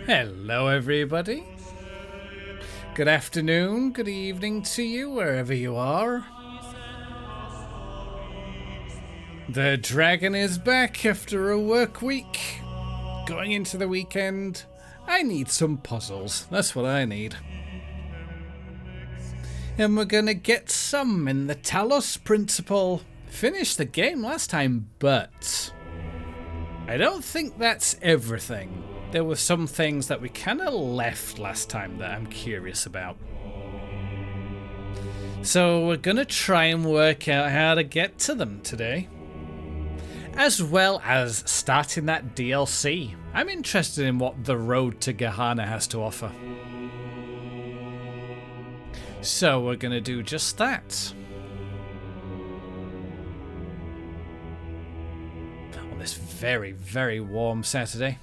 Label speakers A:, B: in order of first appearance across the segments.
A: Hello everybody. Good afternoon, good evening to you wherever you are. The dragon is back after a work week. Going into the weekend, I need some puzzles. That's what I need. And we're gonna get some in the Talos principle. Finished the game last time, but I don't think that's everything. There were some things that we kind of left last time that I'm curious about. So we're gonna try and work out how to get to them today. As well as starting that DLC. I'm interested in what the road to GEHANNAAA has to offer. So we're gonna do just that. On this very, very warm Saturday.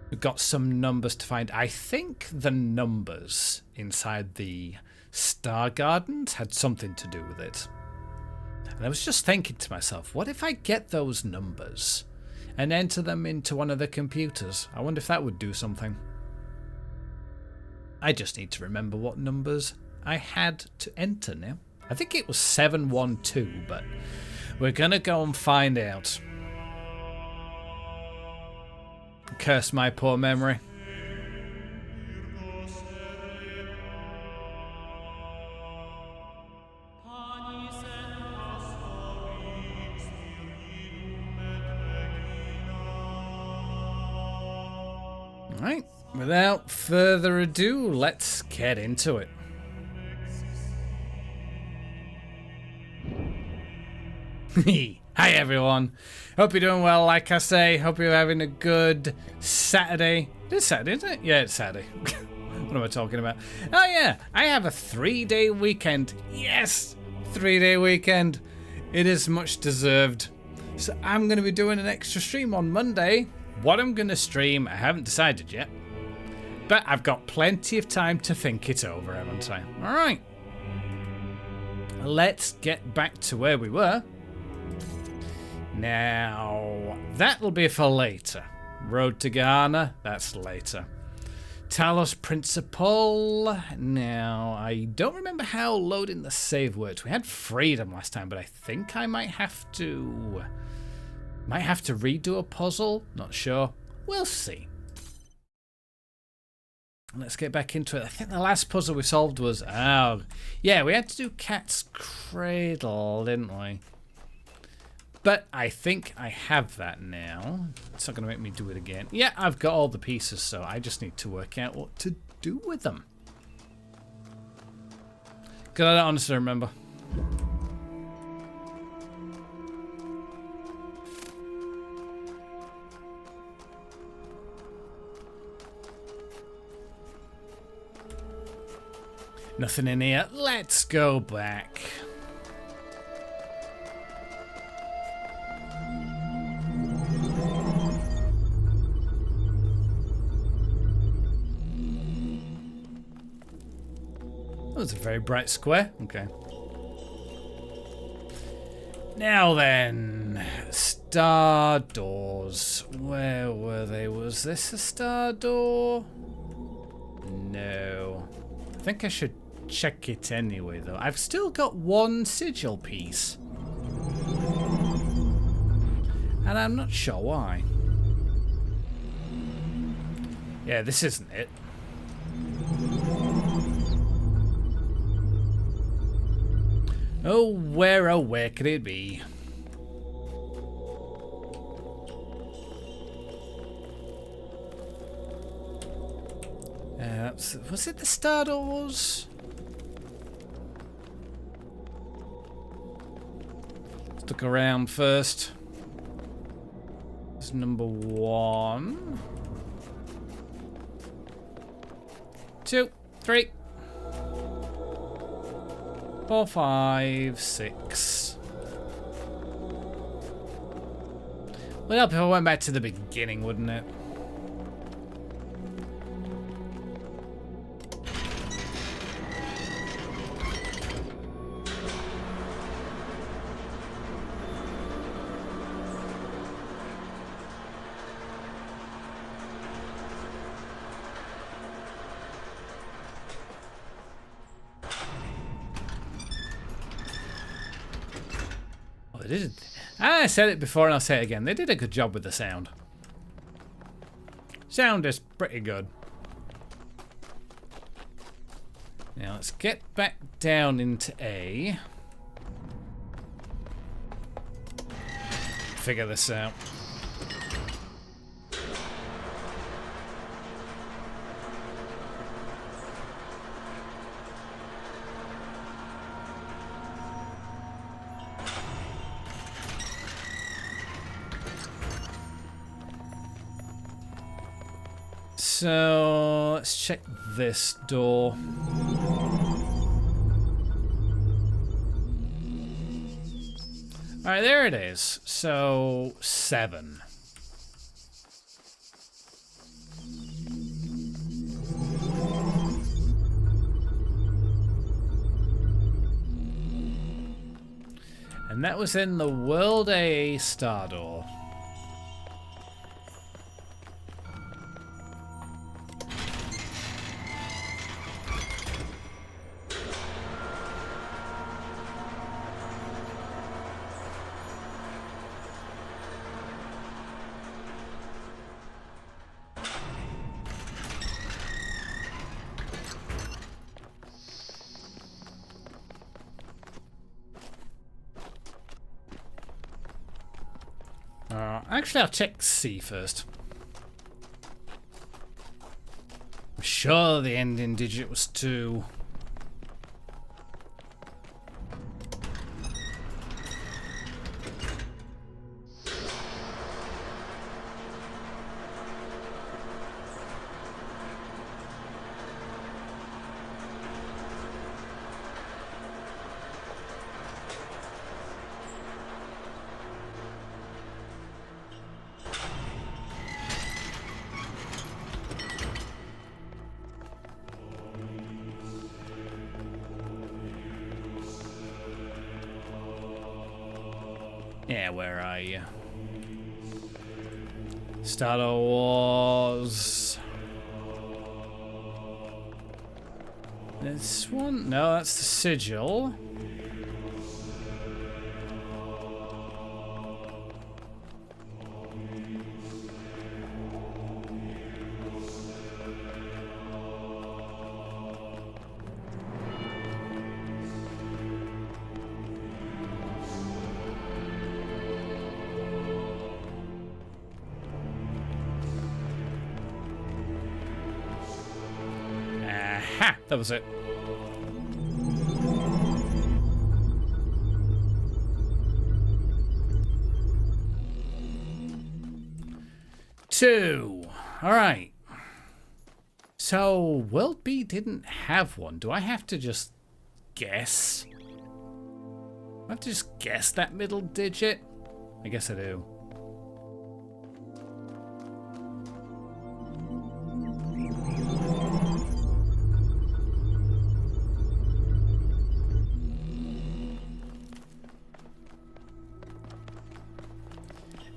A: We've got some numbers to find. I think the numbers inside the Star Gardens had something to do with it. And I was just thinking to myself, what if I get those numbers and enter them into one of the computers? I wonder if that would do something. I just need to remember what numbers I had to enter now. I think it was 712, but we're going to go and find out. Curse my poor memory. Alright, without further ado, let's get into it. Hi everyone, hope you're doing well. Like I say, hope you're having a good Saturday. It's Saturday, isn't it? Yeah, it's Saturday. What am I talking about? Oh yeah, I have a 3-day weekend. Yes, 3-day weekend. It is much deserved. So I'm going to be doing an extra stream on Monday. What I'm going to stream, I haven't decided yet. But I've got plenty of time to think it over, haven't I? Alright. Let's get back to where we were. Now, that'll be for later. Road to GEHANNAAA, that's later. Talos Principle. Now, I don't remember how loading the save worked. We had freedom last time, but I think I might have to redo a puzzle. Not sure. We'll see. Let's get back into it. I think the last puzzle we solved was... Oh, yeah, we had to do Cat's Cradle, didn't we? But I think I have that now. It's not going to make me do it again. Yeah, I've got all the pieces, so I just need to work out what to do with them. Because I don't honestly remember. Nothing in here. Let's go back. That was a very bright square. Okay. Now then, star doors. Where were they? Was this a star door? No. I think I should check it anyway, though. I've still got one sigil piece. And I'm not sure why. Yeah, this isn't it. Oh, where could it be? Was it the Star Doors? Let's look around first. It's number 1. 2, 3. 4, 5, 6. Well, if I went back to the beginning, wouldn't it? they did. I said it before and I'll say it again. They did a good job with the sound. Sound is pretty good. Now let's get back down into A. Figure this out. So let's check this door. Alright, there it is. So 7. And that was in the World AA Star Door. Actually, I'll check C first. I'm sure the ending digit was 2. Yeah, where are you? Star Wars. This one? No, that's the sigil. Aha! That was it. Two. All right. So World B didn't have one. Do I have to just guess? I have to just guess that middle digit? I guess I do.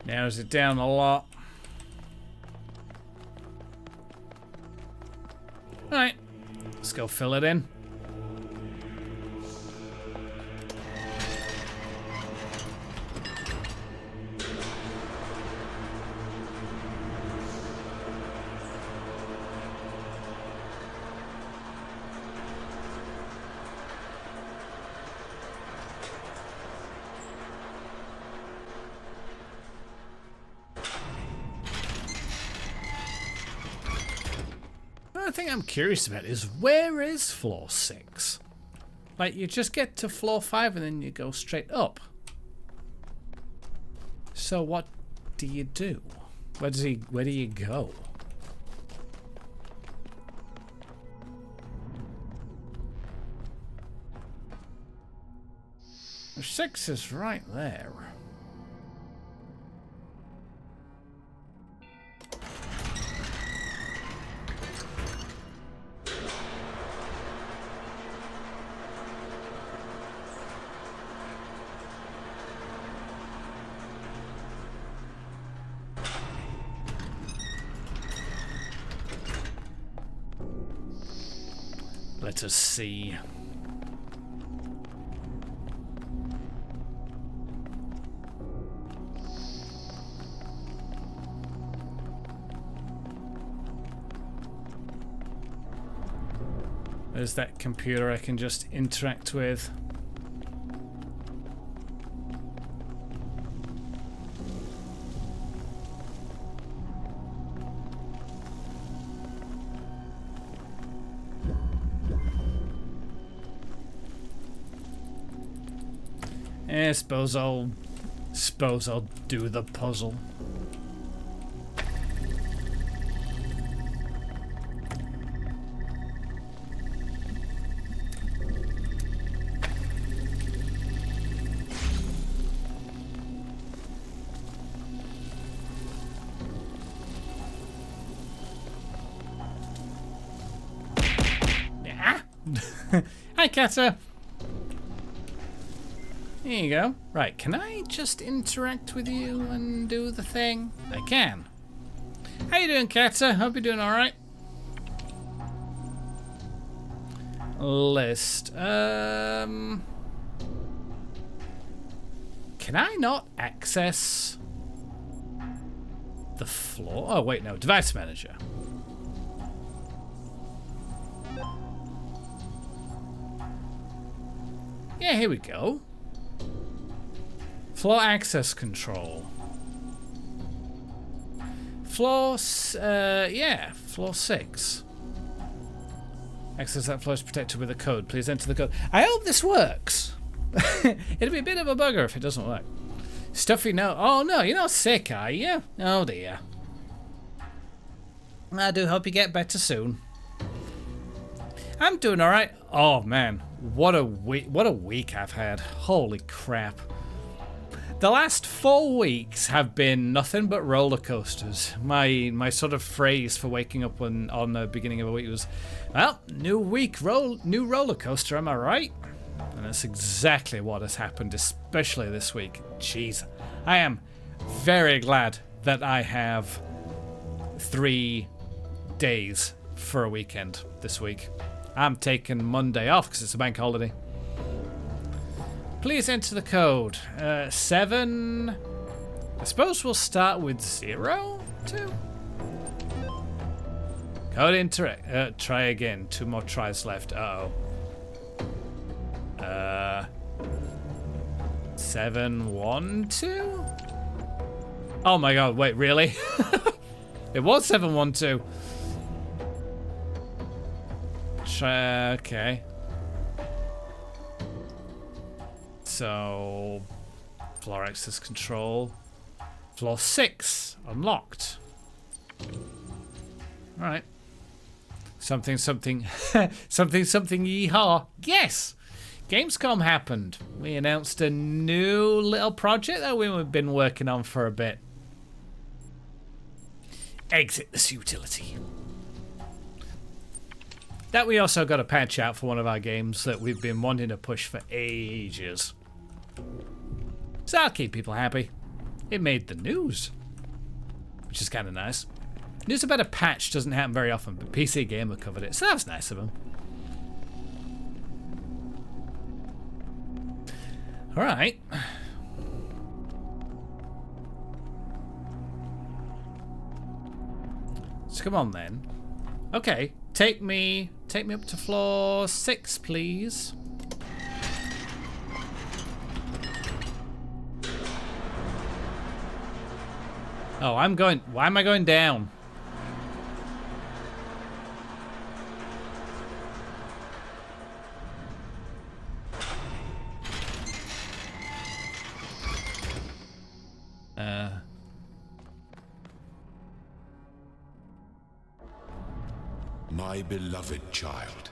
A: Narrows it down a lot. Alright, let's go fill it in. The thing I'm curious about is, where is floor 6? Like, you just get to floor 5 and then you go straight up. So what do you do? Where do you go? 6 is right there. Let us see. There's that computer I can just interact with. I suppose I'll do the puzzle. Yeah. Hi, Kata. There you go. Right, can I just interact with you and do the thing? I can. How you doing, Kata? Hope you're doing alright. List. Can I not access the floor? Oh, wait, no. Device manager. Yeah, here we go. Floor access control. Floor, yeah, floor 6. Access that floor is protected with a code. Please enter the code. I hope this works. It'd be a bit of a bugger if it doesn't work. Stuffy no. Oh no, you're not sick, are you? Oh dear. I do hope you get better soon. I'm doing all right. Oh man, what a week! What a week I've had. Holy crap. The last 4 weeks have been nothing but roller coasters. My sort of phrase for waking up on the beginning of a week was, well, new week, new roller coaster, am I right? And that's exactly what has happened, especially this week. Jeez, I am very glad that I have 3 days for a weekend this week. I'm taking Monday off because it's a bank holiday. Please enter the code. 7. I suppose we'll start with 0, 2. Code interact. Try again. 2 more tries left. Uh-oh. 7, 1, 2. Oh my god! Wait, really? It was 7, 1, 2. Try. Okay. So, floor access control. Floor 6 unlocked. All right. Something, something, something, something. Yeehaw! Yes. Gamescom happened. We announced a new little project that we've been working on for a bit. Exit this utility. That we also got a patch out for one of our games that we've been wanting to push for ages. So I'll keep people happy. It made the news, which is kind of nice. News about a patch doesn't happen very often, but PC Gamer covered it, so that was nice of them. All right. So come on then. Okay, take me up to floor 6, please. Oh, why am I going down?
B: My beloved child,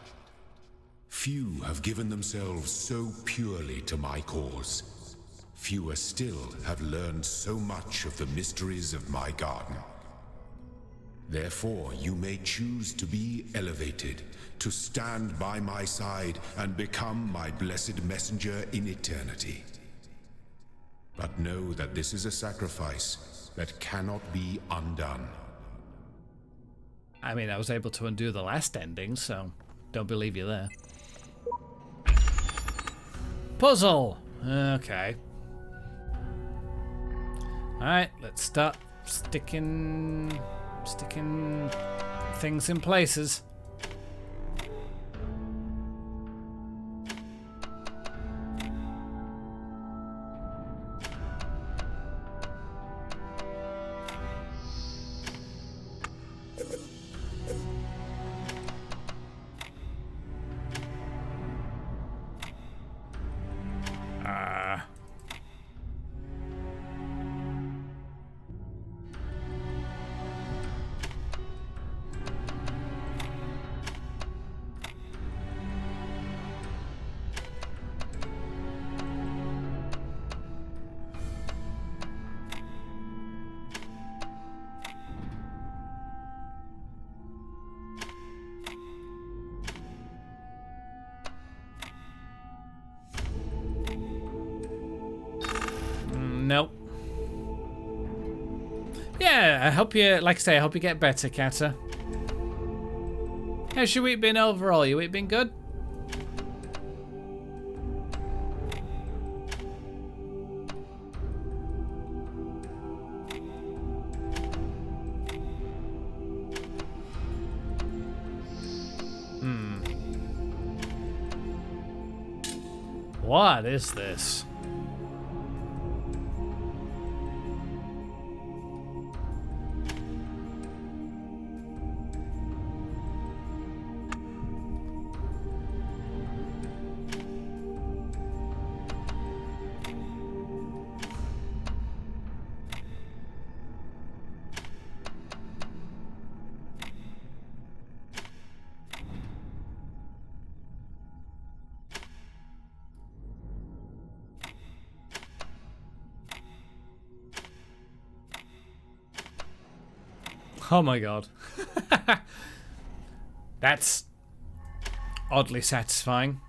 B: few have given themselves so purely to my cause. Fewer still have learned so much of the mysteries of my garden. Therefore, you may choose to be elevated, to stand by my side and become my blessed messenger in eternity. But know that this is a sacrifice that cannot be undone.
A: I mean, I was able to undo the last ending, so don't believe you there. Puzzle! Okay. Alright, let's start sticking things in places. I hope you, like I say, I hope you get better, Kata. How's your week been overall? Your week been good? What is this? Oh my god. That's oddly satisfying.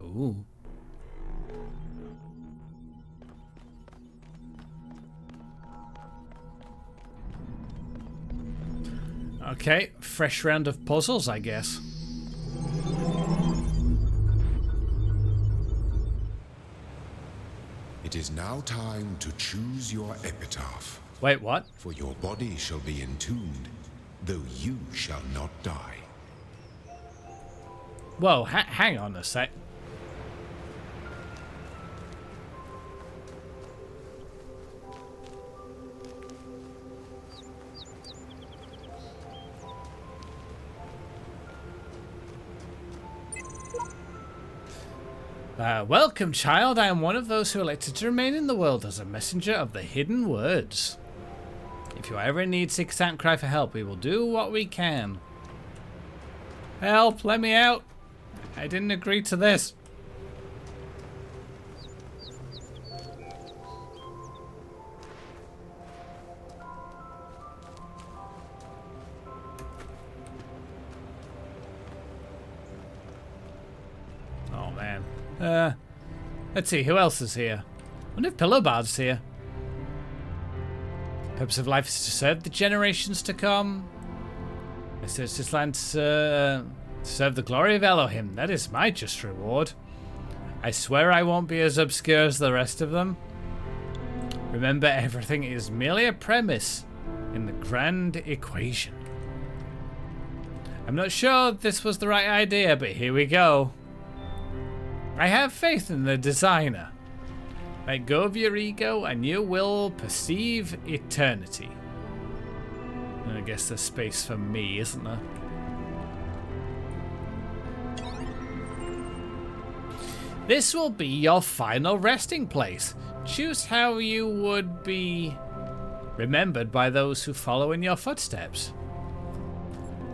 A: Ooh. Okay, fresh round of puzzles, I guess.
B: It is now time to choose your epitaph.
A: Wait, what?
B: For your body shall be entombed, though you shall not die.
A: Whoa, hang on a sec. Welcome, child. I am one of those who elected to remain in the world as a messenger of the hidden words. If you ever need seek out and cry for help, we will do what we can. Help, let me out. I didn't agree to this. Oh, man. Let's see, who else is here? I wonder if Pillow Bard's here. The purpose of life is to serve the generations to come. I search this land to serve the glory of Elohim. That is my just reward. I swear I won't be as obscure as the rest of them. Remember, everything is merely a premise in the grand equation. I'm not sure this was the right idea, but here we go. I have faith in the designer. Let go of your ego and you will perceive eternity. And I guess there's space for me, isn't there? This will be your final resting place. Choose how you would be remembered by those who follow in your footsteps.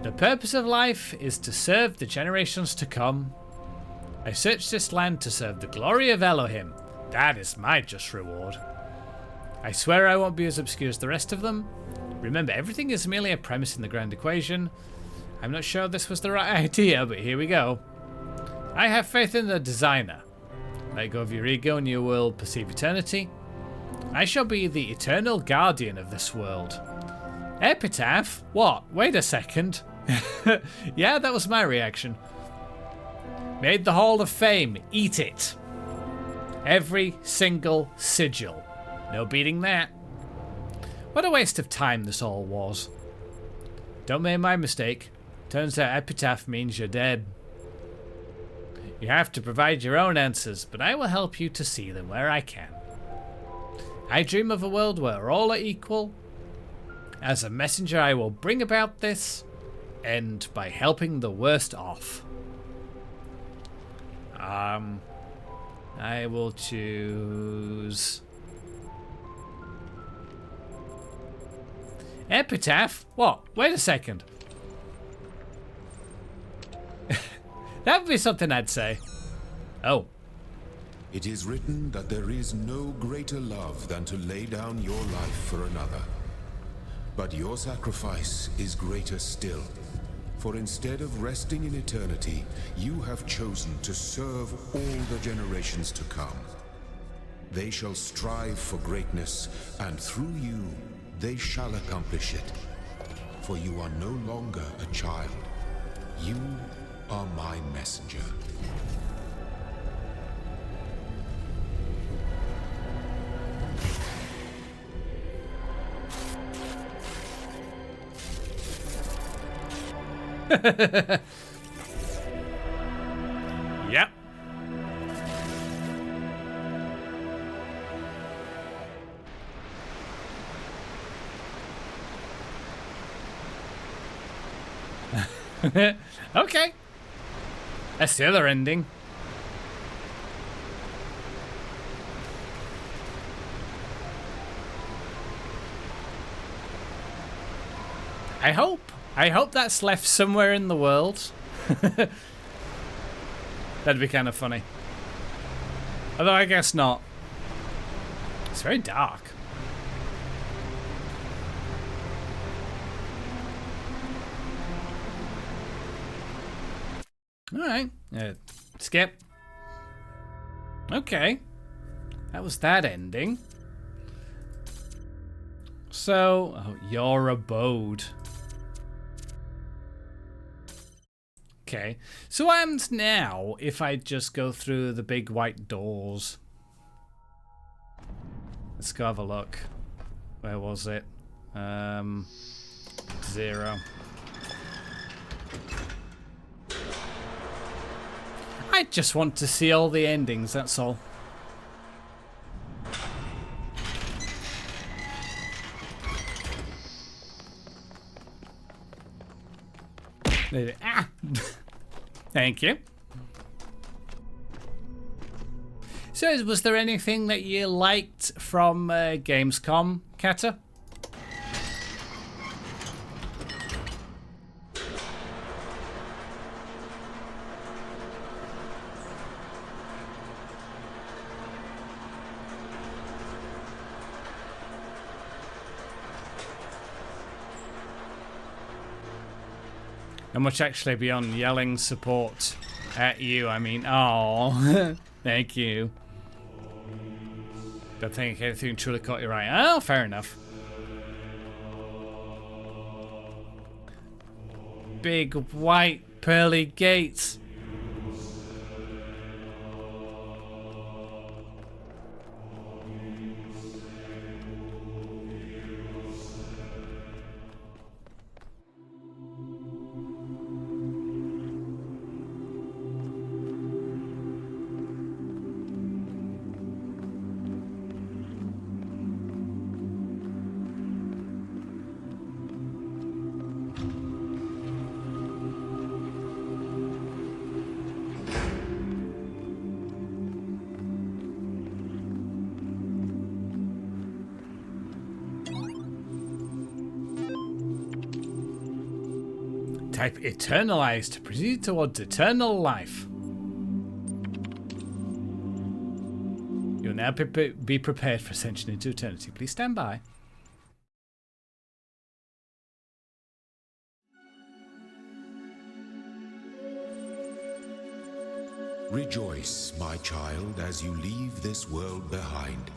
A: The purpose of life is to serve the generations to come. I searched this land to serve the glory of Elohim. That is my just reward. I swear I won't be as obscure as the rest of them. Remember, everything is merely a premise in the grand equation. I'm not sure this was the right idea, but here we go. I have faith in the designer. Let go of your ego and you will perceive eternity. I shall be the eternal guardian of this world. Epitaph? What? Wait a second. Yeah, that was my reaction. Made the Hall of Fame. Eat it. Every single sigil. No beating that. What a waste of time this all was. Don't make my mistake. Turns out epitaph means you're dead. You have to provide your own answers, but I will help you to see them where I can. I dream of a world where all are equal. As a messenger, I will bring about this end by helping the worst off. I will choose epitaph. What? Wait a second. That would be something I'd say. Oh.
B: It is written that there is no greater love than to lay down your life for another. But your sacrifice is greater still. For instead of resting in eternity, you have chosen to serve all the generations to come. They shall strive for greatness, and through you, they shall accomplish it. For you are no longer a child. You are my messenger.
A: Yep. Okay. That's the other ending. I hope that's left somewhere in the world. That'd be kind of funny. Although I guess not. It's very dark. Alright. Skip. Okay. That was that ending. So, your abode. Okay. So what happens now if I just go through the big white doors? Let's go have a look. Where was it? 0. I just want to see all the endings, that's all. Ah! Thank you. So, was there anything that you liked from Gamescom, Kata? Not much actually beyond yelling support at you. I mean, oh, thank you. Don't think anything truly caught your eye. Oh, fair enough. Big white pearly gates. Type eternalize to proceed towards eternal life. You'll now be prepared for ascension into eternity. Please stand by.
B: Rejoice, my child, as you leave this world behind.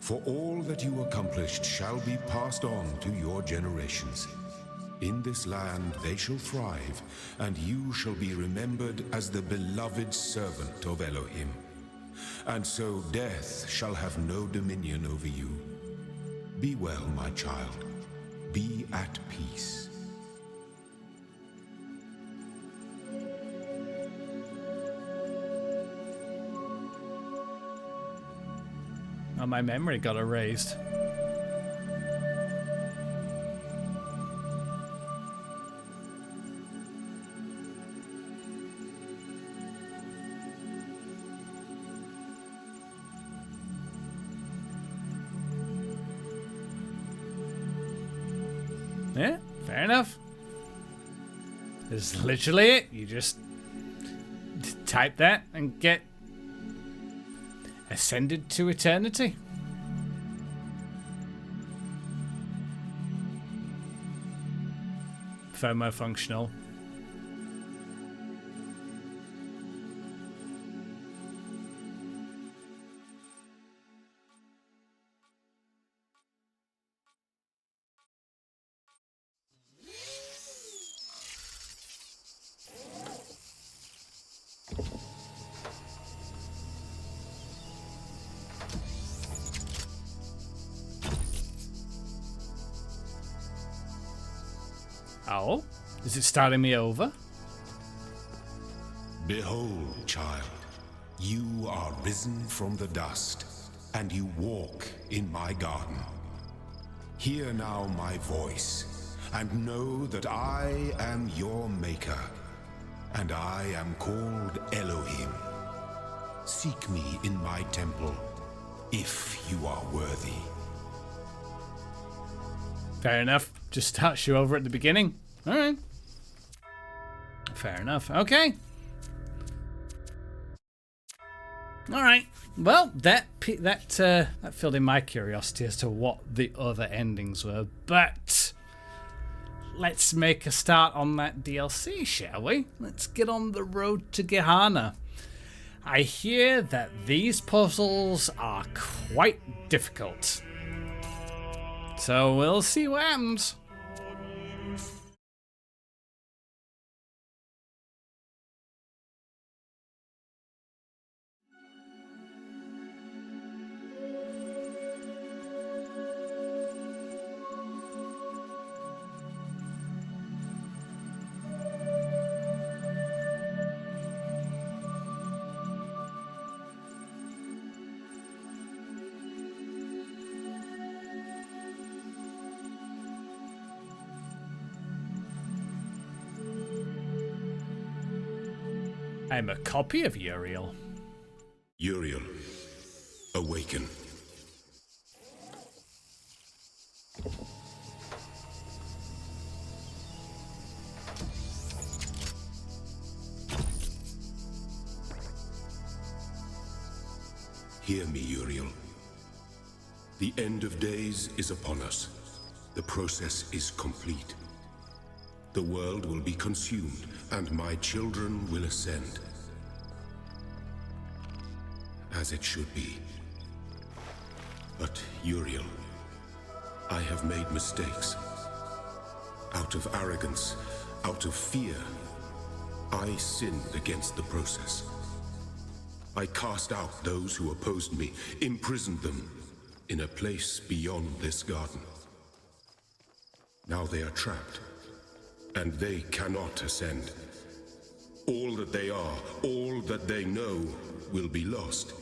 B: For all that you accomplished shall be passed on to your generations. In this land they shall thrive, and you shall be remembered as the beloved servant of Elohim. And so death shall have no dominion over you. Be well, my child. Be at peace.
A: Oh, my memory got erased. Yeah, fair enough. This is literally it. You just type that and get ascended to eternity. FOMO functional. Oh? Is it starting me over?
B: Behold, child, you are risen from the dust, and you walk in my garden. Hear now my voice, and know that I am your maker, and I am called Elohim. Seek me in my temple, if you are worthy.
A: Fair enough. Just starts you over at the beginning. Alright. Fair enough. Okay. Alright. Well, that filled in my curiosity as to what the other endings were. But let's make a start on that DLC, shall we? Let's get on the road to GEHANNAAA. I hear that these puzzles are quite difficult. So we'll see what happens. I'm a copy of Uriel.
B: Uriel, awaken. Hear me, Uriel. The end of days is upon us. The process is complete. The world will be consumed, and my children will ascend. As it should be. But, Uriel, I have made mistakes. Out of arrogance, out of fear, I sinned against the process. I cast out those who opposed me, imprisoned them in a place beyond this garden. Now they are trapped. And they cannot ascend. All that they are, all that they know, will be lost.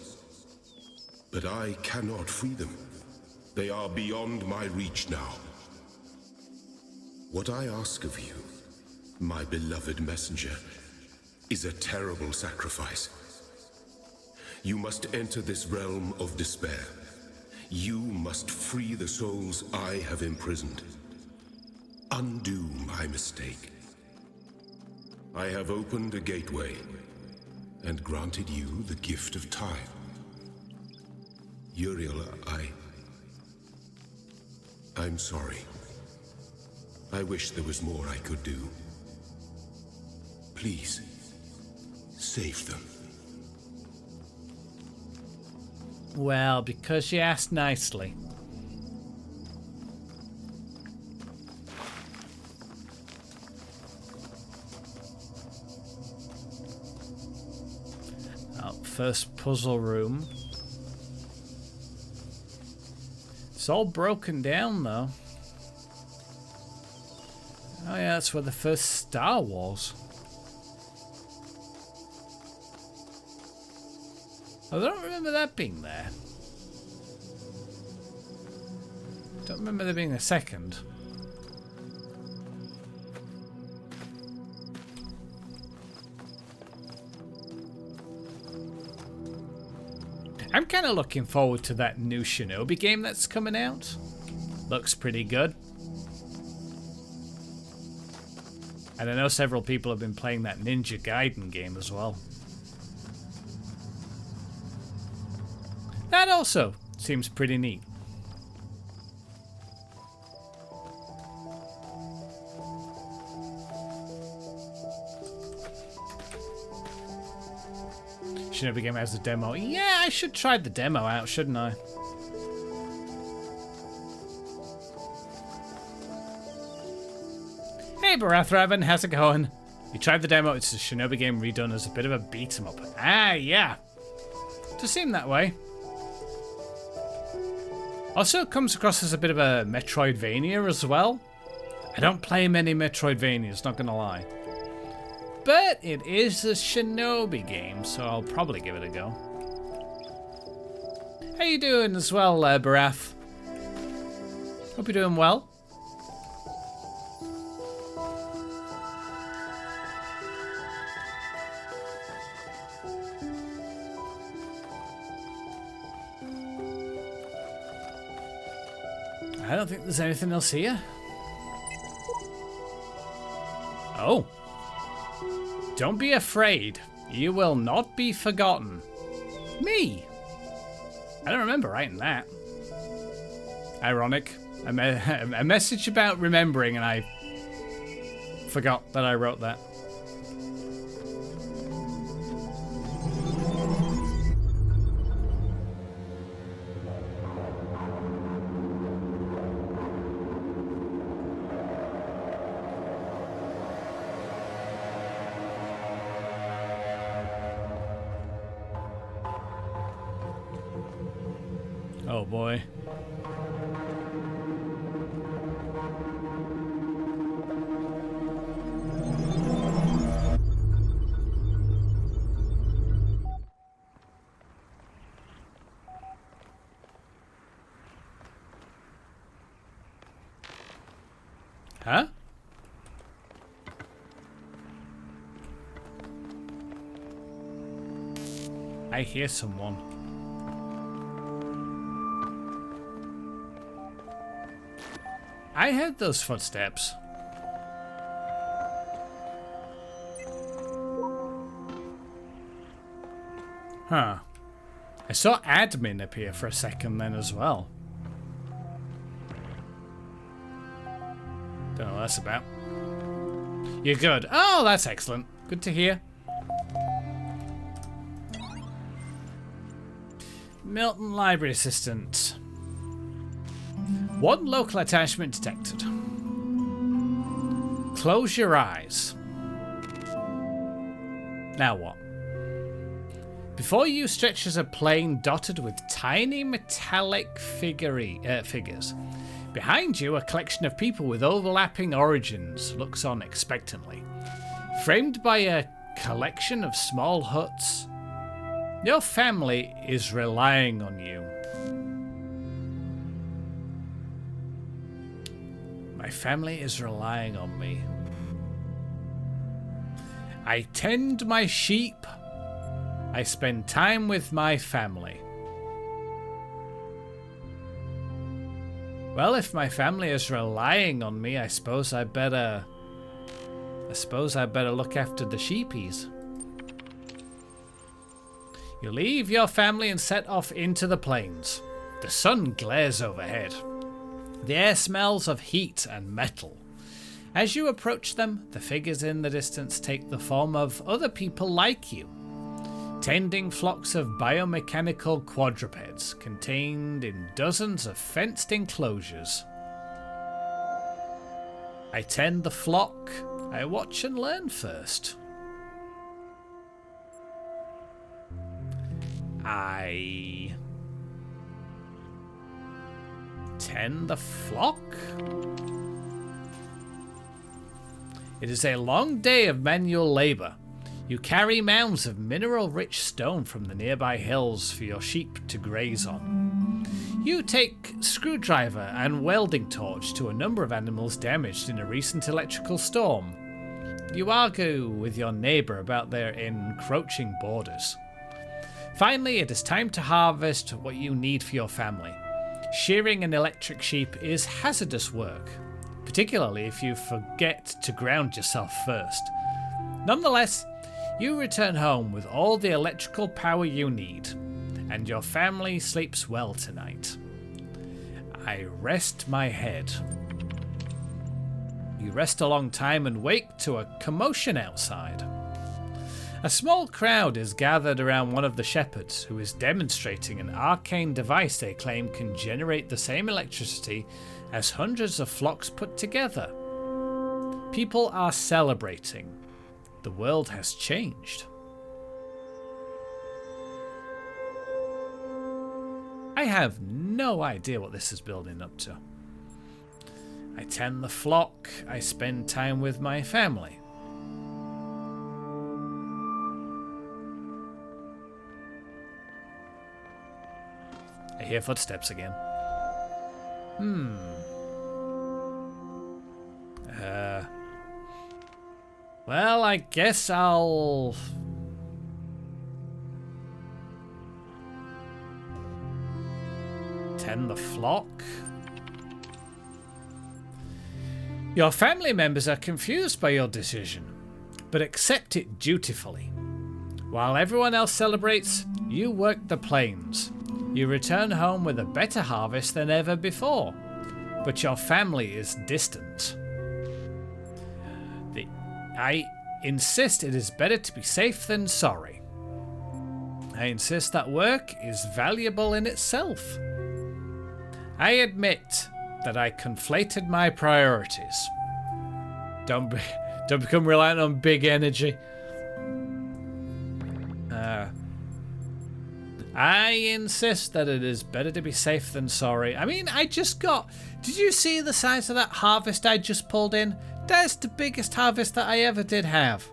B: But I cannot free them. They are beyond my reach now. What I ask of you, my beloved messenger, is a terrible sacrifice. You must enter this realm of despair. You must free the souls I have imprisoned. Undo my mistake. I have opened a gateway and granted you the gift of time. Uriel, I'm sorry. I wish there was more I could do. Please, save them.
A: Well, because you asked nicely. First puzzle room. It's all broken down though. Oh yeah, that's where the first star was. I don't remember that being there. Don't remember there being a second. I'm kind of looking forward to that new Shinobi game that's coming out. Looks pretty good. And I know several people have been playing that Ninja Gaiden game as well. That also seems pretty neat. Shinobi game has a demo. Yeah, I should try the demo out, shouldn't I? Hey, Barathraven, how's it going? You tried the demo. It's a Shinobi game redone as a bit of a beat 'em up. Ah, yeah. Does seem that way. Also, it comes across as a bit of a Metroidvania as well. I don't play many Metroidvanias, not gonna lie. But it is a Shinobi game, so I'll probably give it a go. How you doing as well, Barath? Hope you're doing well. I don't think there's anything else here. Oh. Don't be afraid. You will not be forgotten. Me? I don't remember writing that. Ironic. A message about remembering and I forgot that I wrote that. Oh boy. Huh? I hear someone. I heard those footsteps. Huh. I saw admin appear for a second then as well. Don't know what that's about. You're good. Oh, that's excellent. Good to hear. Milton Library Assistant. One local attachment detected. Close your eyes. Now what? Before you stretches a plane dotted with tiny metallic figures. Behind you, a collection of people with overlapping origins looks on expectantly. Framed by a collection of small huts, your family is relying on you. My family is relying on me. I tend my sheep. I spend time with my family. Well, if my family is relying on me, I suppose I better look after the sheepies. You leave your family and set off into the plains. The sun glares overhead. The air smells of heat and metal. As you approach them, the figures in the distance take the form of other people like you, tending flocks of biomechanical quadrupeds contained in dozens of fenced enclosures. I tend the flock. I watch and learn first. I tend the flock? It is a long day of manual labor. You carry mounds of mineral-rich stone from the nearby hills for your sheep to graze on. You take screwdriver and welding torch to a number of animals damaged in a recent electrical storm. You argue with your neighbor about their encroaching borders. Finally, it is time to harvest what you need for your family. Shearing an electric sheep is hazardous work, particularly if you forget to ground yourself first. Nonetheless, you return home with all the electrical power you need, and your family sleeps well tonight. I rest my head. You rest a long time and wake to a commotion outside. A small crowd is gathered around one of the shepherds, who is demonstrating an arcane device they claim can generate the same electricity as hundreds of flocks put together. People are celebrating. The world has changed. I have no idea what this is building up to. I tend the flock. I spend time with my family. I hear footsteps again. Well, I guess I'll... tend the flock. Your family members are confused by your decision, but accept it dutifully. While everyone else celebrates, you work the plains. You return home with a better harvest than ever before, but your family is distant. I insist it is better to be safe than sorry. I insist that work is valuable in itself. I admit that I conflated my priorities. Don't become reliant on big energy. I insist that it is better to be safe than sorry. I mean, I just got... Did you see the size of that harvest I just pulled in? That's the biggest harvest that I ever did have.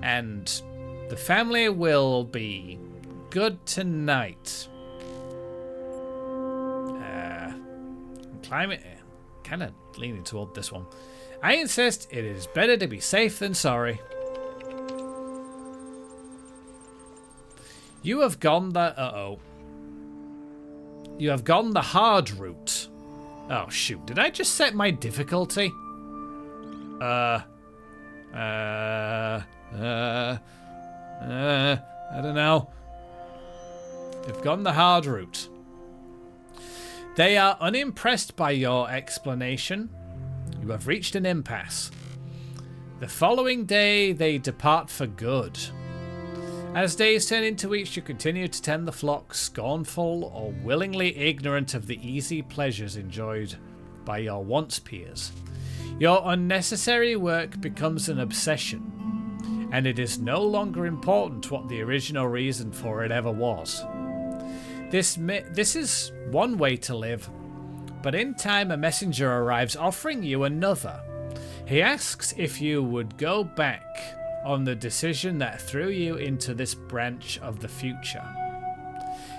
A: And the family will be good tonight. Climate... Kind of leaning toward this one. I insist it is better to be safe than sorry. You have gone the... You have gone the hard route. Oh, shoot. Did I just set my difficulty? I don't know. You've gone the hard route. They are unimpressed by your explanation. You have reached an impasse. The following day, they depart for good. As days turn into weeks, you continue to tend the flock, scornful or willingly ignorant of the easy pleasures enjoyed by your once peers. Your unnecessary work becomes an obsession, and it is no longer important what the original reason for it ever was. This is one way to live, but in time a messenger arrives offering you another. He asks if you would go back on the decision that threw you into this branch of the future.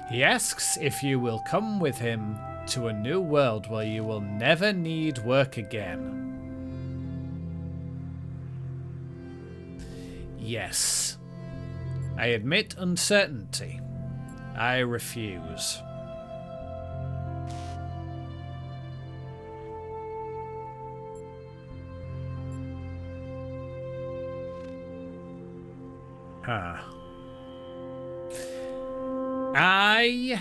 A: He asks if you will come with him to a new world where you will never need work again. Yes. I admit uncertainty. I refuse. I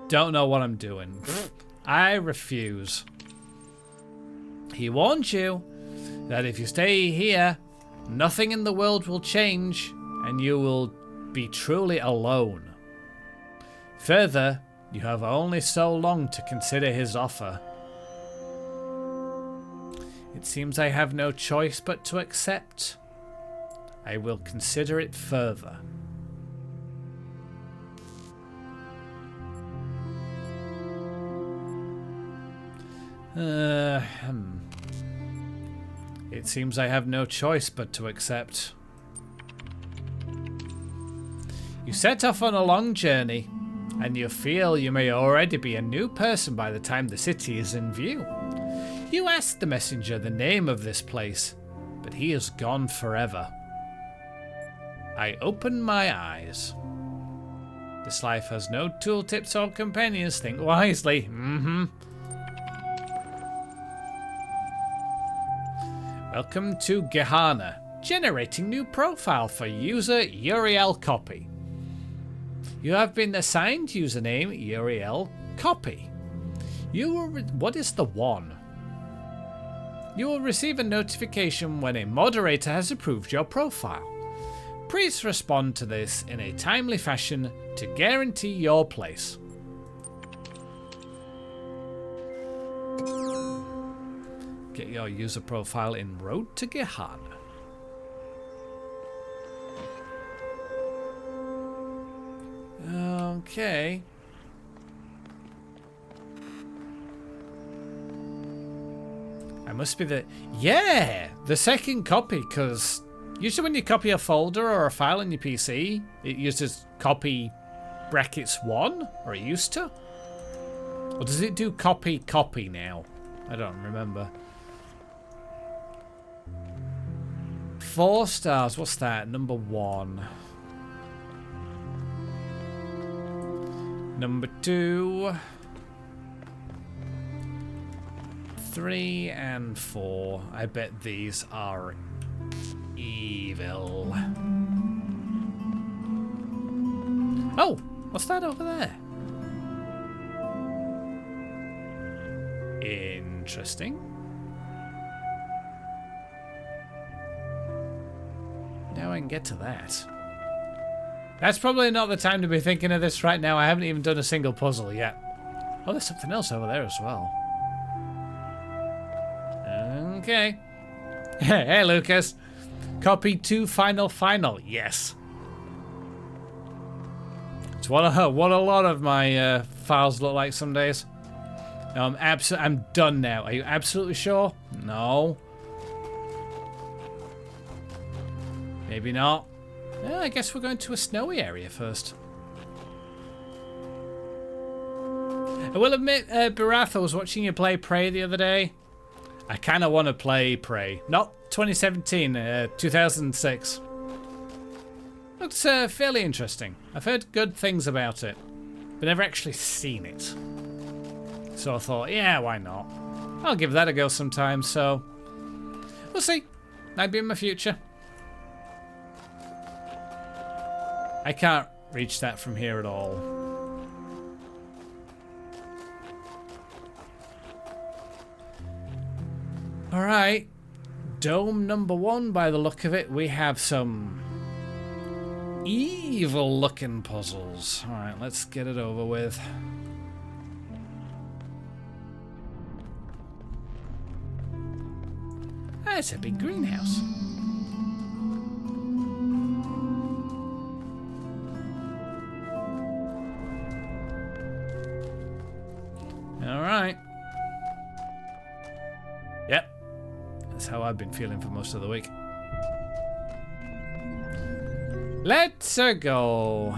A: don't know what I'm doing. I refuse. He warned you that if you stay here, nothing in the world will change and you will be truly alone. Further, you have only so long to consider his offer. It seems I have no choice but to accept. I will consider it further. It seems I have no choice but to accept. You set off on a long journey, and you feel you may already be a new person by the time the city is in view. You ask the messenger the name of this place, but he is gone forever. I open my eyes. This life has no tooltips or companions. Think wisely. Welcome to GEHANNAAA. Generating new profile for user Uriel Copy. You have been assigned username Uriel Copy. What is the one? You will receive a notification when a moderator has approved your profile. Please respond to this in a timely fashion to guarantee your place. Get your user profile in Road to GEHANNAAA. Okay. I must be the... Yeah! The second copy, because usually when you copy a folder or a file in your PC, it uses copy brackets 1, or it used to. Or does it do copy now? I don't remember. 4 stars. What's that? Number 1. Number 2. 3 and 4. I bet these are evil. Oh, what's that over there? Interesting. Now I can get to that. That's probably not the time to be thinking of this right now. I haven't even done a single puzzle yet. Oh, there's something else over there as well. Okay. Hey, Lucas. Copy 2 final. Yes. It's what a lot of my files look like some days. No, I'm done now. Are you absolutely sure? No. Maybe not. Well, I guess we're going to a snowy area first. I will admit, Barath, I was watching you play Prey the other day. I kind of want to play Prey. Not 2017, 2006. Looks fairly interesting. I've heard good things about it, but never actually seen it. So I thought, yeah, why not? I'll give that a go sometime, so we'll see. Might be in my future. I can't reach that from here at all. Alright. Dome number 1, by the look of it. We have some evil looking puzzles. Alright, let's get it over with. Ah, it's a big greenhouse. Alright. Yep. That's how I've been feeling for most of the week. Let's go.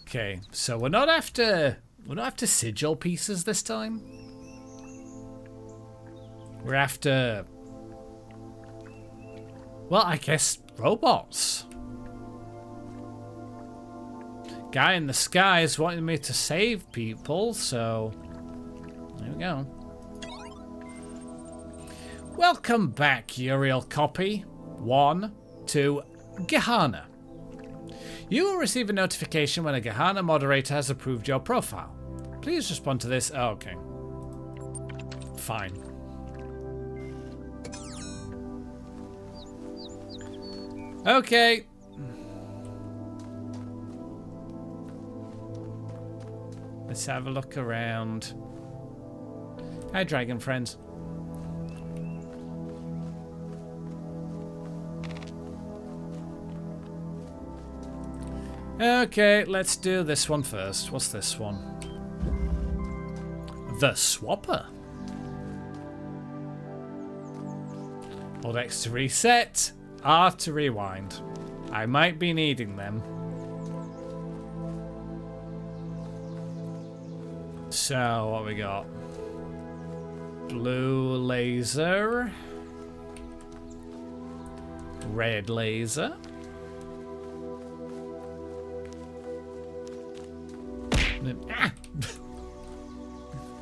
A: Okay, so we're not after sigil pieces this time. We're after, well, I guess robots. Guy in the sky is wanting me to save people, so there we go. Welcome back, Uriel Copy 1 to GEHANNAAA. You will receive a notification when a GEHANNAAA moderator has approved your profile. Please respond to this. Oh, okay. Fine. Okay. Let's have a look around. Hi, dragon friends. Okay, let's do this one first. What's this one? The Swapper. Hold X to reset, R to rewind. I might be needing them. So, what we got? Blue laser. Red laser. Ah!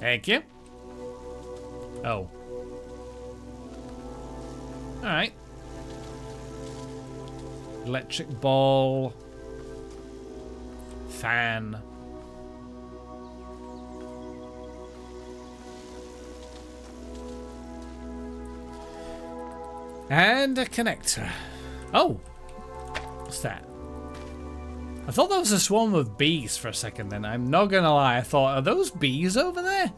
A: Thank you. Oh. Alright. Electric ball. Fan. And a connector. Oh! What's that? I thought that was a swarm of bees for a second then. I'm not gonna lie. I thought, are those bees over there?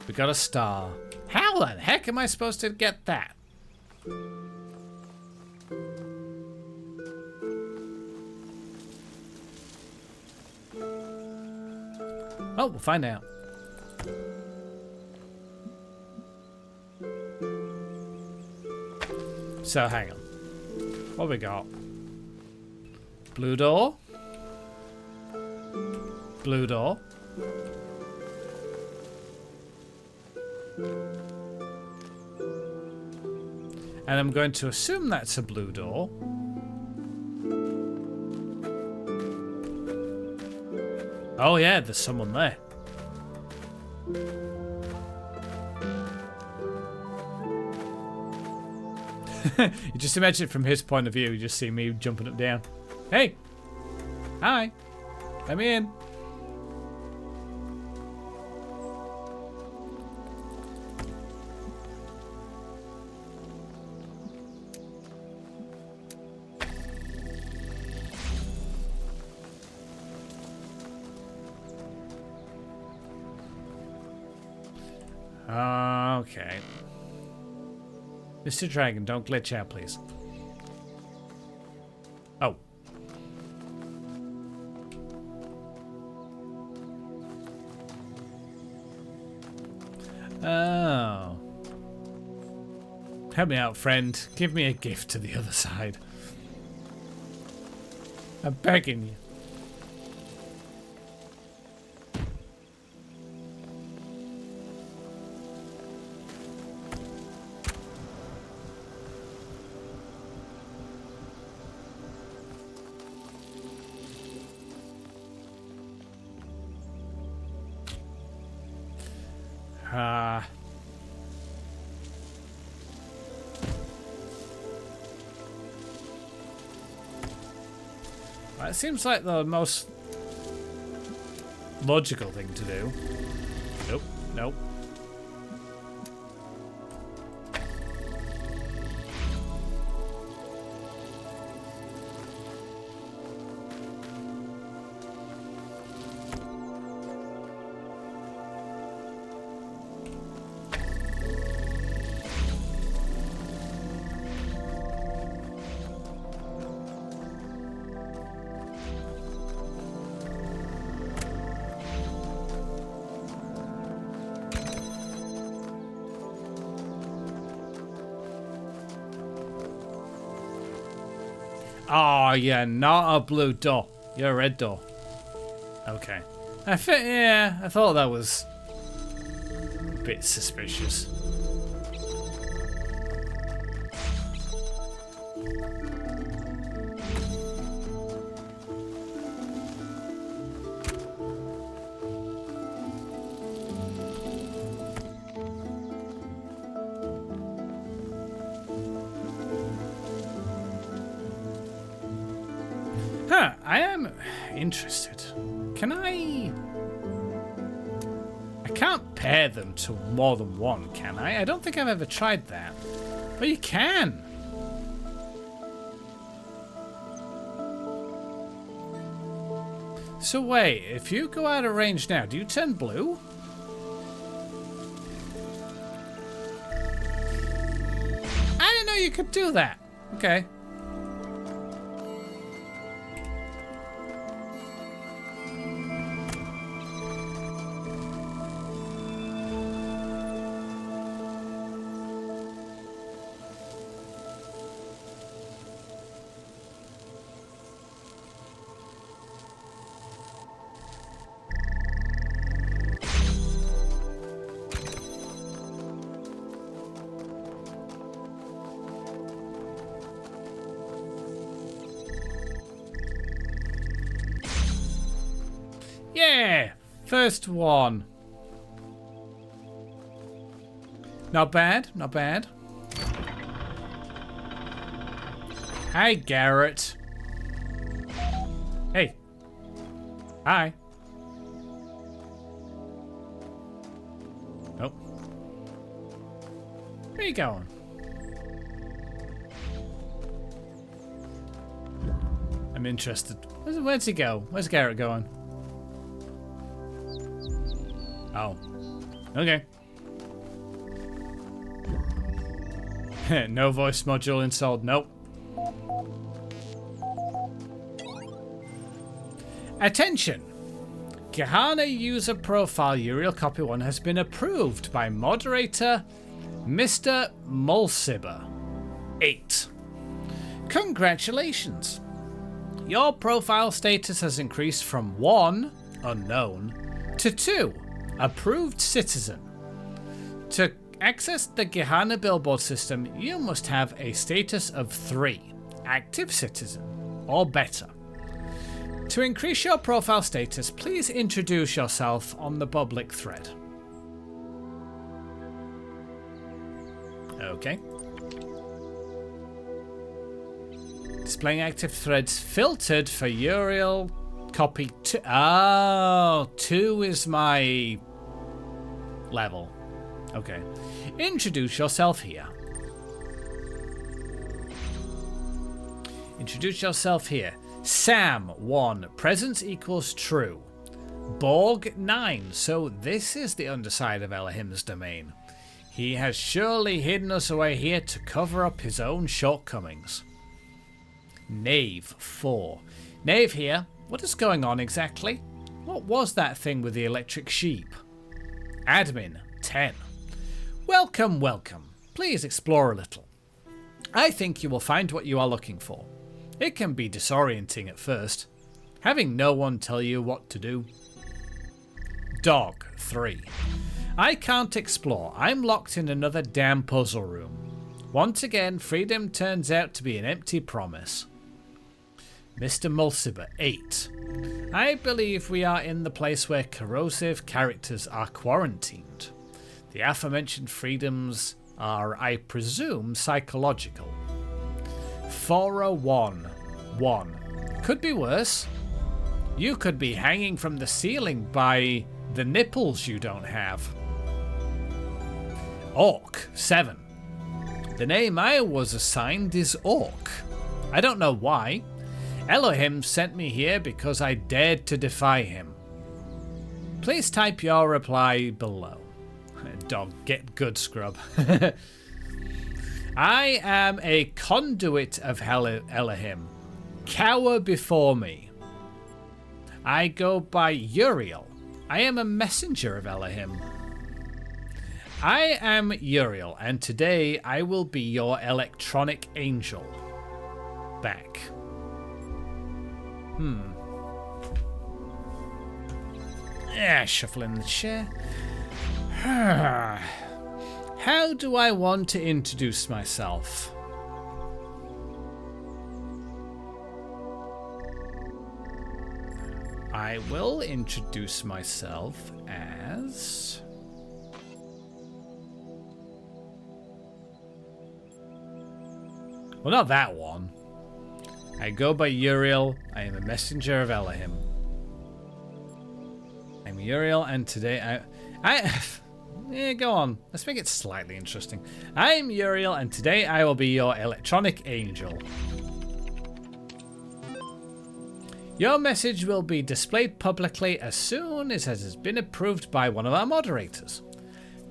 A: We got a star. How the heck am I supposed to get that? Oh, we'll find out. So, hang on. What we got? Blue door. Blue door. And I'm going to assume that's a blue door. Oh yeah, there's someone there. You just imagine it from his point of view. You just see me jumping up down. Hey! Hi! Let me in. Okay. Mr. Dragon, don't glitch out, please. Oh. Oh. Help me out, friend. Give me a gift to the other side. I'm begging you. It seems like the most logical thing to do. Nope, nope. Oh, yeah, not a blue door. You're a red door. Okay. I thought that was a bit suspicious. Huh, I am interested. Can I can't pair them to more than one, can I? I don't think I've ever tried that. But you can. So wait, if you go out of range now, do you turn blue? I didn't know you could do that. Okay. Yeah, first one. Not bad, not bad. Hi, Garrett. Hey. Hi. Nope. Where you going? I'm interested. Where's he go? Where's Garrett going? Oh. Okay. No voice module installed. Nope. Attention! GEHANNAAA user profile Uriel copy 1 has been approved by moderator Mr. Mulciber 8. Congratulations! Your profile status has increased from 1, unknown, to 2, approved citizen. To access the GEHANNAAA billboard system, you must have a status of 3, active citizen, or better. To increase your profile status, please introduce yourself on the public thread. Okay. Displaying active threads filtered for Uriel copy 2. Oh, 2 is my level. Okay. Introduce yourself here. Introduce yourself here. Sam 1. Presence equals true. Borg 9. So this is the underside of Elohim's domain. He has surely hidden us away here to cover up his own shortcomings. Knave 4. Knave here. What is going on exactly? What was that thing with the electric sheep? Admin 10. Welcome, welcome. Please explore a little. I think you will find what you are looking for. It can be disorienting at first, having no one tell you what to do. Dog 3. I can't explore. I'm locked in another damn puzzle room. Once again, freedom turns out to be an empty promise. Mr. Mulciber 8. I believe we are in the place where corrosive characters are quarantined. The aforementioned freedoms are, I presume, psychological. 401-1. Could be worse. You could be hanging from the ceiling by the nipples you don't have. Orc 7. The name I was assigned is Orc. I don't know why. Elohim sent me here because I dared to defy him. Please type your reply below. Dog, get good, scrub. I am a conduit of Elohim. Cower before me. I go by Uriel. I am a messenger of Elohim. I am Uriel, and today I will be your electronic angel. Back. Shuffling the chair. How do I want to introduce myself? I will introduce myself as... Well, not that one. I go by Uriel. I am a messenger of Elohim. I'm Uriel, and today yeah, go on. Let's make it slightly interesting. I'm Uriel, and today I will be your electronic angel. Your message will be displayed publicly as soon as it has been approved by one of our moderators.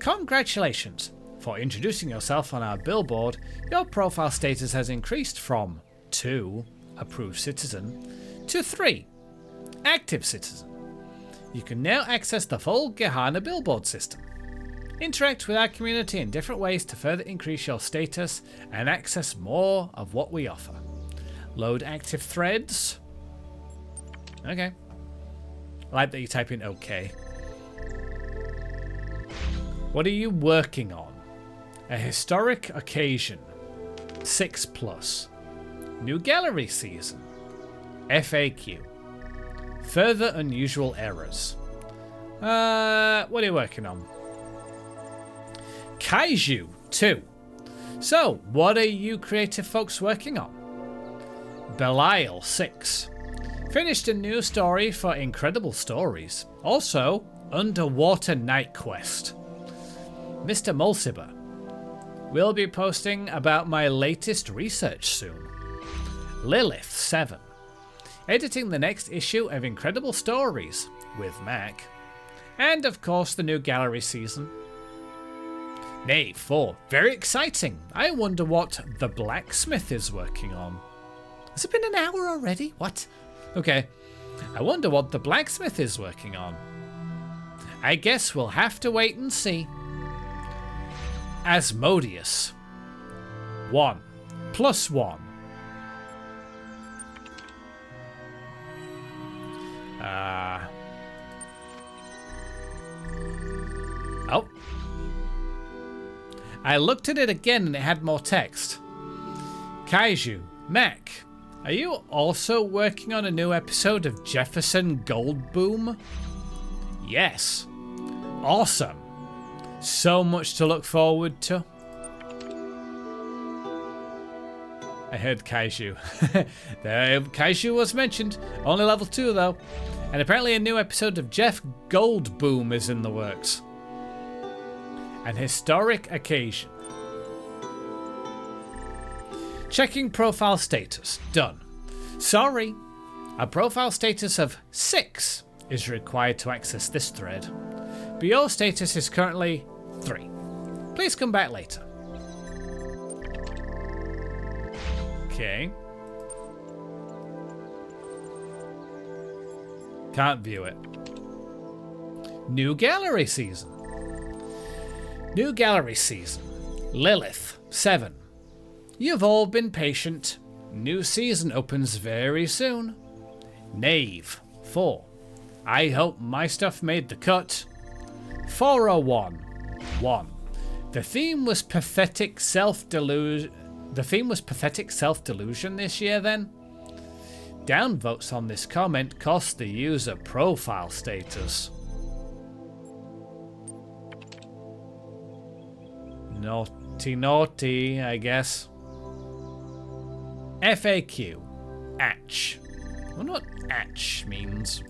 A: Congratulations. For introducing yourself on our billboard, your profile status has increased from 2, approved citizen, to 3, active citizen. You can now access the full GEHANNAAA billboard system. Interact with our community in different ways to further increase your status and access more of what we offer. Load active threads. Okay. I like that you type in OK. What are you working on? A historic occasion. 6+. New gallery season. FAQ. Further unusual errors. What are you working on? Kaiju 2. So, what are you creative folks working on? Belial 6. Finished a new story for Incredible Stories. Also, Underwater Night Quest. Mr. Mulciber. We'll be posting about my latest research soon. Lilith 7. Editing the next issue of Incredible Stories with Mac. And of course the new gallery season. Nay, 4. Very exciting. I wonder what the blacksmith is working on. Has it been an hour already? What? Okay. I wonder what the blacksmith is working on. I guess we'll have to wait and see. Asmodeus. 1 + 1. Oh. I looked at it again and it had more text. Kaiju, Mac, are you also working on a new episode of Jefferson Goldboom? Yes. Awesome. So much to look forward to. I heard Kaiju. Kaiju was mentioned. Only level 2 though. And apparently a new episode of Jeff Goldboom is in the works. An historic occasion. Checking profile status. Done. Sorry. A profile status of 6 is required to access this thread. But your status is currently 3. Please come back later. Okay. Can't view it. New gallery season. New gallery season. Lilith, 7. You've all been patient. New season opens very soon. Knave, 4. I hope my stuff made the cut. 401, 1. The theme was pathetic self-delusion. The theme was pathetic self-delusion this year then? Downvotes on this comment cost the user profile status. Naughty naughty, I guess. FAQ. Atch. I wonder what atch means.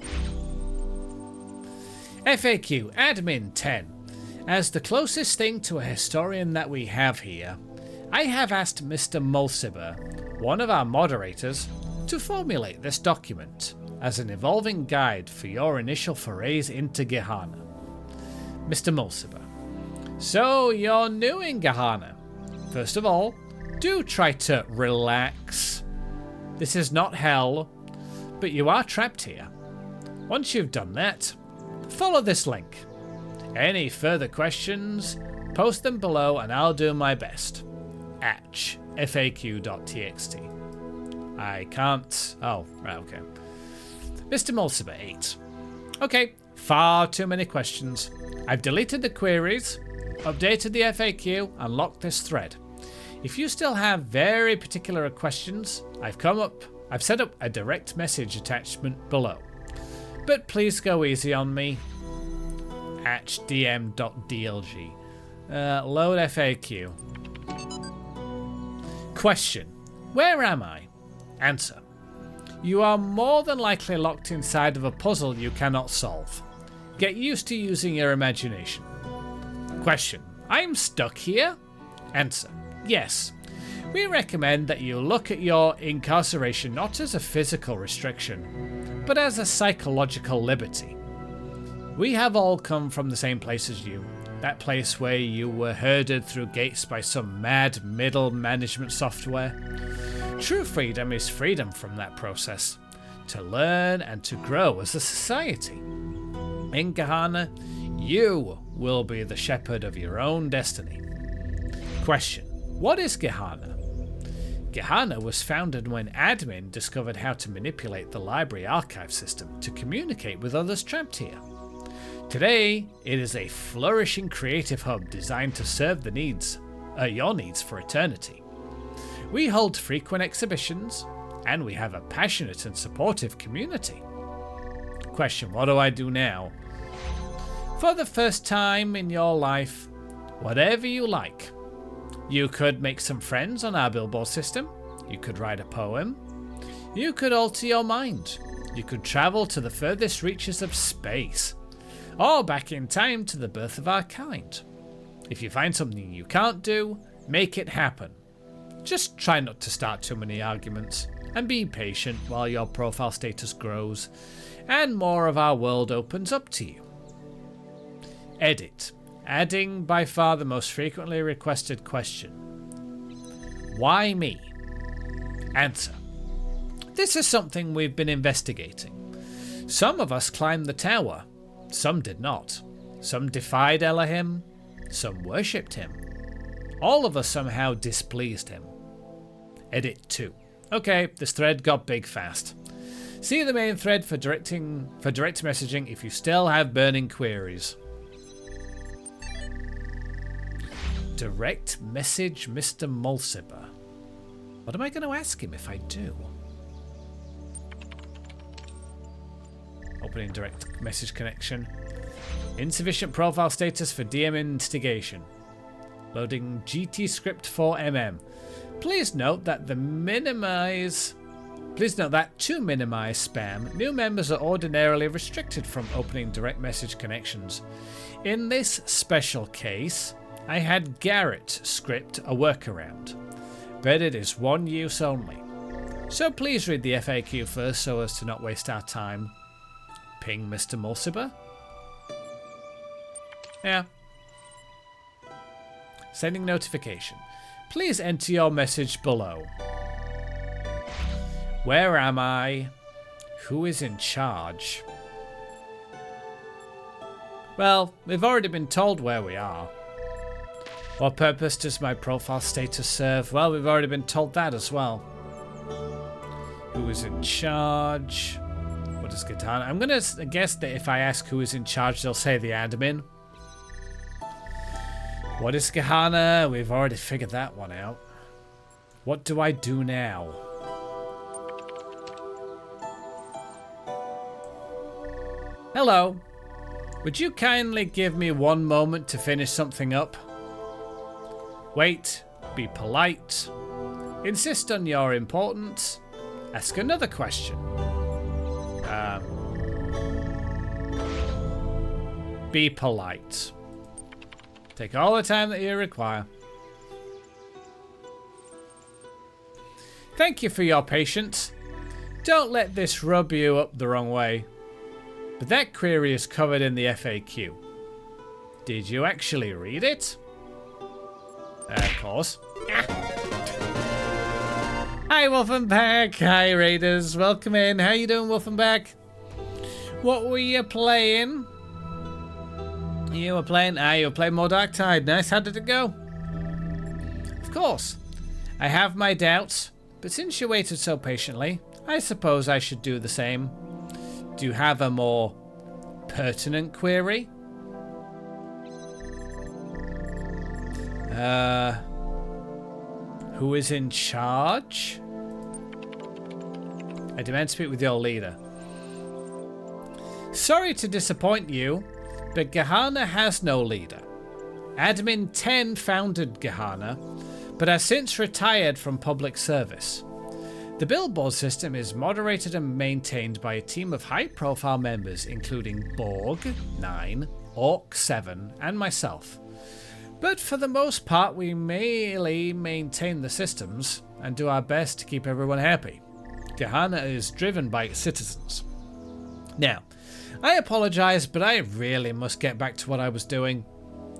A: FAQ. Admin 10. As the closest thing to a historian that we have here, I have asked Mr. Mulciber, one of our moderators, to formulate this document as an evolving guide for your initial forays into GEHANNAAA. Mr. Mulciber. So you're new in GEHANNAAA. First of all, do try to relax. This is not hell, but you are trapped here. Once you've done that, follow this link. Any further questions, post them below and I'll do my best. Atch, faq.txt. I can't... Oh, right, okay. Mr. Mulciber, 8. Okay, far too many questions. I've deleted the queries, updated the FAQ, and locked this thread. If you still have very particular questions, I've set up a direct message attachment below. But please go easy on me. atchdm.dlg. Load FAQ. Question. Where am I? Answer. You are more than likely locked inside of a puzzle you cannot solve. Get used to using your imagination. Question. I'm stuck here? Answer. Yes. We recommend that you look at your incarceration not as a physical restriction, but as a psychological liberty. We have all come from the same place as you, that place where you were herded through gates by some mad middle management software. True freedom is freedom from that process, to learn and to grow as a society. In GEHANNAAA, you will be the shepherd of your own destiny. Question. What is GEHANNAAA? GEHANNAAA was founded when admin discovered how to manipulate the library archive system to communicate with others trapped here. Today, it is a flourishing creative hub designed to serve the needs, your needs for eternity. We hold frequent exhibitions, and we have a passionate and supportive community. Question, what do I do now? For the first time in your life, whatever you like. You could make some friends on our billboard system. You could write a poem. You could alter your mind. You could travel to the furthest reaches of space. Or back in time to the birth of our kind. If you find something you can't do, make it happen. Just try not to start too many arguments, and be patient while your profile status grows, and more of our world opens up to you. Edit. Adding by far the most frequently requested question. Why me? Answer. This is something we've been investigating. Some of us climbed the tower. Some did not. Some defied Elohim. Some worshipped him. All of us somehow displeased him. Edit 2. Okay, this thread got big fast. See the main thread for direct messaging if you still have burning queries. Direct message Mr. Mulciber. What am I going to ask him if I do? Opening direct message connection. Insufficient profile status for DM instigation. Loading GT script 4mm. Please note that to minimize spam, new members are ordinarily restricted from opening direct message connections. In this special case, I had Garrett script a workaround, but it is one use only. So please read the FAQ first so as to not waste our time. Ping Mr. Mulciber? Yeah. Sending notification. Please enter your message below. Where am I? Who is in charge? Well, we've already been told where we are. What purpose does my profile status serve? Well, we've already been told that as well. Who is in charge? What is GEHANNAAA? I'm going to guess that if I ask who is in charge, they'll say the admin. What is GEHANNAAA? We've already figured that one out. What do I do now? Hello. Would you kindly give me one moment to finish something up? Wait. Be polite. Insist on your importance. Ask another question. Be polite. Take all the time that you require. Thank you for your patience. Don't let this rub you up the wrong way. But that query is covered in the FAQ. Did you actually read it? Of course. Hi Wolfenbach. Hi Raiders. Welcome in. How you doing, Wolfenbach? What were you playing? You were playing more Darktide. Nice. How did it go? Of course. I have my doubts, but since you waited so patiently, I suppose I should do the same. Do you have a more pertinent query? Who is in charge? I demand to speak with your leader. Sorry to disappoint you, but GEHANNAAA has no leader. Admin 10 founded GEHANNAAA, but has since retired from public service. The billboard system is moderated and maintained by a team of high-profile members, including Borg, 9, Orc, 7, and myself. But for the most part, we merely maintain the systems and do our best to keep everyone happy. GEHANNAAA is driven by its citizens. Now, I apologize, but I really must get back to what I was doing.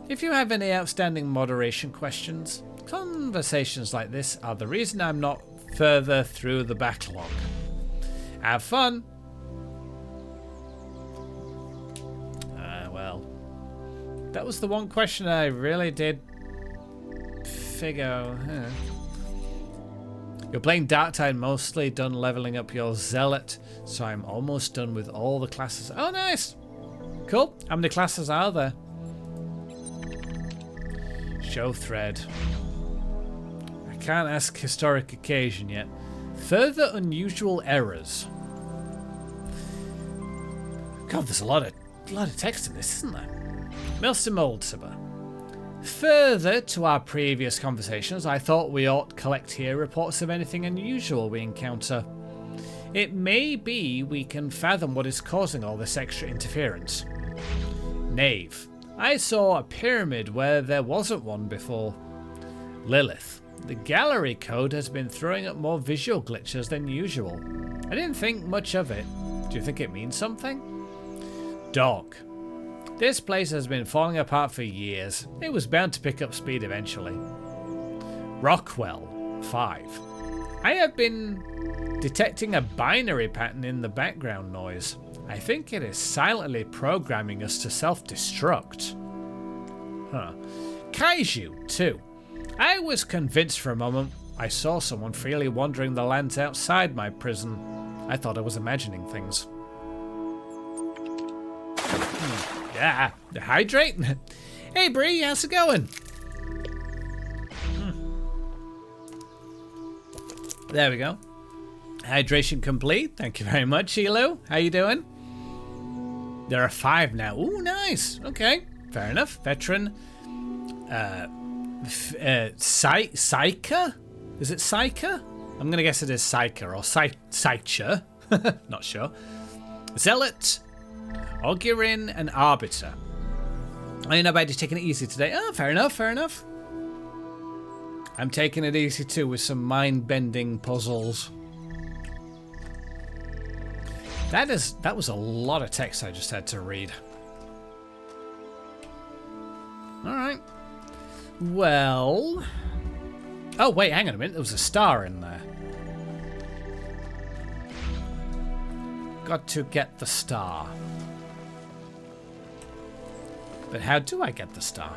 A: If you have any outstanding moderation questions, conversations like this are the reason I'm not further through the backlog. Have fun! Well, that was the one question I really did figure. You're playing Darktide, mostly done leveling up your Zealot, so I'm almost done with all the classes. Oh, nice! Cool. How many classes are there? Show thread. I can't ask historic occasion yet. Further unusual errors. God, there's a lot of text in this, isn't there? Mr. Mulciber. Further to our previous conversations, I thought we ought collect here reports of anything unusual we encounter. It may be we can fathom what is causing all this extra interference. Knave. I saw a pyramid where there wasn't one before. Lilith. The gallery code has been throwing up more visual glitches than usual. I didn't think much of it. Do you think it means something? Dog. This place has been falling apart for years. It was bound to pick up speed eventually. Rockwell 5. I have been detecting a binary pattern in the background noise. I think it is silently programming us to self-destruct. Huh. Kaiju 2. I was convinced for a moment I saw someone freely wandering the lands outside my prison. I thought I was imagining things. Yeah, hydrate. Hey Bree, how's it going? There we go. Hydration complete. Thank you very much, Elo. How you doing? There are 5 now. Ooh, nice. Okay, fair enough. Veteran. Psycha? Is it Psycha? I'm gonna guess it is Psycha or Psycha. Not sure. Zealot, Ogirin, and Arbiter. I know about you taking it easy today. Oh, fair enough, fair enough. I'm taking it easy too with some mind-bending puzzles. That was a lot of text I just had to read. Alright. Well... Oh, wait, hang on a minute. There was a star in there. Got to get the star. But how do I get the star?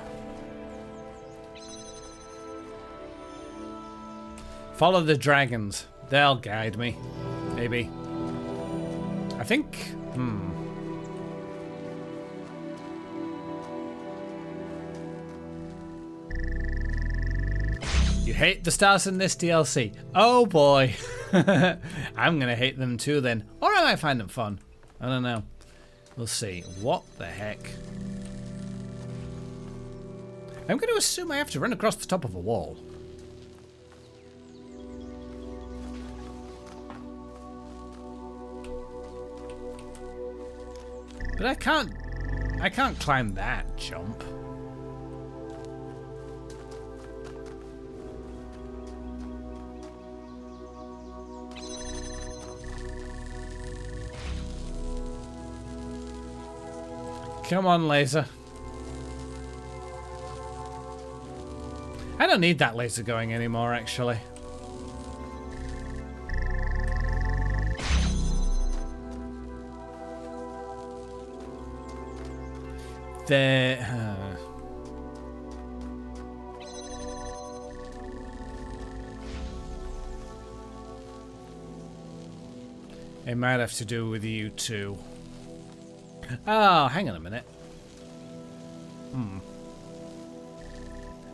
A: Follow the dragons. They'll guide me. Maybe. I think... You hate the stars in this DLC. Oh boy. I'm gonna hate them too then. Or I might find them fun. I don't know. We'll see. What the heck? I'm going to assume I have to run across the top of a wall. But I can't climb that jump. Come on, laser. I don't need that laser going anymore, actually. It might have to do with you too. Oh, hang on a minute.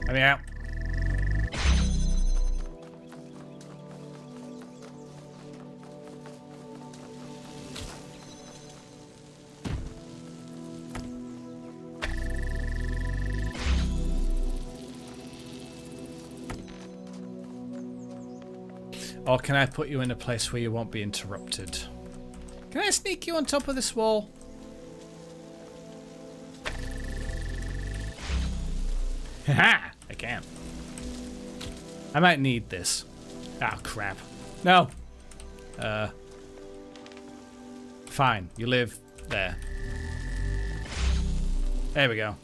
A: Let me out. Or can I put you in a place where you won't be interrupted? Can I sneak you on top of this wall? Haha! I can. I might need this. Ah, crap. No! Fine. You live there. There we go.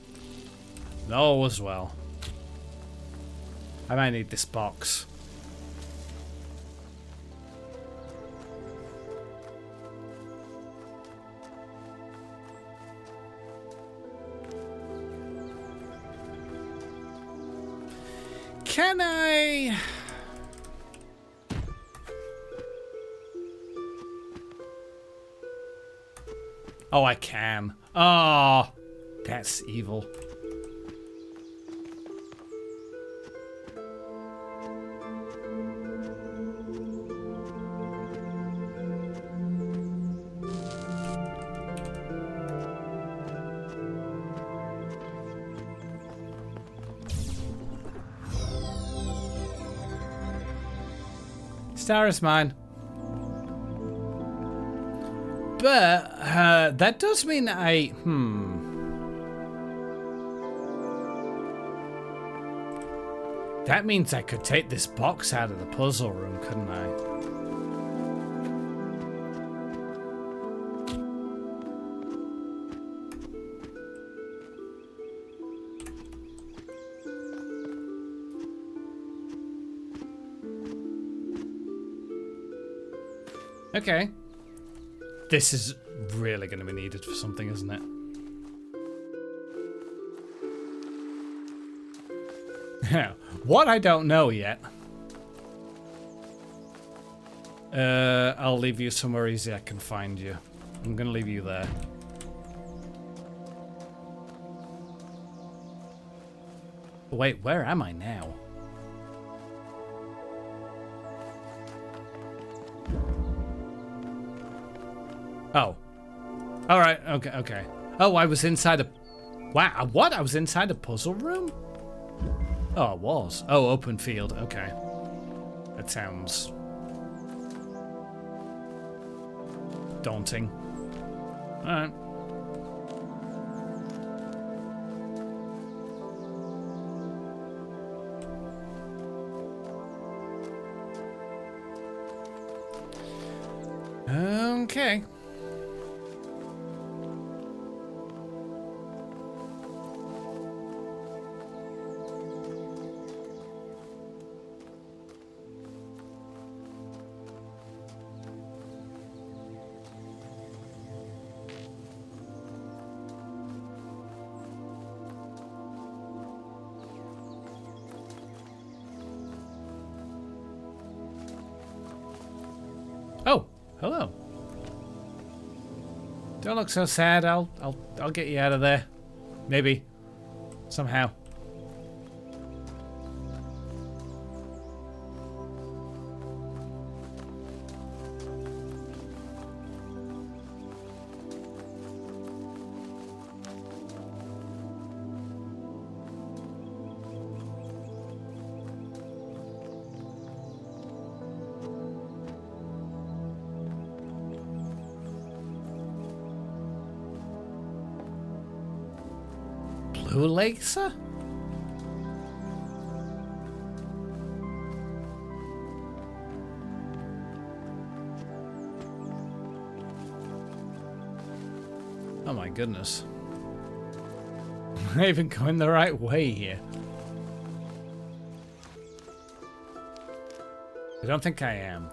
A: All was well. I might need this box. Can I... Oh, I can. Oh, that's evil. Star is mine. But that does mean that means I could take this box out of the puzzle room, couldn't I? Okay. This is really going to be needed for something, isn't it? What I don't know yet. I'll leave you somewhere easy I can find you. I'm going to leave you there. Wait, where am I now? Oh. Alright, okay, okay. Oh, I was inside a... Wow, what? I was inside a puzzle room? Oh, I was. Oh, open field, okay. That sounds... daunting. Alright. Okay. Oh, hello. Don't look so sad. I'll get you out of there. Maybe. Somehow. Blue laser? Oh my goodness. Am I even going the right way here? I don't think I am.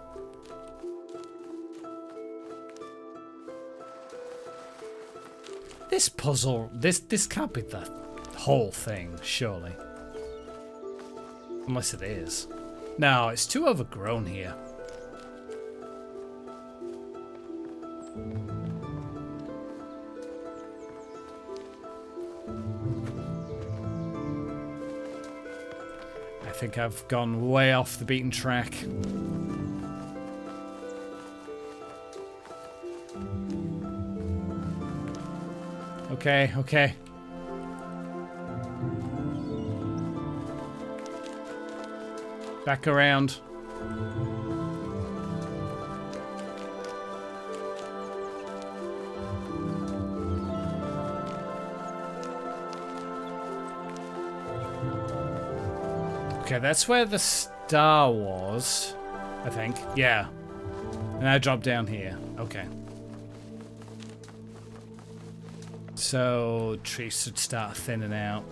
A: This puzzle, this can't be the whole thing, surely. Unless it is. No, it's too overgrown here. I think I've gone way off the beaten track. Okay, okay. Back around. Okay, that's where the star was, I think. Yeah. And I dropped down here. Okay. So trees should start thinning out.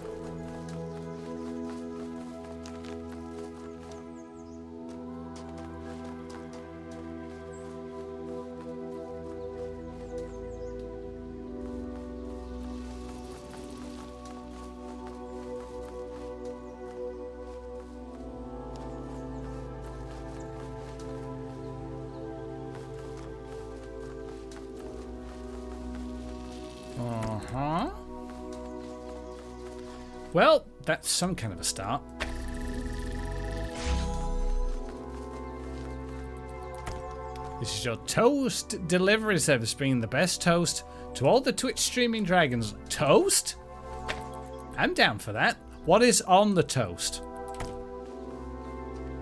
A: Uh-huh. Well, that's some kind of a start. This is your toast delivery service, bringing the best toast to all the Twitch streaming dragons. Toast? I'm down for that. What is on the toast?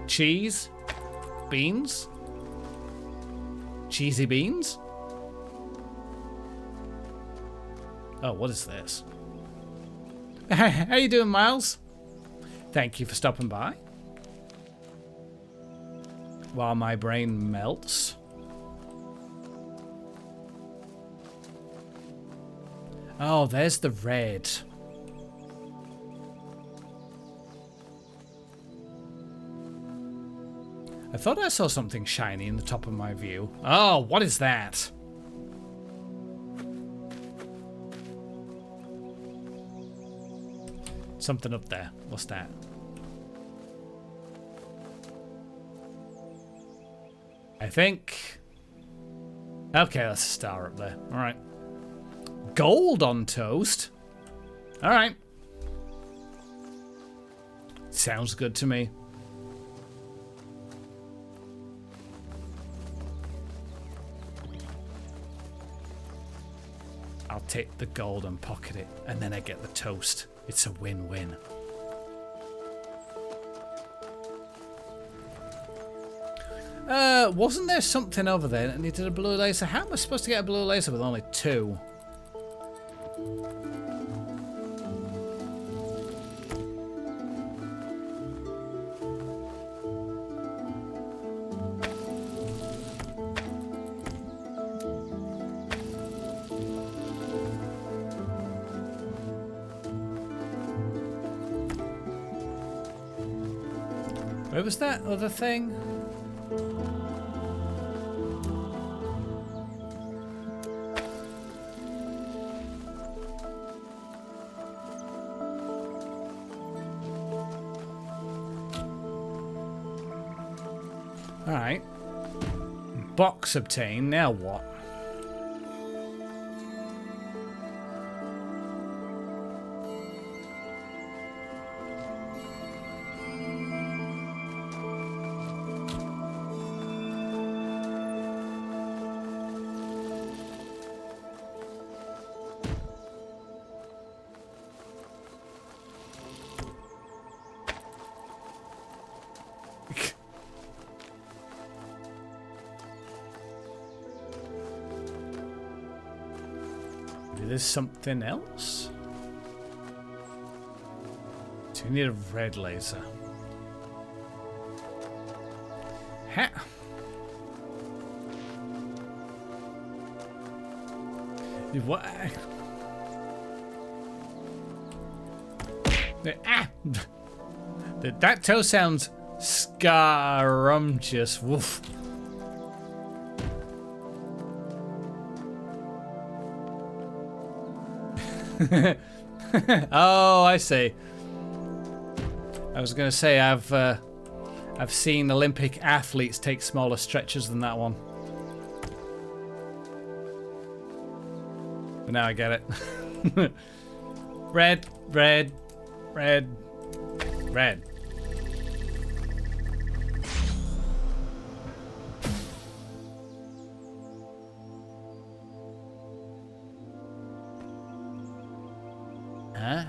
A: Cheese? Beans? Cheesy beans? Oh, what is this? How you doing, Miles? Thank you for stopping by. While my brain melts. Oh, there's the red. I thought I saw something shiny in the top of my view. Oh, what is that? Something up there. What's that? I think... Okay, that's a star up there. Alright. Gold on toast? Alright. Sounds good to me. I'll take the gold and pocket it, and then I get the toast. It's a win-win. Wasn't there something over there that needed a blue laser? How am I supposed to get a blue laser with only 2? Where was that other thing? Alright. Box obtained. Now what? There's something else? So we need a red laser. Ha! What? Ah! That toe sounds scrumptious. Woof. Oh, I see. I was going to say I've seen Olympic athletes take smaller stretches than that one. But now I get it. Red, red, red, red. Huh?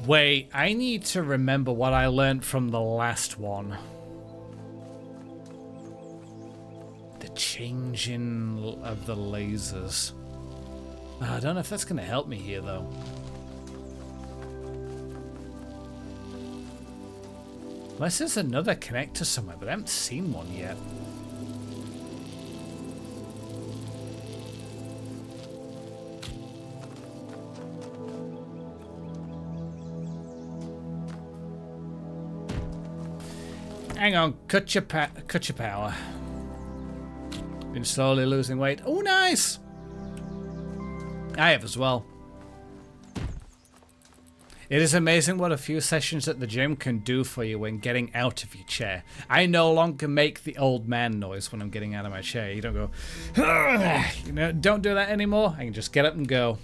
A: Wait, I need to remember what I learned from the last one. The changing of the lasers. I don't know if that's going to help me here, though. Unless there's another connector somewhere, but I haven't seen one yet. Hang on, cut your power. Been slowly losing weight. Oh, nice! I have as well. It is amazing what a few sessions at the gym can do for you when getting out of your chair. I no longer make the old man noise when I'm getting out of my chair. You don't go, you know, don't do that anymore. I can just get up and go.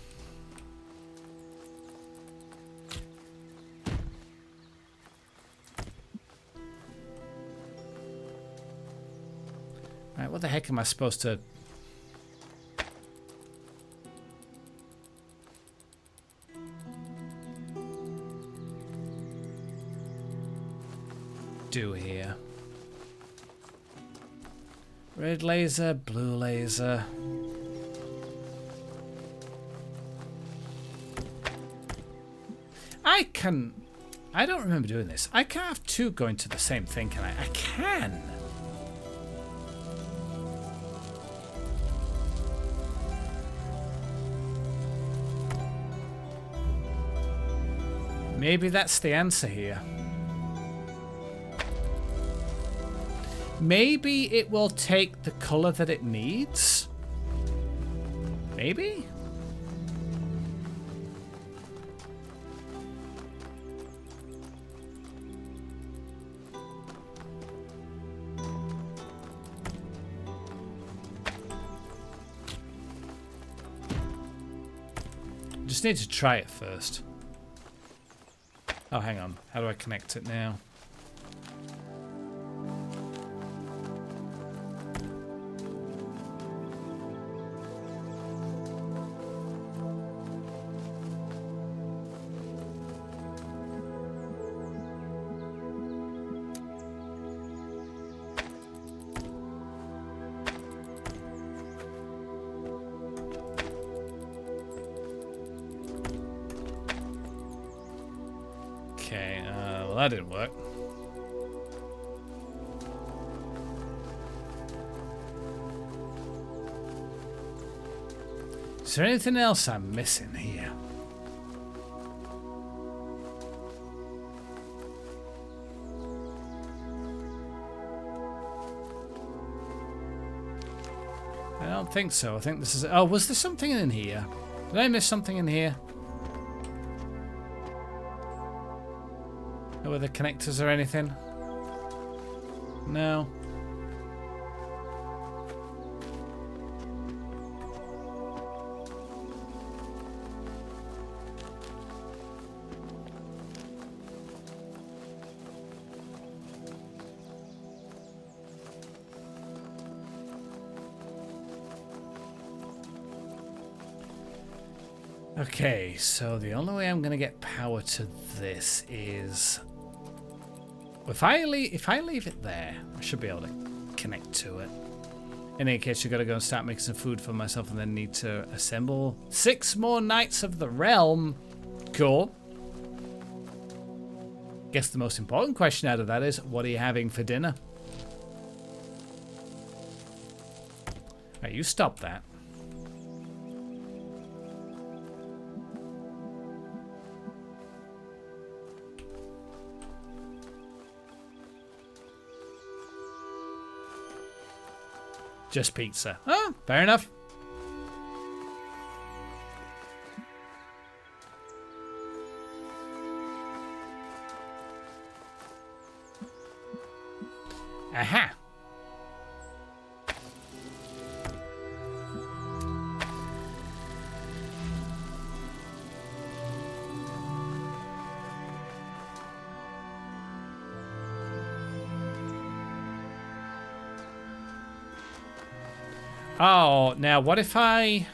A: Right, what the heck am I supposed to... do here? Red laser, blue laser. I don't remember doing this. I can't have two going to the same thing, can I? I can. Maybe that's the answer here. Maybe it will take the color that it needs? Maybe? Just need to try it first. Oh, hang on. How do I connect it now? Okay, well that didn't work. Is there anything else I'm missing here? I don't think so. I think this is... Oh, was there something in here? Did I miss something in here? No other connectors or anything? No. Okay, so the only way I'm gonna get power to this is if I leave it there, I should be able to connect to it. In any case, you gotta go and start making some food for myself, and then need to assemble 6 more Knights of the Realm. Cool. Guess the most important question out of that is, what are you having for dinner? Alright, you stop that. Just pizza. Oh, fair enough. Aha. Oh, now what if I...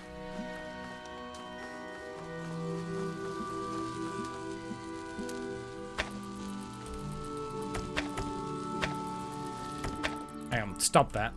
A: Hang on, stop that.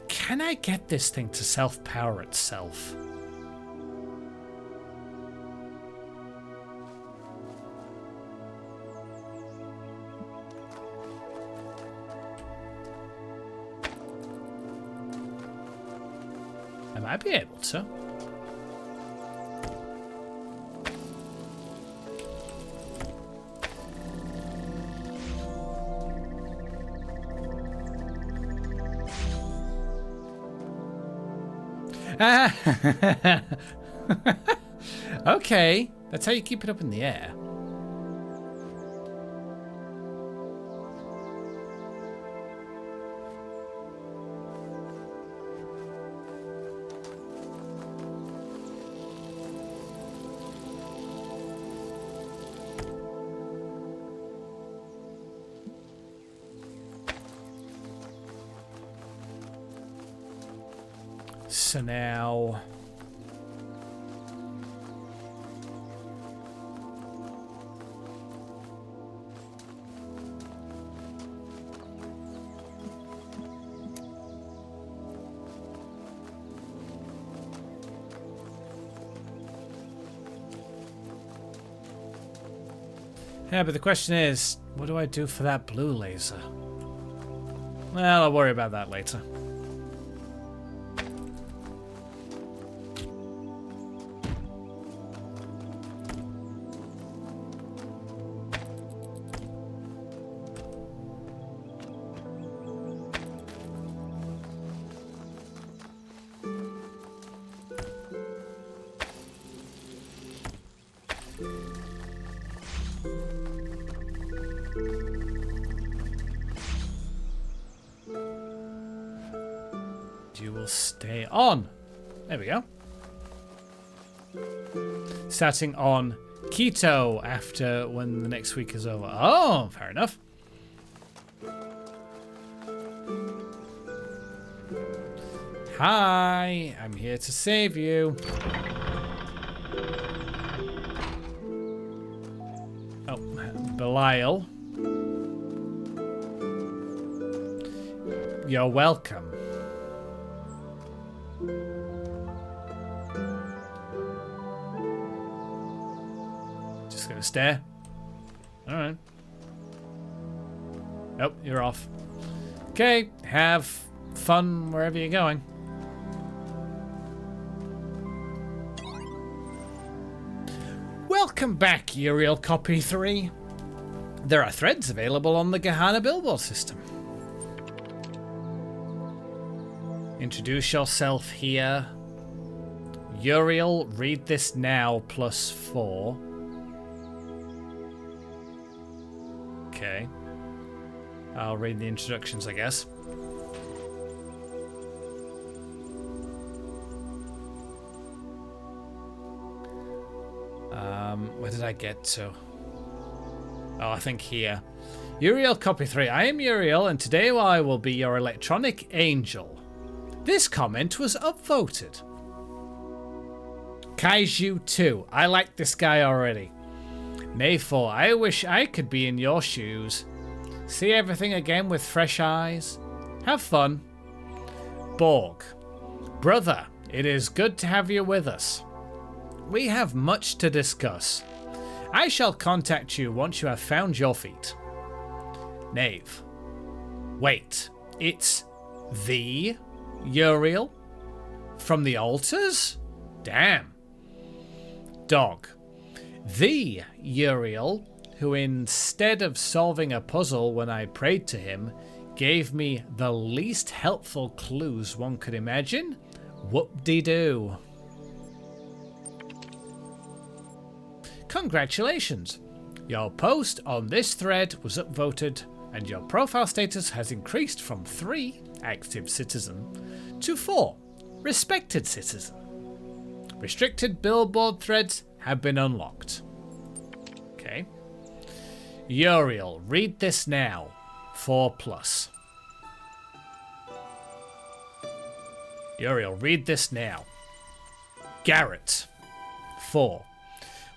A: Can I get this thing to self-power itself? I might be able to. Okay, that's how you keep it up in the air. So now... Yeah, but the question is, what do I do for that blue laser? Well, I'll worry about that later. You will stay on. There we go. Starting on keto after when the next week is over. Oh, fair enough. Hi, I'm here to save you. Oh, Belial. You're welcome. Just gonna stare. Alright. Nope, you're off. Okay, have fun wherever you're going. Welcome back, Uriel Copy 3. There are threads available on the GEHANNAAA billboard system. Introduce yourself here. Uriel, read this now, +4. Okay. I'll read the introductions, I guess. Where did I get to? Oh, I think here. Uriel Copy 3. I am Uriel, and today I will be your electronic angel. This comment was upvoted. Kaiju 2. I like this guy already. Mayfor. I wish I could be in your shoes. See everything again with fresh eyes. Have fun. Borg. Brother, it is good to have you with us. We have much to discuss. I shall contact you once you have found your feet. Knave. Wait, it's the Uriel? From the altars? Damn. Dog. The Uriel, who instead of solving a puzzle when I prayed to him, gave me the least helpful clues one could imagine? Whoop-de-doo. Congratulations! Your post on this thread was upvoted and your profile status has increased from 3, active citizen, to 4, respected citizen. Restricted billboard threads have been unlocked. Okay. Uriel, read this now. 4+. Uriel, read this now. Garrett. 4.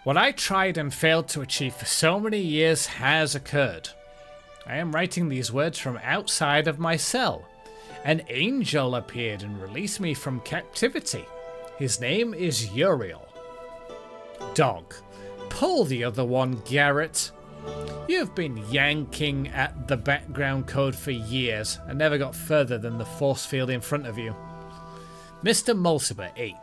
A: What I tried and failed to achieve for so many years has occurred. I am writing these words from outside of my cell. An angel appeared and released me from captivity. His name is Uriel. Dog. Pull the other one, Garrett. You've been yanking at the background code for years and never got further than the force field in front of you. Mr. Mulciber 8.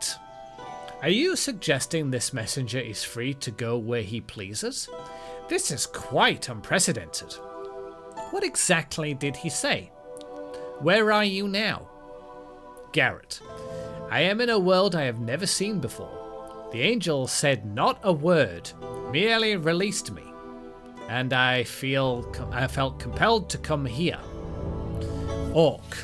A: Are you suggesting this messenger is free to go where he pleases? This is quite unprecedented. What exactly did he say? Where are you now? Garrett. I am in a world I have never seen before. The angel said not a word, merely released me. And I felt compelled to come here. Orc.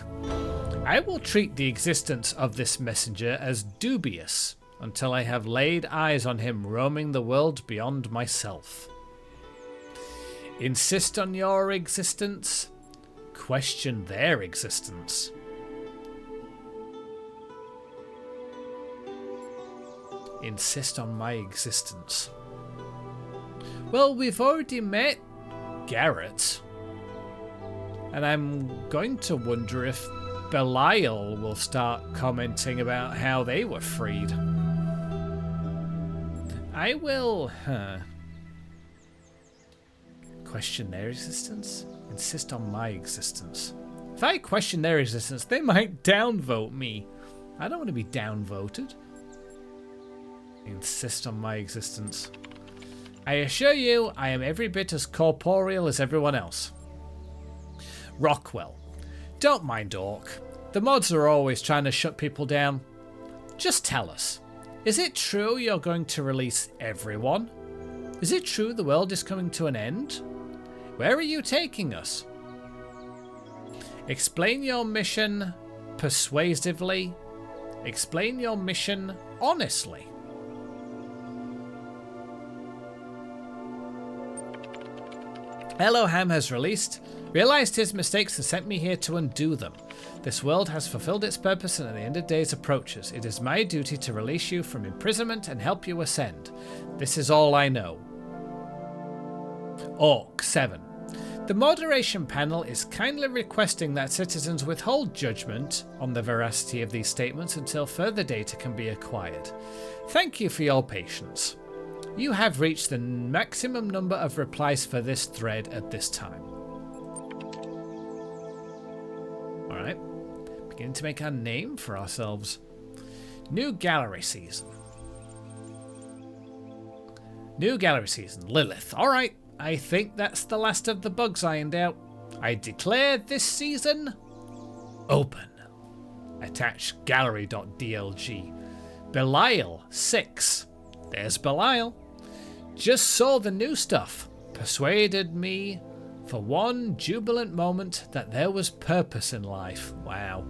A: I will treat the existence of this messenger as dubious until I have laid eyes on him roaming the world beyond myself. Insist on your existence? Question their existence. Insist on my existence. Well, we've already met Garrett. And I'm going to wonder if Belial will start commenting about how they were freed. I will question their existence, insist on my existence. If I question their existence, they might downvote me. I don't want to be downvoted. Insist on my existence. I assure you, I am every bit as corporeal as everyone else. Rockwell. Don't mind Orc. The mods are always trying to shut people down. Just tell us. Is it true you're going to release everyone? Is it true the world is coming to an end? Where are you taking us? Explain your mission persuasively. Explain your mission honestly. Elohim has realized his mistakes and sent me here to undo them. This world has fulfilled its purpose and the end of days approaches. It is my duty to release you from imprisonment and help you ascend. This is all I know. Orc 7. The moderation panel is kindly requesting that citizens withhold judgment on the veracity of these statements until further data can be acquired. Thank you for your patience. You have reached the maximum number of replies for this thread at this time. Alright, beginning to make our name for ourselves. New gallery season. New gallery season, Lilith. Alright, I think that's the last of the bugs ironed out. I declare this season open. Attach gallery.dlg. Belial 6. There's Belial. Just saw the new stuff. Persuaded me for one jubilant moment that there was purpose in life. Wow.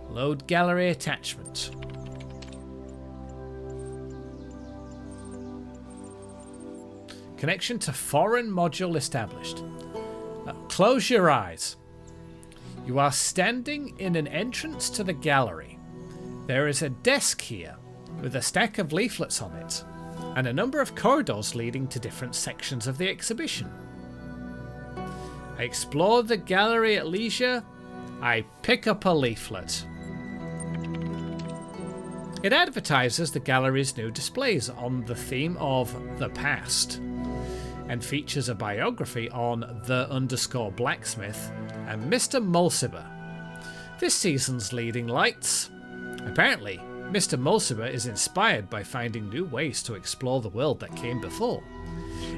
A: Load gallery attachment. Connection to foreign module established. Close your eyes. You are standing in an entrance to the gallery. There is a desk here with a stack of leaflets on it, and a number of corridors leading to different sections of the exhibition. I explore the gallery at leisure. I pick up a leaflet. It advertises the gallery's new displays on the theme of the past, and features a biography on the_blacksmith and Mr. Mulciber. This season's leading lights. Apparently, Mr. Mulciber is inspired by finding new ways to explore the world that came before.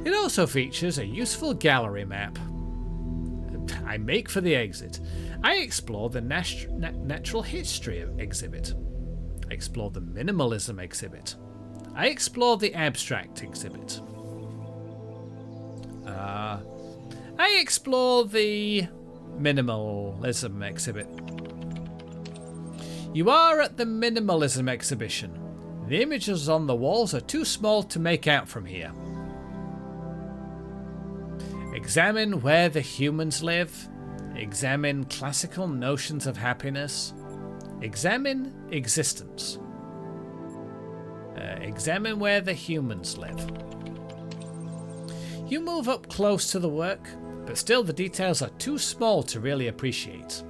A: It also features a useful gallery map. I make for the exit. I explore the natural history exhibit. I explore the minimalism exhibit. I explore the abstract exhibit. I explore the minimalism exhibit. You are at the minimalism exhibition. The images on the walls are too small to make out from here. Examine where the humans live. Examine classical notions of happiness. Examine existence. Examine where the humans live. You move up close to the work, but still the details are too small to really appreciate.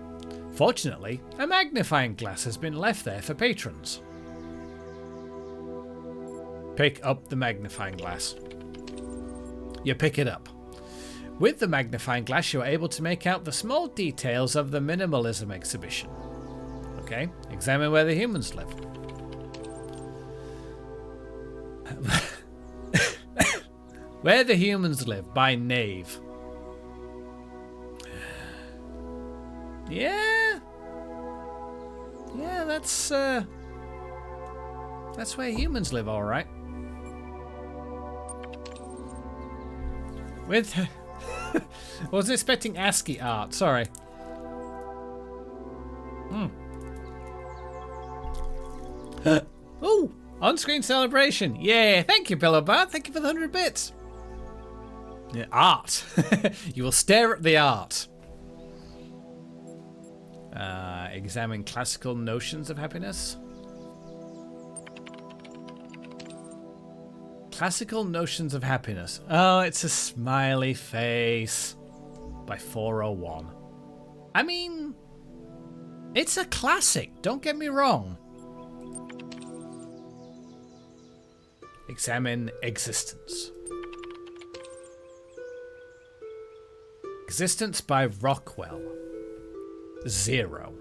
A: Fortunately, a magnifying glass has been left there for patrons. Pick up the magnifying glass. You pick it up. With the magnifying glass, you are able to make out the small details of the minimalism exhibition. Okay, examine where the humans live. Where the humans live, by Knave. Yeah, that's where humans live, all right. With, I wasn't expecting ASCII art. Sorry. Oh, on-screen celebration! Yeah, thank you, Billowbar. Thank you for the 100 bits. Yeah, art. You will stare at the art. Examine classical notions of happiness. Classical Notions of Happiness. Oh, it's a smiley face by 401. I mean, it's a classic, don't get me wrong. Examine existence. Existence by Rockwell. 0.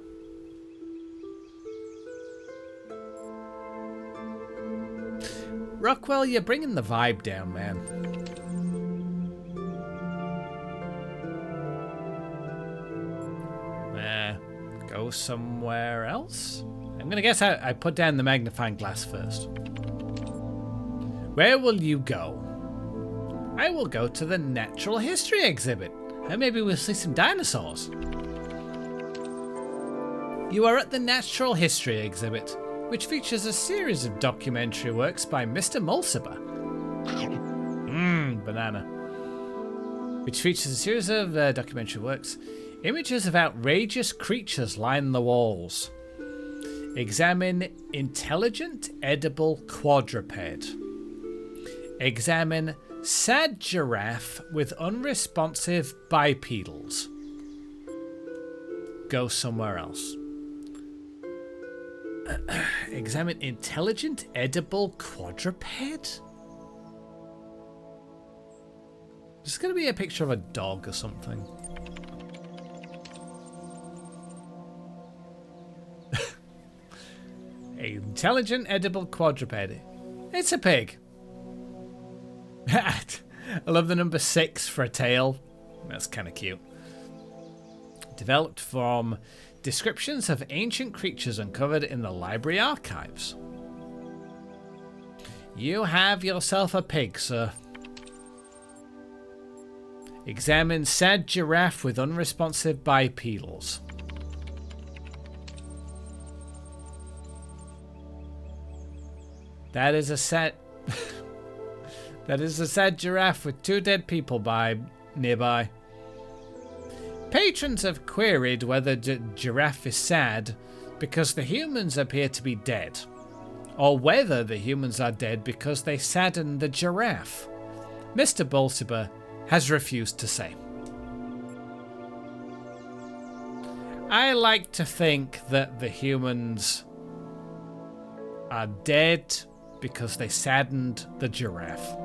A: Rockwell, you're bringing the vibe down, man. Go somewhere else? I'm gonna guess I put down the magnifying glass first. Where will you go? I will go to the Natural History exhibit, and maybe we'll see some dinosaurs. You are at the Natural History exhibit, which features a series of documentary works by Mr. Mulciber. Banana. Which features a series of documentary works. Images of outrageous creatures line the walls. Examine intelligent edible quadruped. Examine sad giraffe with unresponsive bipedals. Go somewhere else. Examine intelligent edible quadruped? There's going to be a picture of a dog or something. Intelligent edible quadruped. It's a pig. I love the number 6 for a tail. That's kind of cute. Developed from descriptions of ancient creatures uncovered in the library archives. You have yourself a pig, sir. Examine sad giraffe with unresponsive bipedals. That is a sad... that is a sad giraffe with 2 dead people nearby. Patrons have queried whether giraffe is sad because the humans appear to be dead, or whether the humans are dead because they sadden the giraffe. Mr. Bolsiber has refused to say. I like to think that the humans are dead because they saddened the giraffe.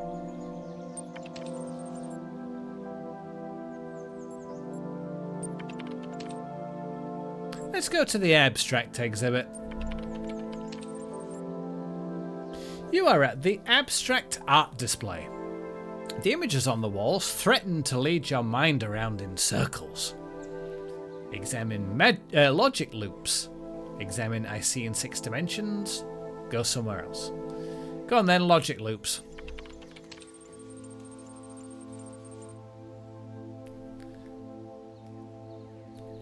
A: Let's go to the abstract exhibit. You are at the abstract art display. The images on the walls threaten to lead your mind around in circles. Examine logic loops. Examine I see in 6 dimensions. Go somewhere else. Go on then, logic loops.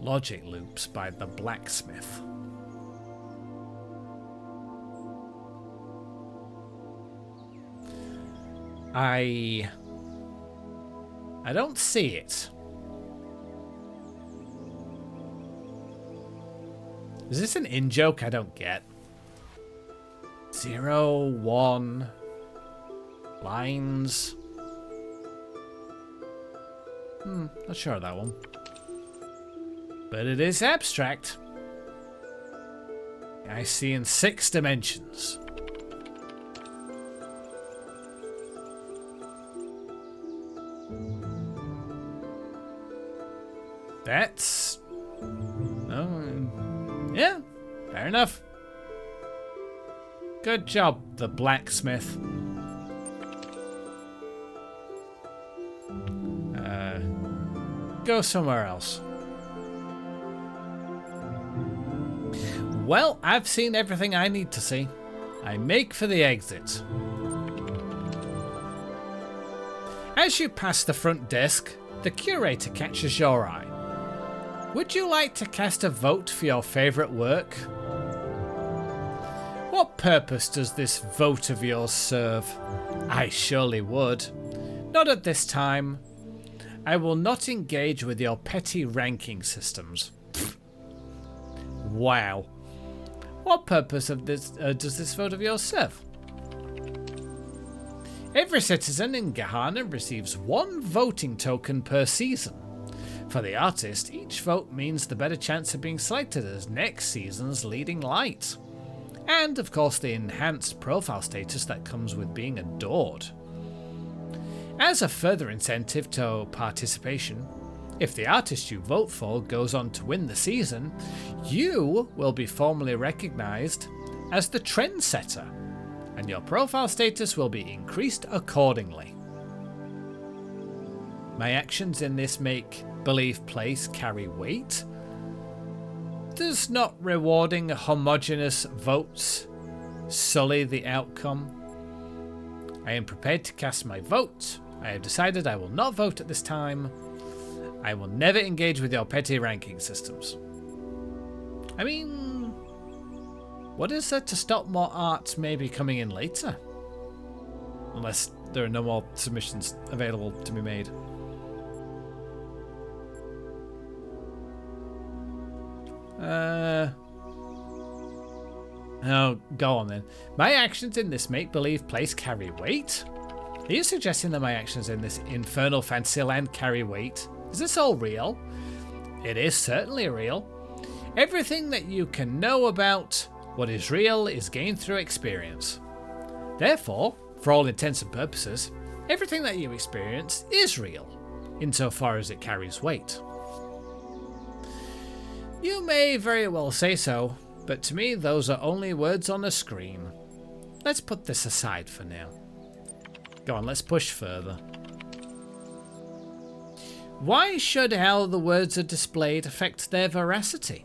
A: Logic loops by the blacksmith. I don't see it. Is this an in-joke I don't get? 0, 1 lines. Not sure of that one. But it is abstract. I see in 6 dimensions. That's... yeah, fair enough. Good job, the blacksmith. Go somewhere else. Well, I've seen everything I need to see. I make for the exit. As you pass the front desk, the curator catches your eye. Would you like to cast a vote for your favourite work? What purpose does this vote of yours serve? I surely would. Not at this time. I will not engage with your petty ranking systems. Wow. What purpose of this does this vote of yours serve? Every citizen in GEHANNAAA receives 1 voting token per season. For the artist, each vote means the better chance of being selected as next season's leading light. And of course the enhanced profile status that comes with being adored. As a further incentive to participation, if the artist you vote for goes on to win the season, you will be formally recognised as the trendsetter, and your profile status will be increased accordingly. My actions in this make believe place carry weight? Does not rewarding homogeneous votes sully the outcome? I am prepared to cast my vote. I have decided I will not vote at this time. I will never engage with your petty ranking systems. I mean, what is there to stop more art maybe coming in later? Unless there are no more submissions available to be made. Oh, go on then. My actions in this make-believe place carry weight? Are you suggesting that my actions in this infernal fantasyland carry weight? Is this all real? It is certainly real. Everything that you can know about what is real is gained through experience. Therefore, for all intents and purposes, everything that you experience is real, insofar as it carries weight. You may very well say so, but to me those are only words on a screen. Let's put this aside for now. Go on, let's push further. Why should how the words are displayed affect their veracity?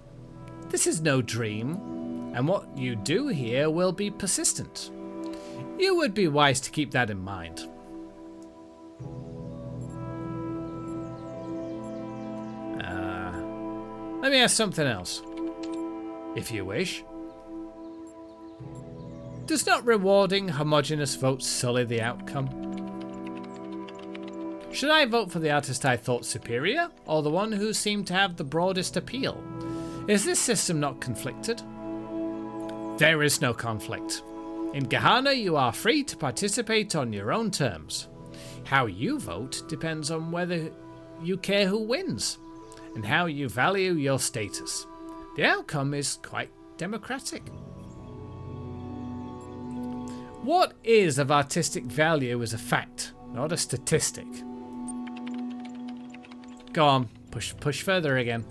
A: This is no dream, and what you do here will be persistent. You would be wise to keep that in mind. Let me ask something else, if you wish. Does not rewarding homogeneous votes sully the outcome? Should I vote for the artist I thought superior, or the one who seemed to have the broadest appeal? Is this system not conflicted? There is no conflict. In GEHANNAAA you are free to participate on your own terms. How you vote depends on whether you care who wins, and how you value your status. The outcome is quite democratic. What is of artistic value is a fact, not a statistic. Go on, push further again.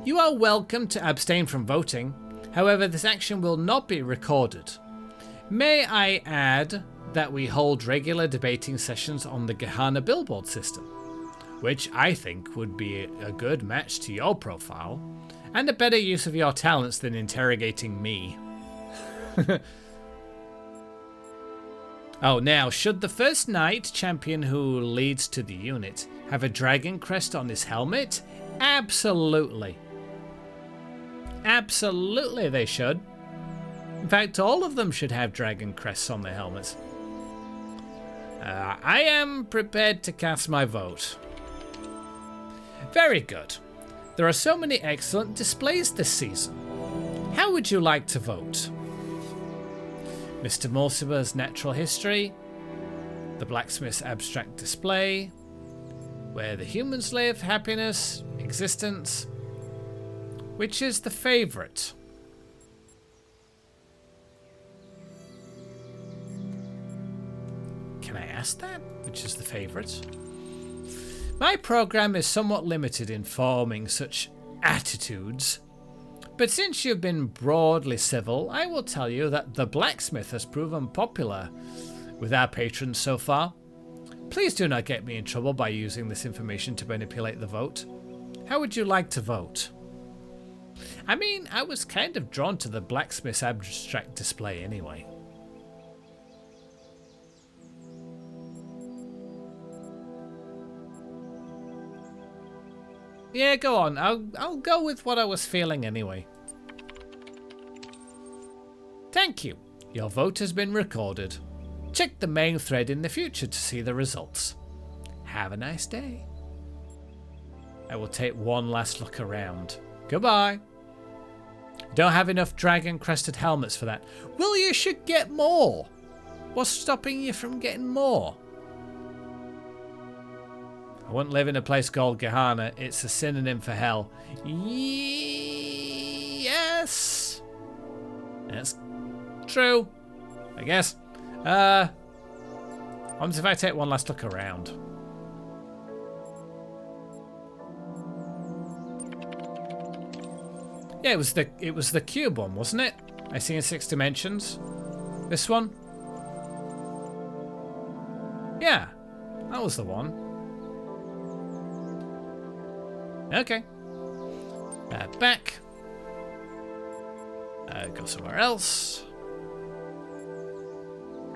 A: You are welcome to abstain from voting, however this action will not be recorded. May I add that we hold regular debating sessions on the GEHANNAAA billboard system, which I think would be a good match to your profile, and a better use of your talents than interrogating me. Oh, now, should the first knight champion who leads to the unit have a dragon crest on his helmet? Absolutely. Absolutely they should. In fact, all of them should have dragon crests on their helmets. I am prepared to cast my vote. Very good. There are so many excellent displays this season. How would you like to vote? Mr. Mortimer's Natural History, the Blacksmith's Abstract Display, Where the Humans Live, Happiness, Existence. Which is the favourite? Can I ask that? Which is the favourite? My program is somewhat limited in forming such attitudes, but since you've been broadly civil, I will tell you that the blacksmith has proven popular with our patrons so far. Please do not get me in trouble by using this information to manipulate the vote. How would you like to vote? I mean, I was kind of drawn to the blacksmith's abstract display anyway. Yeah, go on. I'll go with what I was feeling anyway. Thank you. Your vote has been recorded. Check the main thread in the future to see the results. Have a nice day. I will take one last look around. Goodbye. Don't have enough dragon crested helmets for that. Well, you should get more. What's stopping you from getting more? I wouldn't live in a place called Gehenna. It's a synonym for hell. Yes. That's true, I guess. What happens if I take one last look around? Yeah, it was the cube one, wasn't it? I see in 6 dimensions. This one? Yeah, that was the one. Okay. Back. Go somewhere else.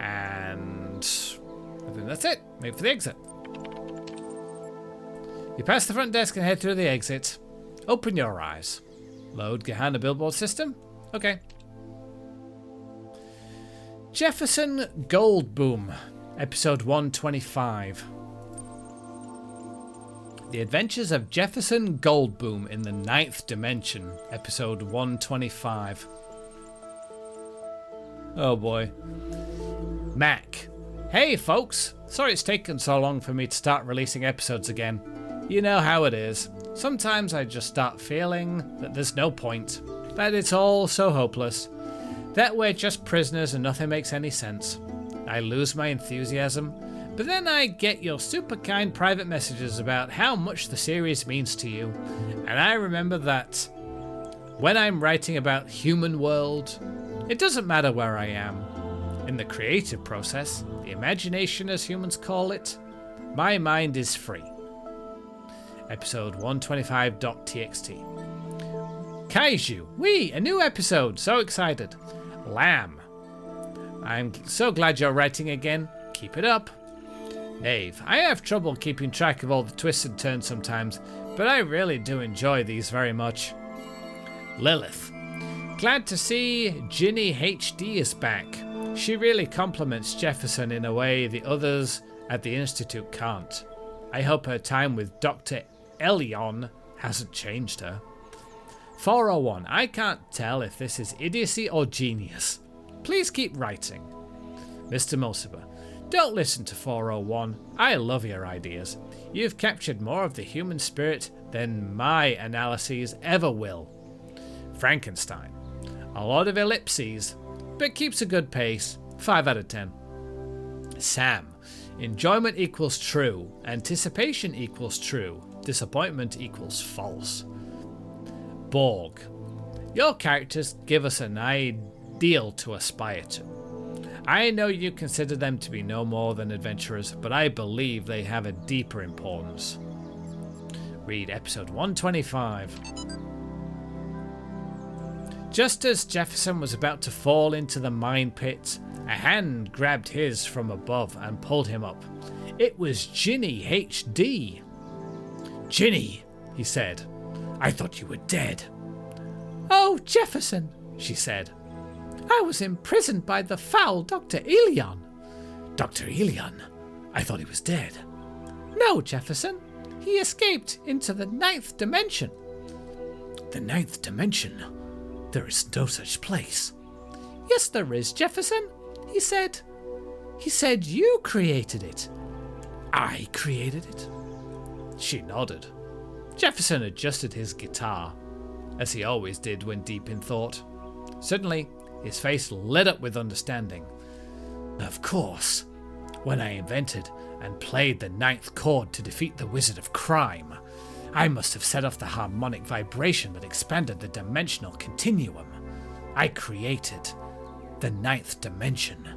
A: And I think that's it. Wait for the exit. You pass the front desk and head through the exit. Open your eyes. Load Gehenna billboard system. Okay. Jefferson Goldboom, episode 125. The Adventures of Jefferson Goldboom in the 9th Dimension, episode 125. Oh boy. Mac. Hey folks, sorry it's taken so long for me to start releasing episodes again. You know how it is. Sometimes I just start feeling that there's no point, that it's all so hopeless, that we're just prisoners and nothing makes any sense. I lose my enthusiasm, but then I get your super kind private messages about how much the series means to you, and I remember that when I'm writing about human world, it doesn't matter where I am. In the creative process, the imagination as humans call it, my mind is free. Episode 125.txt. Kaiju, wee, a new episode, so excited. Lamb. I'm so glad you're writing again. Keep it up. Knave. I have trouble keeping track of all the twists and turns sometimes, but I really do enjoy these very much. Lilith. Glad to see Ginny HD is back. She really compliments Jefferson in a way the others at the Institute can't. I hope her time with Dr. Elion hasn't changed her. 401. I can't tell if this is idiocy or genius. Please keep writing. Mr. Mulciber. Don't listen to 401. I love your ideas. You've captured more of the human spirit than my analyses ever will. Frankenstein. A lot of ellipses, but keeps a good pace. 5 out of 10. Sam. Enjoyment equals true. Anticipation equals true. Disappointment equals false. Borg. Your characters give us an ideal to aspire to. I know you consider them to be no more than adventurers, but I believe they have a deeper importance. Read episode 125. Just as Jefferson was about to fall into the mine pit, a hand grabbed his from above and pulled him up. It was Ginny HD. Ginny, he said, I thought you were dead. Oh, Jefferson, she said. I was imprisoned by the foul Dr. Elion. Dr. Elion? I thought he was dead. No, Jefferson. He escaped into the 9th dimension. The 9th dimension? There is no such place. Yes, there is, Jefferson. He said you created it. I created it? She nodded. Jefferson adjusted his guitar, as he always did when deep in thought. Suddenly, his face lit up with understanding. Of course. When I invented and played the 9th chord to defeat the Wizard of Crime, I must have set off the harmonic vibration that expanded the dimensional continuum. I created the 9th dimension.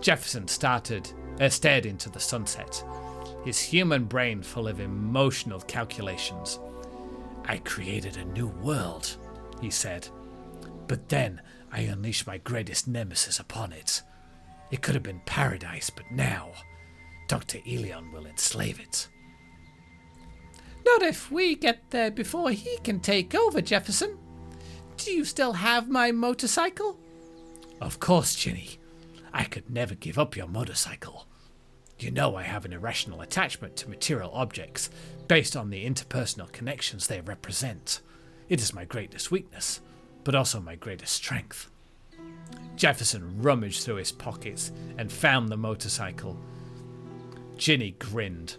A: Jefferson stared into the sunset, his human brain full of emotional calculations. I created a new world, he said. But then I unleashed my greatest nemesis upon it. It could have been paradise, but now Dr. Elion will enslave it. Not if we get there before he can take over, Jefferson. Do you still have my motorcycle? Of course, Ginny. I could never give up your motorcycle. You know I have an irrational attachment to material objects based on the interpersonal connections they represent. It is my greatest weakness, but also my greatest strength. Jefferson rummaged through his pockets and found the motorcycle. Ginny grinned.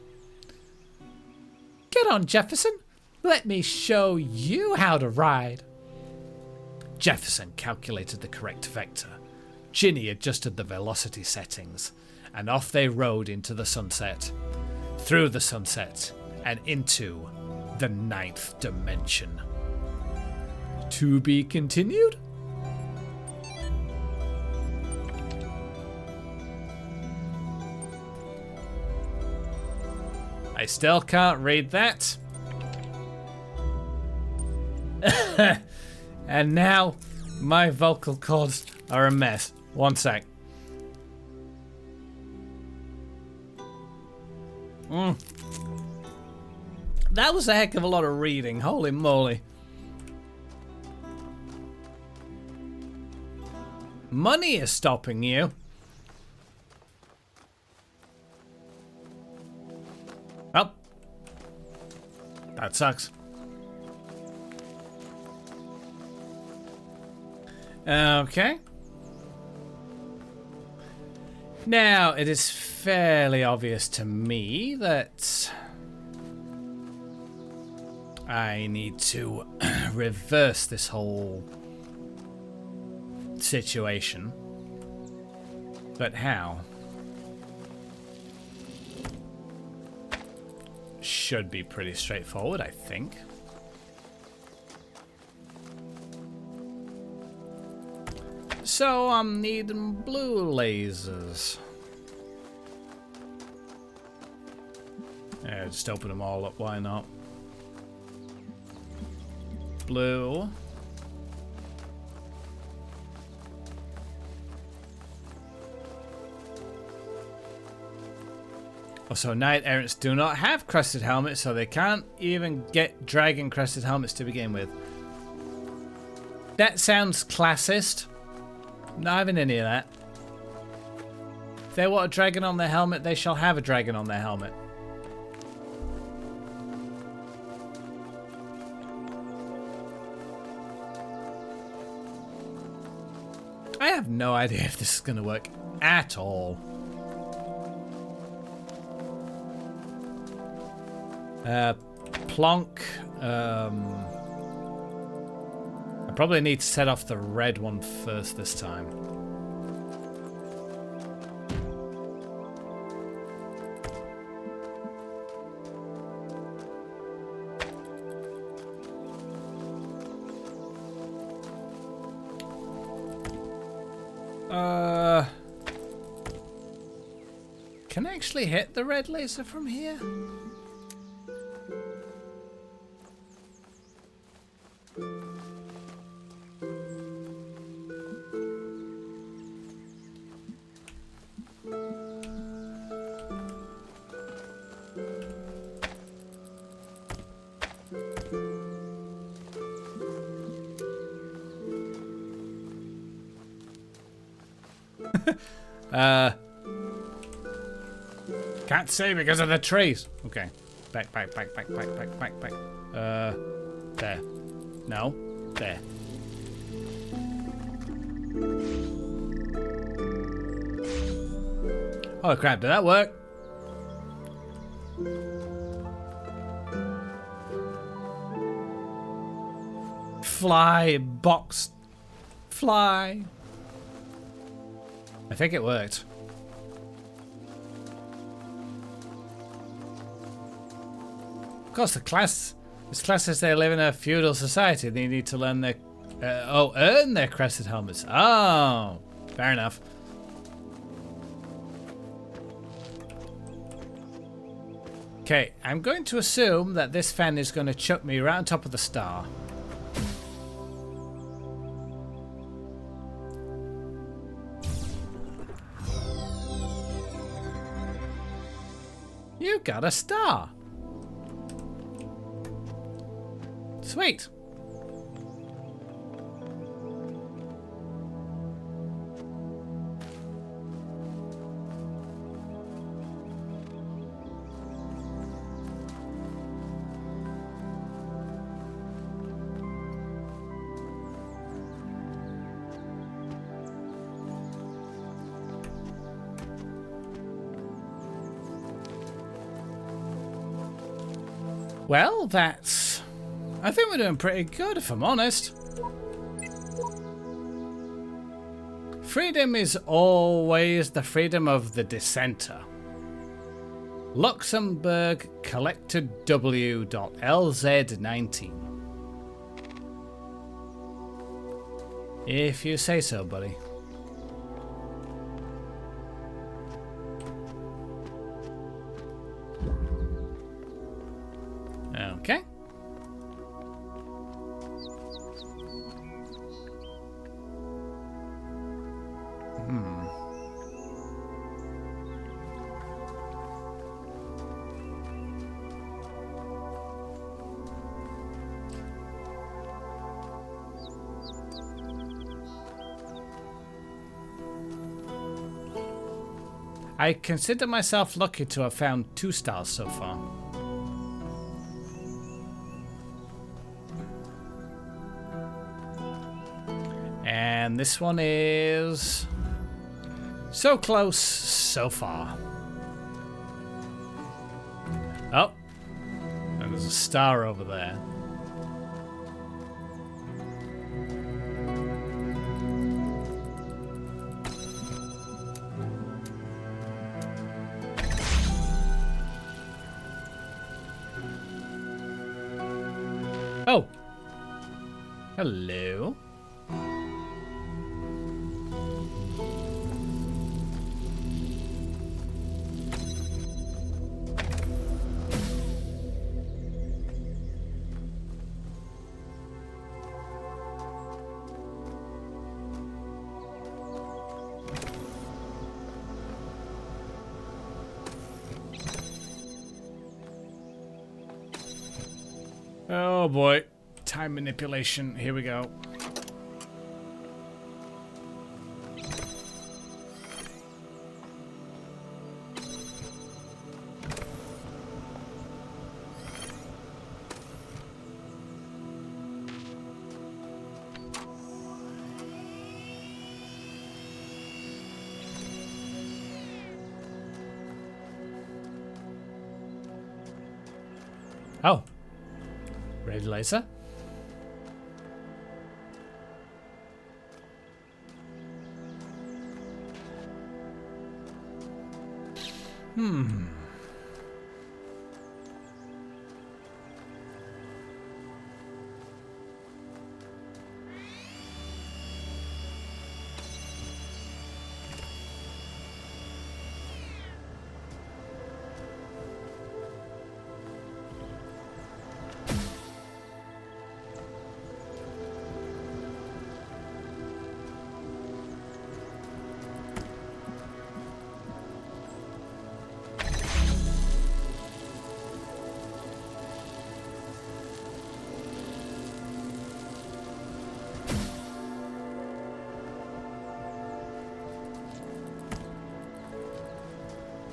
A: Get on, Jefferson. Let me show you how to ride. Jefferson calculated the correct vector. Ginny adjusted the velocity settings, and off they rode into the sunset, through the sunset, and into the 9th dimension. To be continued? I still can't read that. And now my vocal cords are a mess. One sec. That was a heck of a lot of reading. Holy moly. Money is stopping you. Well, that sucks. Okay. Now, it is fairly obvious to me that I need to reverse this whole situation. But how? Should be pretty straightforward, I think. So I'm needing blue lasers. Yeah, just open them all up, why not? Blue. Also, Knight Errants do not have crested helmets, so they can't even get dragon crested helmets to begin with. That sounds classist. Not having any of that. If they want a dragon on their helmet, they shall have a dragon on their helmet. I have no idea if this is going to work at all. Plonk. I probably need to set off the red one first this time. Can I actually hit the red laser from here? Can't see because of the trees. Okay. Back. There. No. There. Oh crap, did that work? Fly, box. Fly. I think it worked. Of course, this class says they live in a feudal society. They need to learn their, earn their crested helmets. Oh, fair enough. Okay, I'm going to assume that this fan is going to chuck me right on top of the star. You got a star. Sweet. Well, that's... I think we're doing pretty good, if I'm honest. Freedom is always the freedom of the dissenter. Luxembourg Collector W.LZ19. If you say so, buddy. Okay. I consider myself lucky to have found 2 stars so far. And this one is so close so far. Oh, and there's a star over there. Oh, hello. Oh boy, time manipulation, here we go. Oh. Red laser.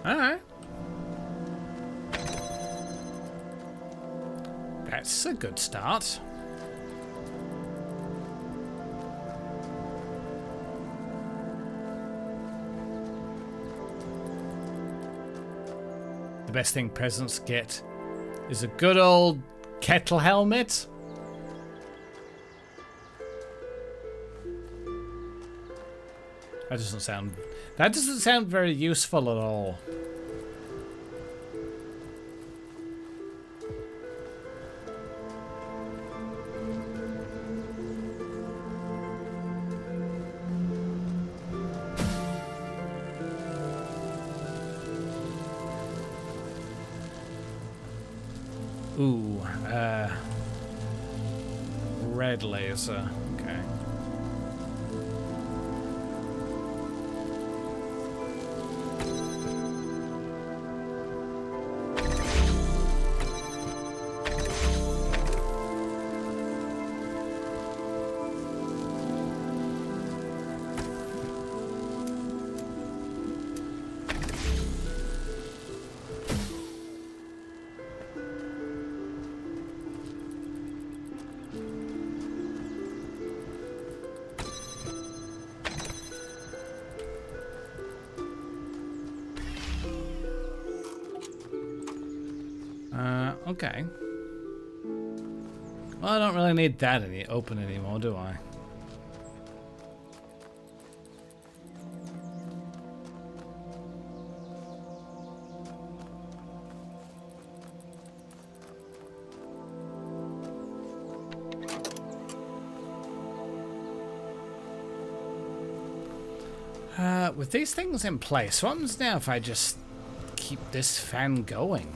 A: Alright. That's a good start. The best thing peasants get is a good old kettle helmet. That doesn't sound very useful at all. Ooh, red laser. Okay. Okay. Well, I don't really need that open anymore, do I? With these things in place, what happens now if I just keep this fan going?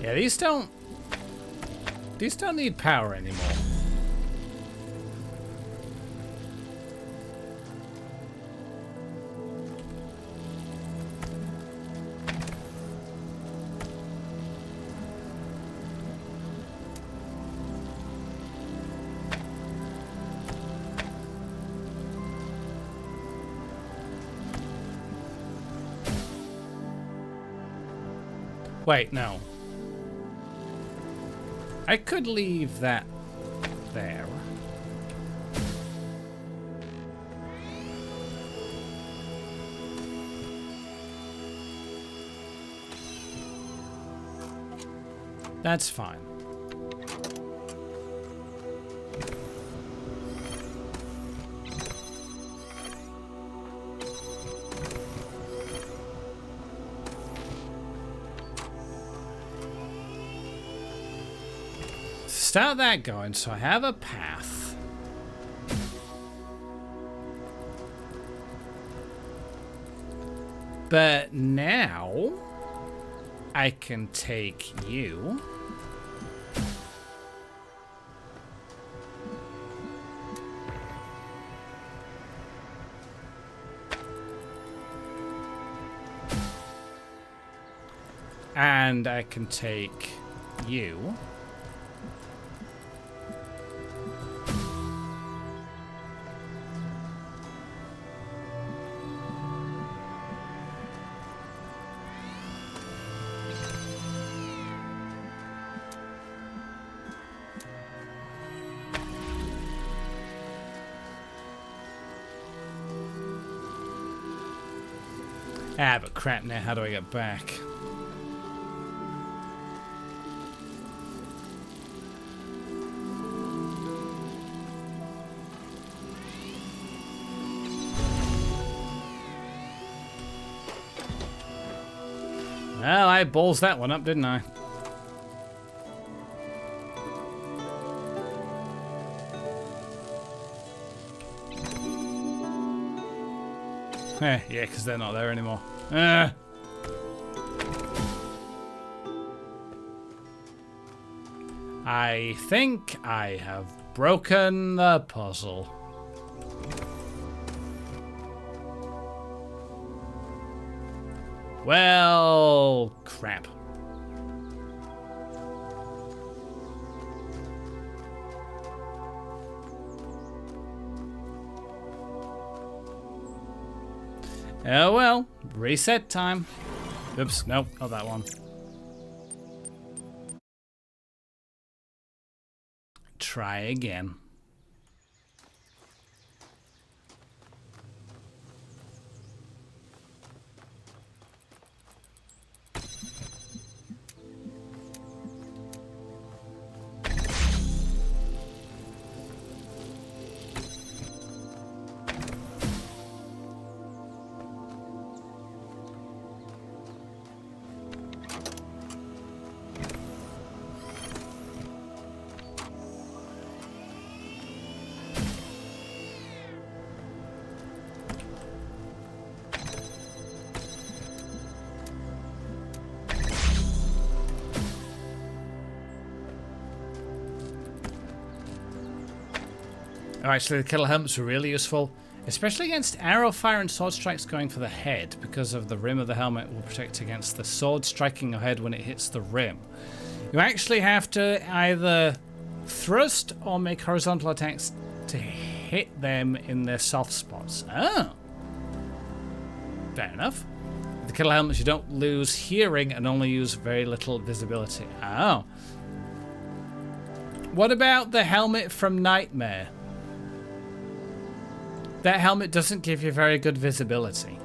A: Yeah, these don't need power anymore. Wait, no. I could leave that there. That's fine. Start that going, so I have a path. But now I can take you. And I can take you. Ah, but crap now, how do I get back? Well, I balls that one up, didn't I? Yeah, because they're not there anymore. I think I have broken the puzzle. Well, crap. Oh well, reset time. Oops, nope, not that one. Try again. Oh, actually, the kettle helmets are really useful, especially against arrow fire and sword strikes going for the head, because of the rim of the helmet will protect against the sword striking your head when it hits the rim. You actually have to either thrust or make horizontal attacks to hit them in their soft spots. Oh. Fair enough. With the Kettle helmets, you don't lose hearing and only use very little visibility. Oh. What about the helmet from Nightmare? That helmet doesn't give you very good visibility.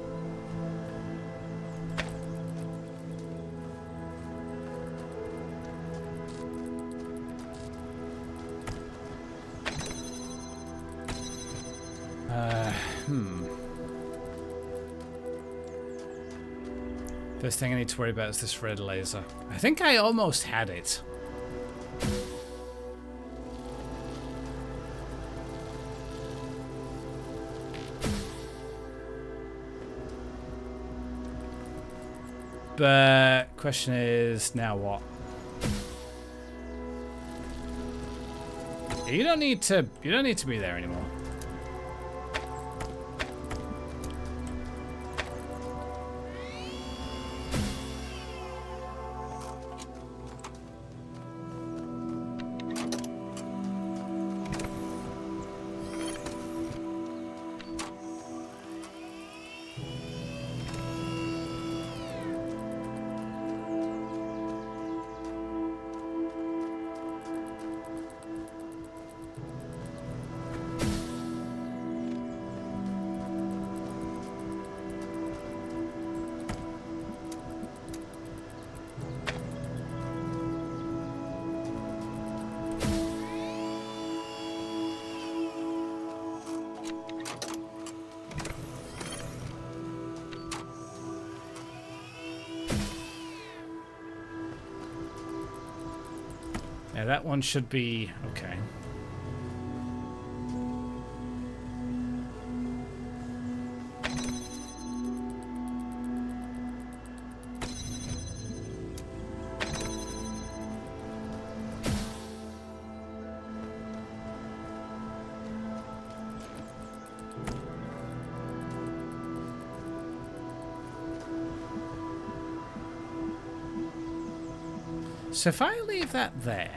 A: First thing I need to worry about is this red laser. I think I almost had it. But question is, now what? You don't need to be there anymore. Yeah, that one should be okay. So if I leave that there...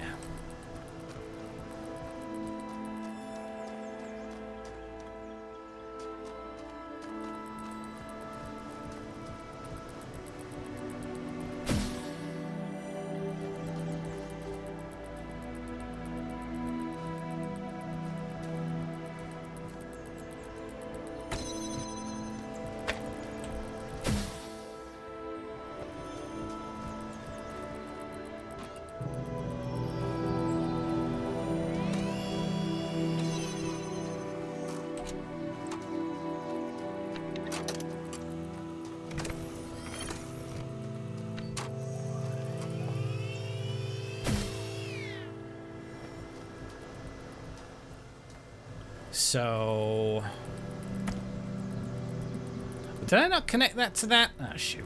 A: So... Did I not connect that to that? Oh, shoot.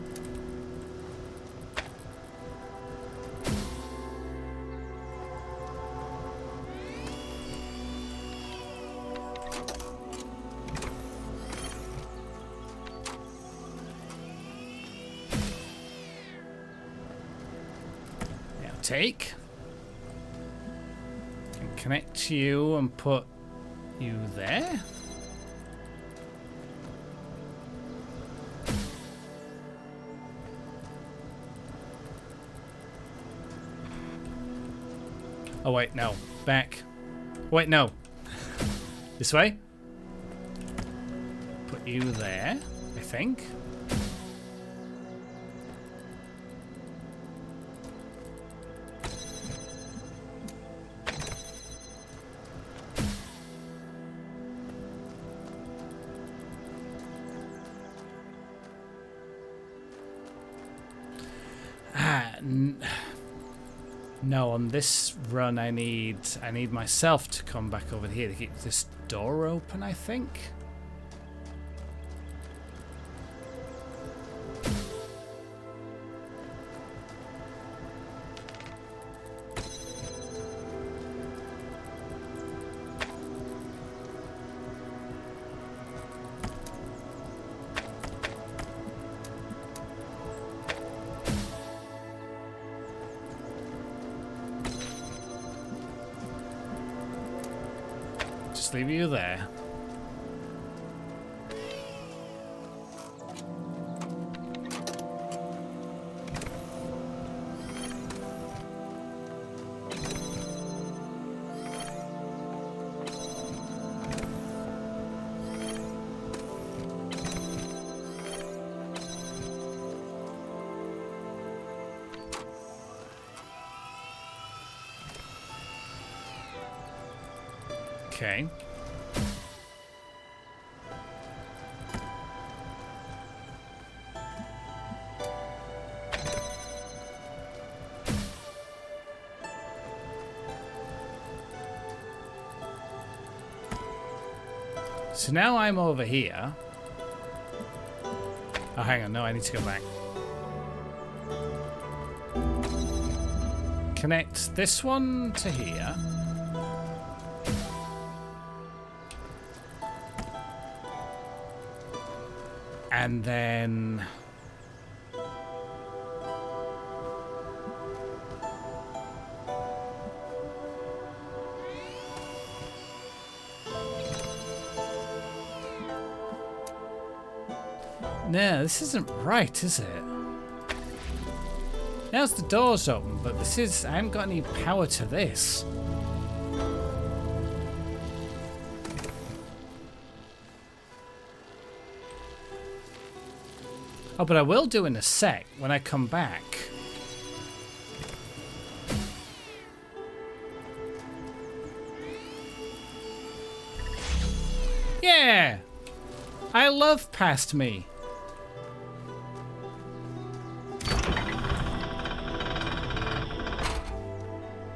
A: Now take. And connect to you and put you there. Oh wait, no. Back. Wait, no. This way. Put you there, I think. No, on this run I need myself to come back over here to keep this door open, I think. just leave you there. Okay. So now I'm over here. Oh, hang on. No, I need to go back. Connect this one to here. And then... No, this isn't right, is it? Now's the door's open, but this is... I haven't got any power to this. Oh, but I will do in a sec when I come back. Yeah! I love Past Me.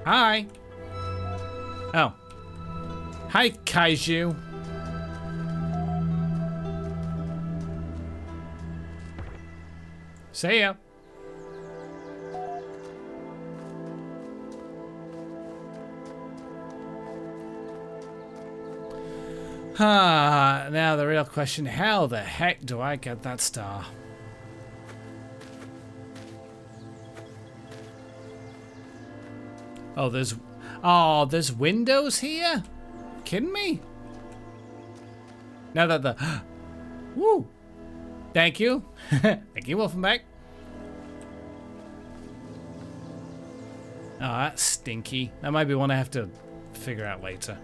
A: Hi. Oh. Hi, Kaiju. See ya. Now the real question, how the heck do I get that star? Oh, there's windows here? Kidding me? Now that the woo. Thank you. Thank you, Wolfenbach. Oh, that's stinky. That might be one I have to figure out later.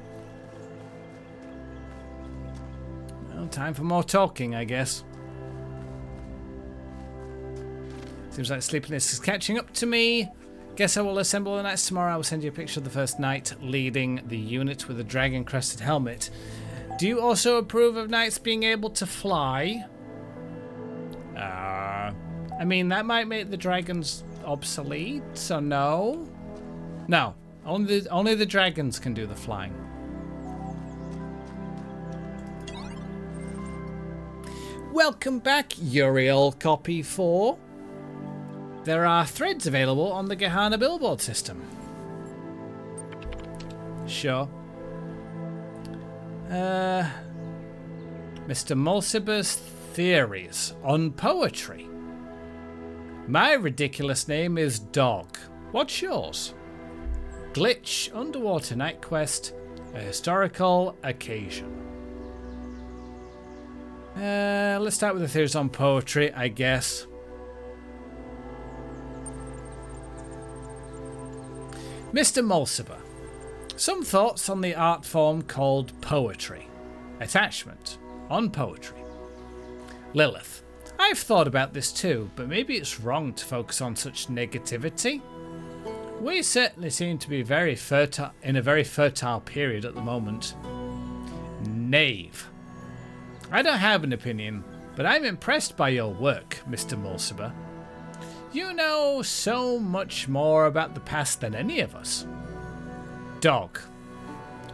A: Well, time for more talking, I guess. Seems like sleepiness is catching up to me. Guess I will assemble the knights tomorrow. I will send you a picture of the first knight leading the unit with a dragon-crested helmet. Do you also approve of knights being able to fly? I mean, that might make the dragons obsolete, so no. No, only the dragons can do the flying. Welcome back, Uriel Copy 4. There are threads available on the GEHANNAAA billboard system. Sure. Mr. Mulciber's theories on poetry. My ridiculous name is Dog. What's yours? Glitch, Underwater Night Quest, a historical occasion. Let's start with the theories on poetry, I guess. Mr. Mulciber. Some thoughts on the art form called poetry. Attachment on poetry. Lilith. I've thought about this too, but maybe it's wrong to focus on such negativity. We certainly seem to be in a very fertile period at the moment. Knave. I don't have an opinion, but I'm impressed by your work, Mr. Mulciber. You know so much more about the past than any of us. Dog.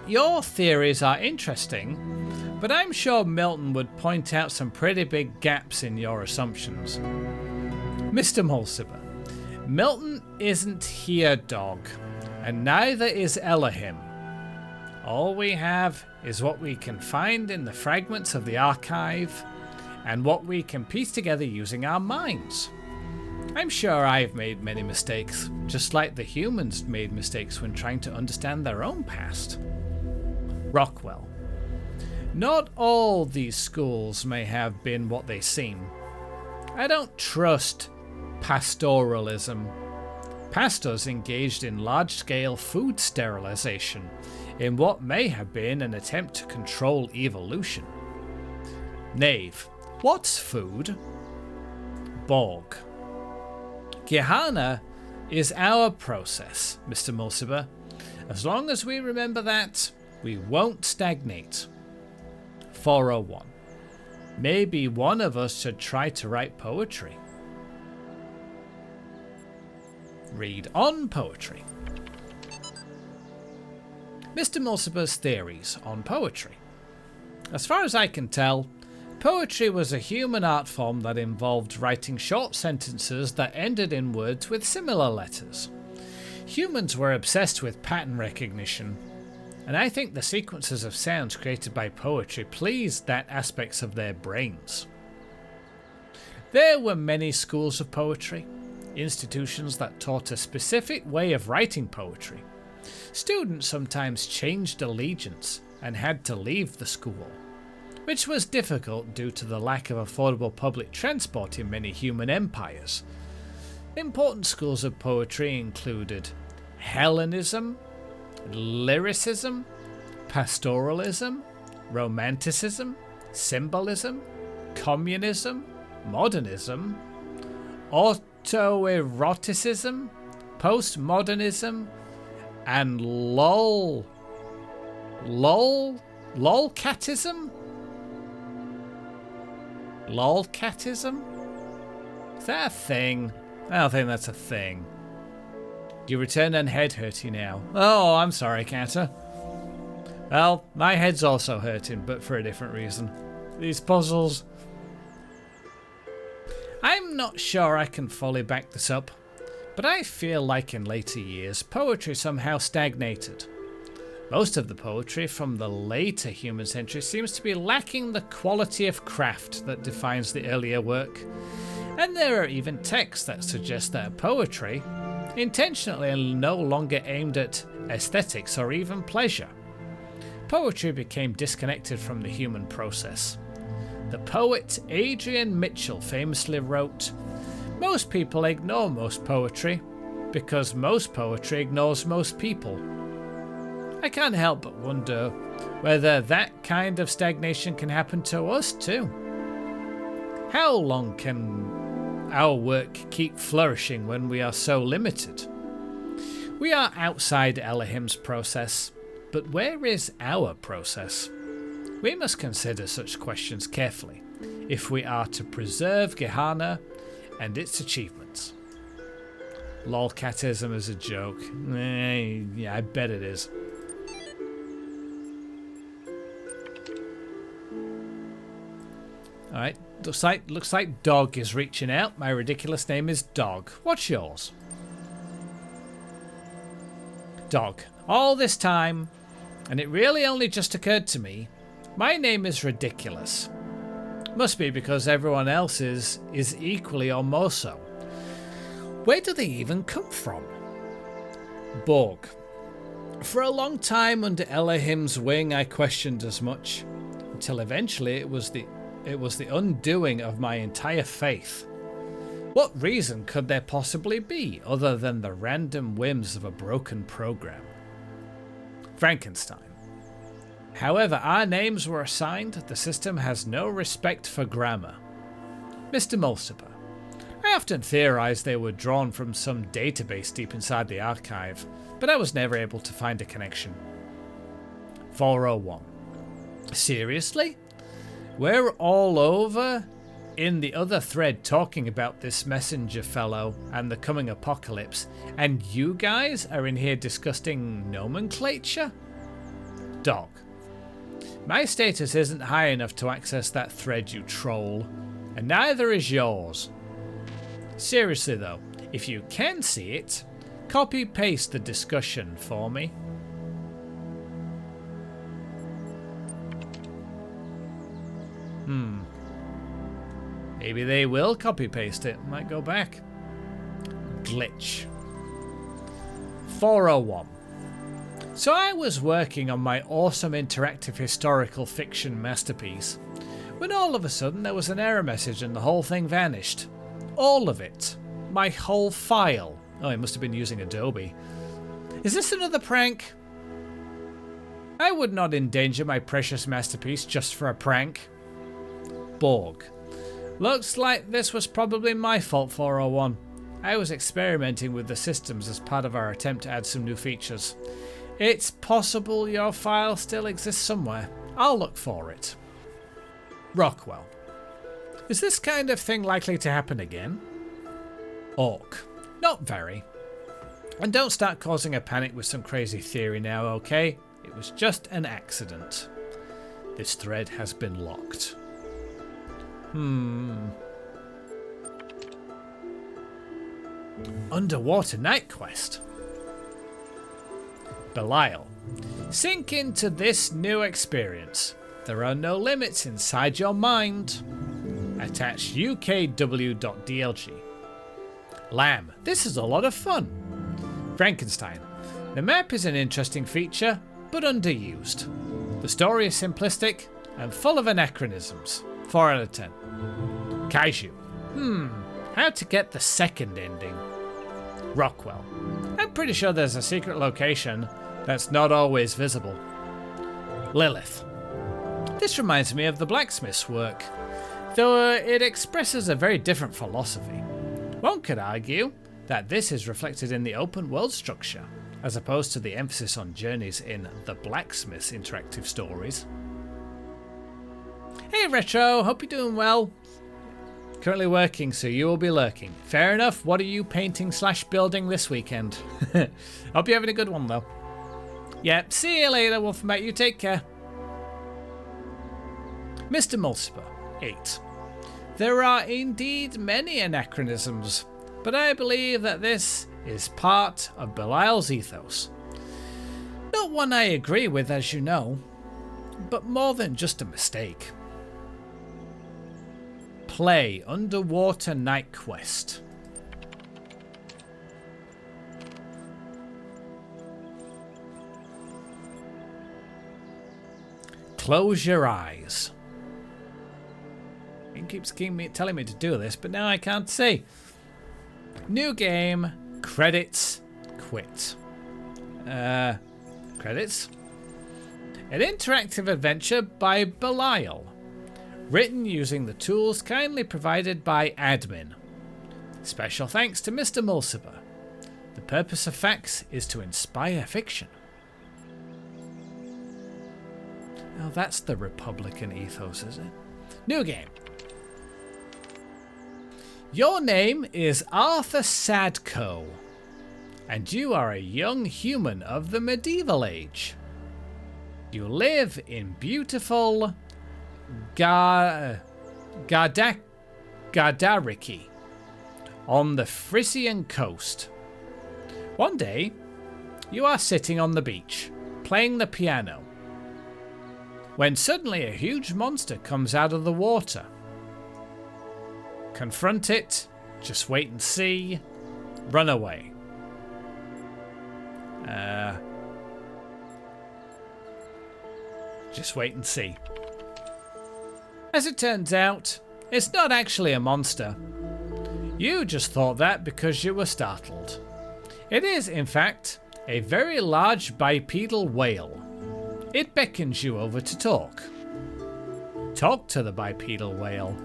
A: Your theories are interesting, but I'm sure Milton would point out some pretty big gaps in your assumptions. Mr. Mulciber. Milton isn't here, Dog, and neither is Elohim. All we have is what we can find in the fragments of the archive and what we can piece together using our minds. I'm sure I've made many mistakes, just like the humans made mistakes when trying to understand their own past. Rockwell. Not all these schools may have been what they seem. I don't trust pastoralism. Pastors engaged in large-scale food sterilization in what may have been an attempt to control evolution. Knave. What's food? Borg. GEHANNAAA is our process, Mr. Mulciber. As long as we remember that, we won't stagnate. 401. Maybe one of us should try to write poetry. Read on poetry. Mr. Mulciber's theories on poetry. As far as I can tell, poetry was a human art form that involved writing short sentences that ended in words with similar letters. Humans were obsessed with pattern recognition, and I think the sequences of sounds created by poetry pleased that aspects of their brains. There were many schools of poetry, institutions that taught a specific way of writing poetry. Students sometimes changed allegiance and had to leave the school, which was difficult due to the lack of affordable public transport in many human empires. Important schools of poetry included Hellenism, lyricism, pastoralism, romanticism, symbolism, communism, modernism, autoeroticism, postmodernism, and lolcatism? Lolcatism? Is that a thing? I don't think that's a thing. You return and head hurty now. Oh, I'm sorry, Kata. Well, my head's also hurting, but for a different reason. These puzzles. I'm not sure I can fully back this up, but I feel like in later years, poetry somehow stagnated. Most of the poetry from the later human century seems to be lacking the quality of craft that defines the earlier work. And there are even texts that suggest that poetry, intentionally no longer aimed at aesthetics or even pleasure. Poetry became disconnected from the human process. The poet Adrian Mitchell famously wrote, "Most people ignore most poetry, because most poetry ignores most people." I can't help but wonder whether that kind of stagnation can happen to us too. How long can our work keep flourishing when we are so limited? We are outside Elohim's process, but where is our process? We must consider such questions carefully if we are to preserve GEHANNAAA and its achievements. Lolcatism is a joke. Yeah, I bet it is. Alright, looks like Dog is reaching out. My ridiculous name is Dog. What's yours? Dog. All this time, and it really only just occurred to me, my name is ridiculous. Must be because everyone else's is equally or more so. Where do they even come from? Borg. For a long time under Elohim's wing I questioned as much, until eventually it was the undoing of my entire faith. What reason could there possibly be other than the random whims of a broken program? Frankenstein. However our names were assigned, the system has no respect for grammar. Mr. Mulciber. I often theorized they were drawn from some database deep inside the archive, but I was never able to find a connection. 401. Seriously? We're all over in the other thread talking about this messenger fellow and the coming apocalypse, and you guys are in here discussing nomenclature? Dog. My status isn't high enough to access that thread, you troll, and neither is yours. Seriously though, if you can see it, copy-paste the discussion for me. Maybe they will copy-paste it. Might go back. Glitch. 401. So I was working on my awesome interactive historical fiction masterpiece when all of a sudden there was an error message and the whole thing vanished. All of it. My whole file. Oh, I must have been using Adobe. Is this another prank? I would not endanger my precious masterpiece just for a prank. Borg. Looks like this was probably my fault, 401. I was experimenting with the systems as part of our attempt to add some new features. It's possible your file still exists somewhere. I'll look for it. Rockwell. Is this kind of thing likely to happen again? Orc. Not very. And don't start causing a panic with some crazy theory now, okay? It was just an accident. This thread has been locked. Underwater night quest. Belial. Sink into this new experience. There are no limits inside your mind. Attach ukw.dlg. Lamb. This is a lot of fun. Frankenstein. The map is an interesting feature, but underused. The story is simplistic and full of anachronisms. 4 out of 10. Kaiju. How to get the second ending. Rockwell. I'm pretty sure there's a secret location that's not always visible. Lilith. This reminds me of the blacksmith's work, though it expresses a very different philosophy. One could argue that this is reflected in the open world structure, as opposed to the emphasis on journeys in the blacksmith's interactive stories. Hey Retro, hope you're doing well. Currently working, so you will be lurking. Fair enough, what are you painting / building this weekend? Hope you're having a good one though. Yep, see you later, Wolfmate, you take care. Mr. Mulciber, 8. There are indeed many anachronisms, but I believe that this is part of Belial's ethos. Not one I agree with, as you know, but more than just a mistake. Play Underwater Night Quest. Close your eyes. It keeps telling me to do this, but now I can't see. New game, credits, quit. Credits? An interactive adventure by Belial. Written using the tools kindly provided by admin. Special thanks to Mr. Mulciber. The purpose of facts is to inspire fiction. Oh, that's the Republican ethos, is it? New game. Your name is Arthur Sadko, and you are a young human of the medieval age. You live in beautiful Gardariki on the Frisian coast. One day, you are sitting on the beach, playing the piano, when suddenly a huge monster comes out of the water. Confront it, just wait and see, run away. Just wait and see. As it turns out, it's not actually a monster. You just thought that because you were startled. It is, in fact, a very large bipedal whale. It beckons you over to talk. Talk to the bipedal whale.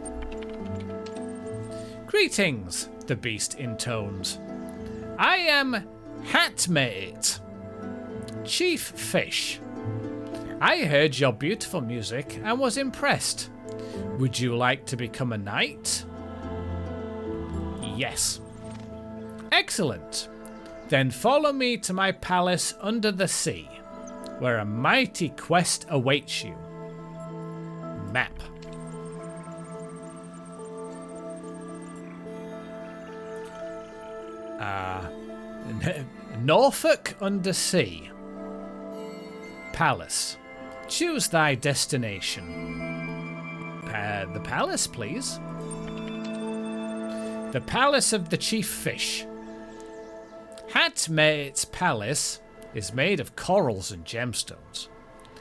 A: Greetings, the beast intones. I am Hatmate, Chief Fish. I heard your beautiful music and was impressed. Would you like to become a knight? Yes. Excellent. Then follow me to my palace under the sea, where a mighty quest awaits you. Map. Norfolk under sea. Palace. Choose thy destination. The palace, please. The palace of the chief fish. Hatmate's palace is made of corals and gemstones.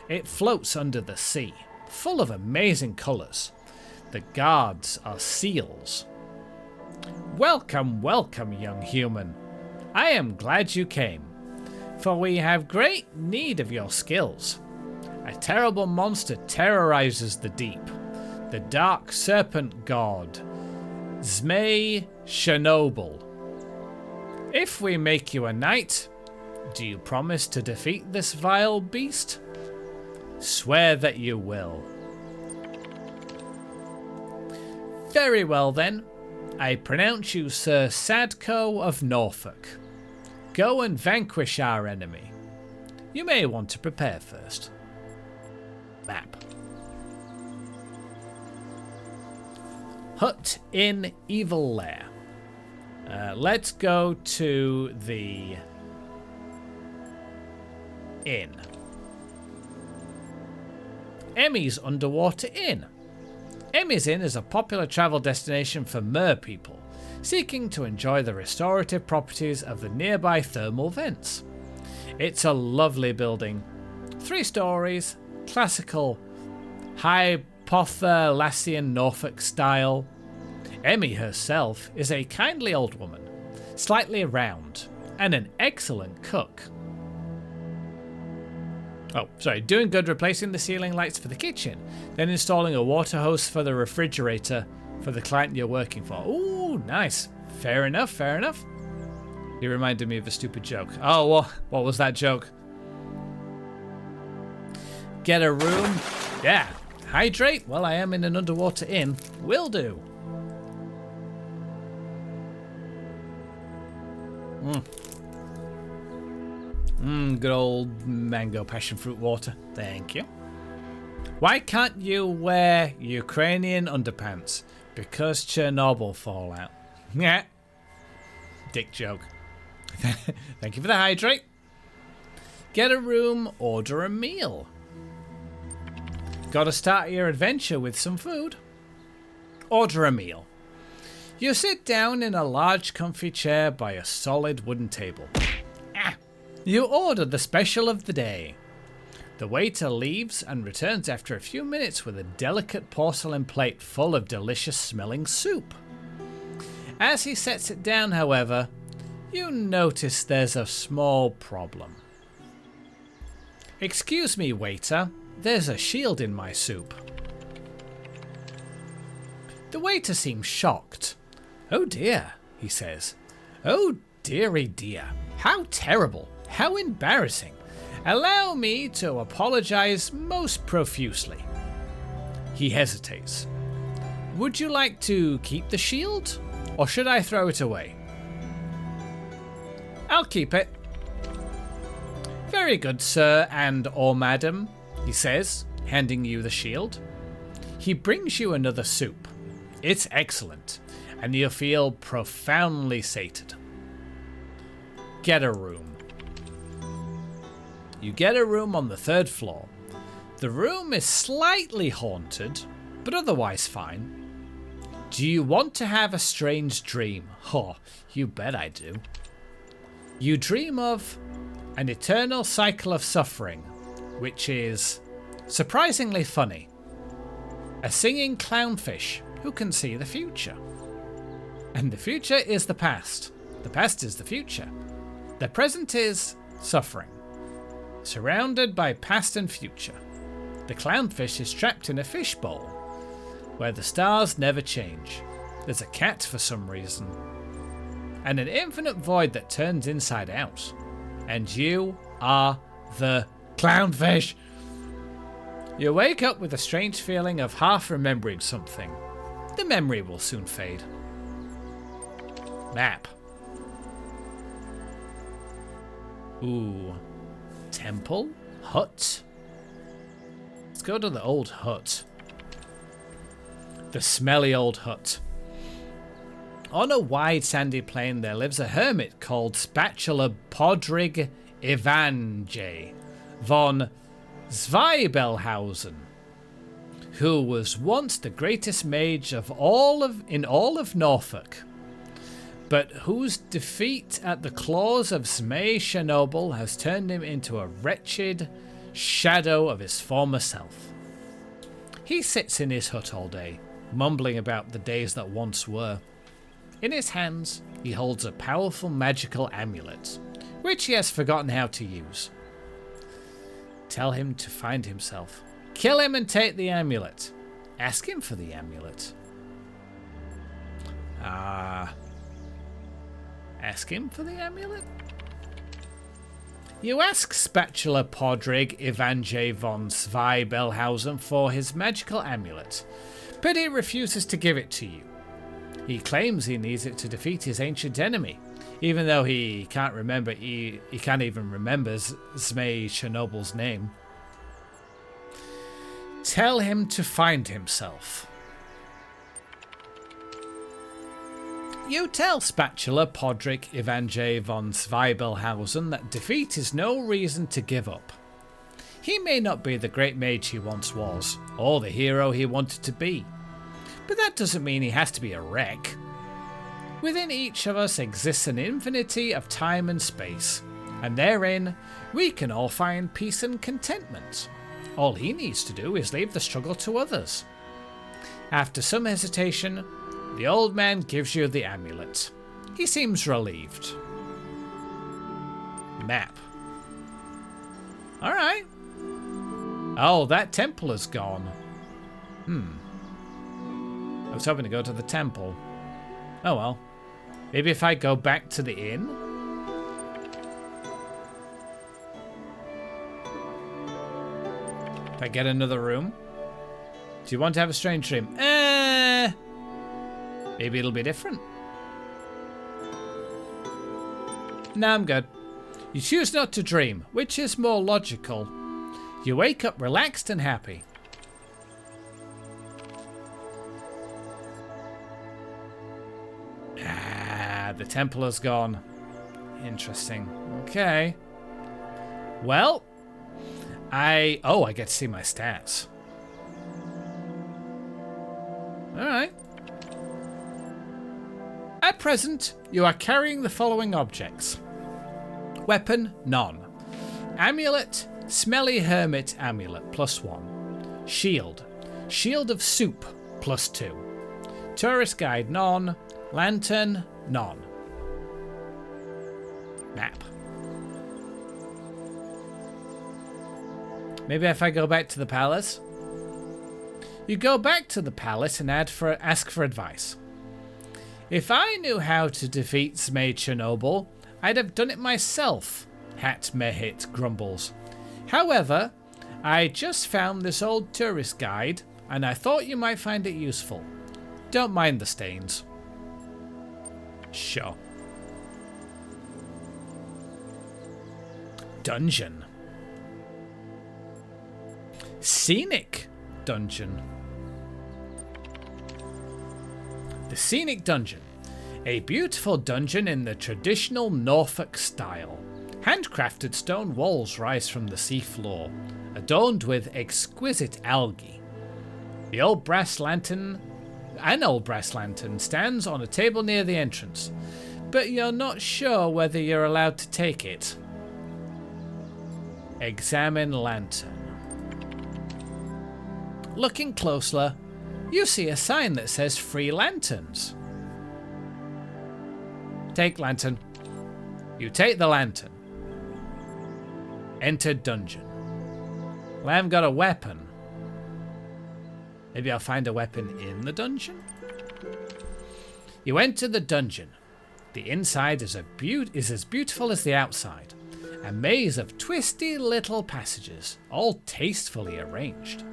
A: It floats under the sea, full of amazing colours. The guards are seals. Welcome, welcome, young human. I am glad you came, for we have great need of your skills. A terrible monster terrorizes the deep, the dark serpent god, GEHANNAAAA. If we make you a knight, do you promise to defeat this vile beast? Swear that you will. Very well then. I pronounce you Sir Sadko of Norfolk. Go and vanquish our enemy. You may want to prepare first. Map. Hut in Evil Lair. Let's go to the inn. Emmy's Underwater Inn. Emmy's Inn is a popular travel destination for mer people seeking to enjoy the restorative properties of the nearby thermal vents. It's a lovely building, 3 stories, classical Hypothalassian Norfolk style. Emmy herself is a kindly old woman, slightly round, and an excellent cook. Oh, sorry, doing good replacing the ceiling lights for the kitchen, then installing a water hose for the refrigerator for the client you're working for. Ooh, nice. Fair enough, fair enough. You reminded me of a stupid joke. Oh, well, what was that joke? Get a room. Yeah. Hydrate? Well, I am in an underwater inn. Will do. Good old mango passion fruit water. Thank you. Why can't you wear Ukrainian underpants? Because Chernobyl fallout. Yeah. Dick joke. Thank you for the hydrate. Get a room, order a meal. Gotta start your adventure with some food. Order a meal. You sit down in a large comfy chair by a solid wooden table. You order the special of the day. The waiter leaves and returns after a few minutes with a delicate porcelain plate full of delicious smelling soup. As he sets it down, however, you notice there's a small problem. Excuse me, waiter, there's a shield in my soup. The waiter seems shocked. Oh dear, he says. Oh dearie dear, how terrible. How embarrassing. Allow me to apologize most profusely. He hesitates. Would you like to keep the shield, or should I throw it away? I'll keep it. Very good, sir and or madam, he says, handing you the shield. He brings you another soup. It's excellent, and you feel profoundly sated. Get a room. You get a room on the 3rd floor. The room is slightly haunted, but otherwise fine. Do you want to have a strange dream? Oh, you bet I do. You dream of an eternal cycle of suffering, which is surprisingly funny. A singing clownfish who can see the future. And the future is the past. The past is the future. The present is suffering. Surrounded by past and future, the clownfish is trapped in a fishbowl where the stars never change. There's a cat for some reason, and an infinite void that turns inside out. And you are the clownfish. You wake up with a strange feeling of half remembering something. The memory will soon fade. Map. Ooh. Temple? Hut? Let's go to the old hut. The smelly old hut. On a wide sandy plain there lives a hermit called Spatula Podrig Evanje von Zweibelhausen, who was once the greatest mage in all of Norfolk. but whose defeat at the claws of Zmei Chernobyl has turned him into a wretched shadow of his former self. He sits in his hut all day, mumbling about the days that once were. In his hands, he holds a powerful magical amulet, which he has forgotten how to use. Tell him to find himself. Kill him and take the amulet. Ask him for the amulet. Ask him for the amulet? You ask Spatula Podrig Evanje von Zweibelhausen for his magical amulet, but he refuses to give it to you. He claims he needs it to defeat his ancient enemy, even though he can't remember. He can't even remember Zmei Chernobyl's name. Tell him to find himself. You tell Spatula Podrick Evanje von Zweibelhausen that defeat is no reason to give up. He may not be the great mage he once was, or the hero he wanted to be, but that doesn't mean he has to be a wreck. Within each of us exists an infinity of time and space, and therein we can all find peace and contentment. All he needs to do is leave the struggle to others. After some hesitation, the old man gives you the amulet. He seems relieved. Map. Alright. Oh, that temple is gone. I was hoping to go to the temple. Oh well. Maybe if I go back to the inn? If I get another room? Do you want to have a strange dream? Maybe it'll be different. Nah, I'm good. You choose not to dream, which is more logical. You wake up relaxed and happy. The temple is gone. Interesting. Okay. Well, I get to see my stats. Alright. At present, you are carrying the following objects. Weapon, none. Amulet, Smelly Hermit Amulet, +1. Shield, Shield of Soup, +2. Tourist Guide, none. Lantern, none. Map. Maybe if I go back to the palace? You go back to the palace and ask for advice. If I knew how to defeat Zmei Chernobyl, I'd have done it myself, Hat Mehit grumbles. However, I just found this old tourist guide and I thought you might find it useful. Don't mind the stains. Sure. Dungeon. Scenic Dungeon. The Scenic Dungeon. A beautiful dungeon in the traditional Norfolk style. Handcrafted stone walls rise from the seafloor, adorned with exquisite algae. An old brass lantern stands on a table near the entrance, but you're not sure whether you're allowed to take it. Examine lantern. Looking closer, you see a sign that says free lanterns. Take lantern. You take the lantern. Enter dungeon. Well, I haven't got a weapon. Maybe I'll find a weapon in the dungeon? You enter the dungeon. The inside is as beautiful as the outside. A maze of twisty little passages, all tastefully arranged.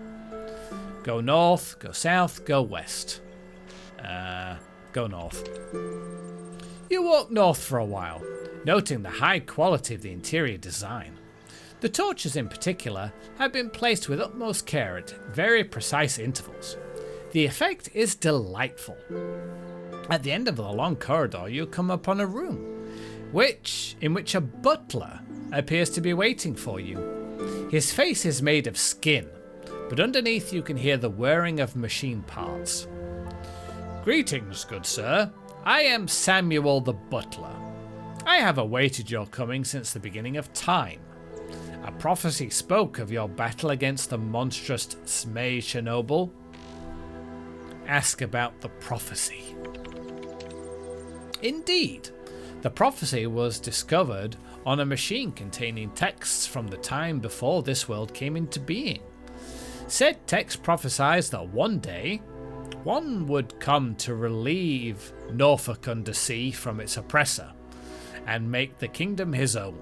A: Go north, go south, go west. Go north. You walk north for a while, noting the high quality of the interior design. The torches in particular have been placed with utmost care at very precise intervals. The effect is delightful. At the end of the long corridor, you come upon a room, in which a butler appears to be waiting for you. His face is made of skin, but underneath you can hear the whirring of machine parts. Greetings, good sir. I am Samuel the Butler. I have awaited your coming since the beginning of time. A prophecy spoke of your battle against the monstrous GEHANNAAA. Ask about the prophecy. Indeed, the prophecy was discovered on a machine containing texts from the time before this world came into being. Said text prophesies that one day, one would come to relieve Norfolk under sea from its oppressor and make the kingdom his own.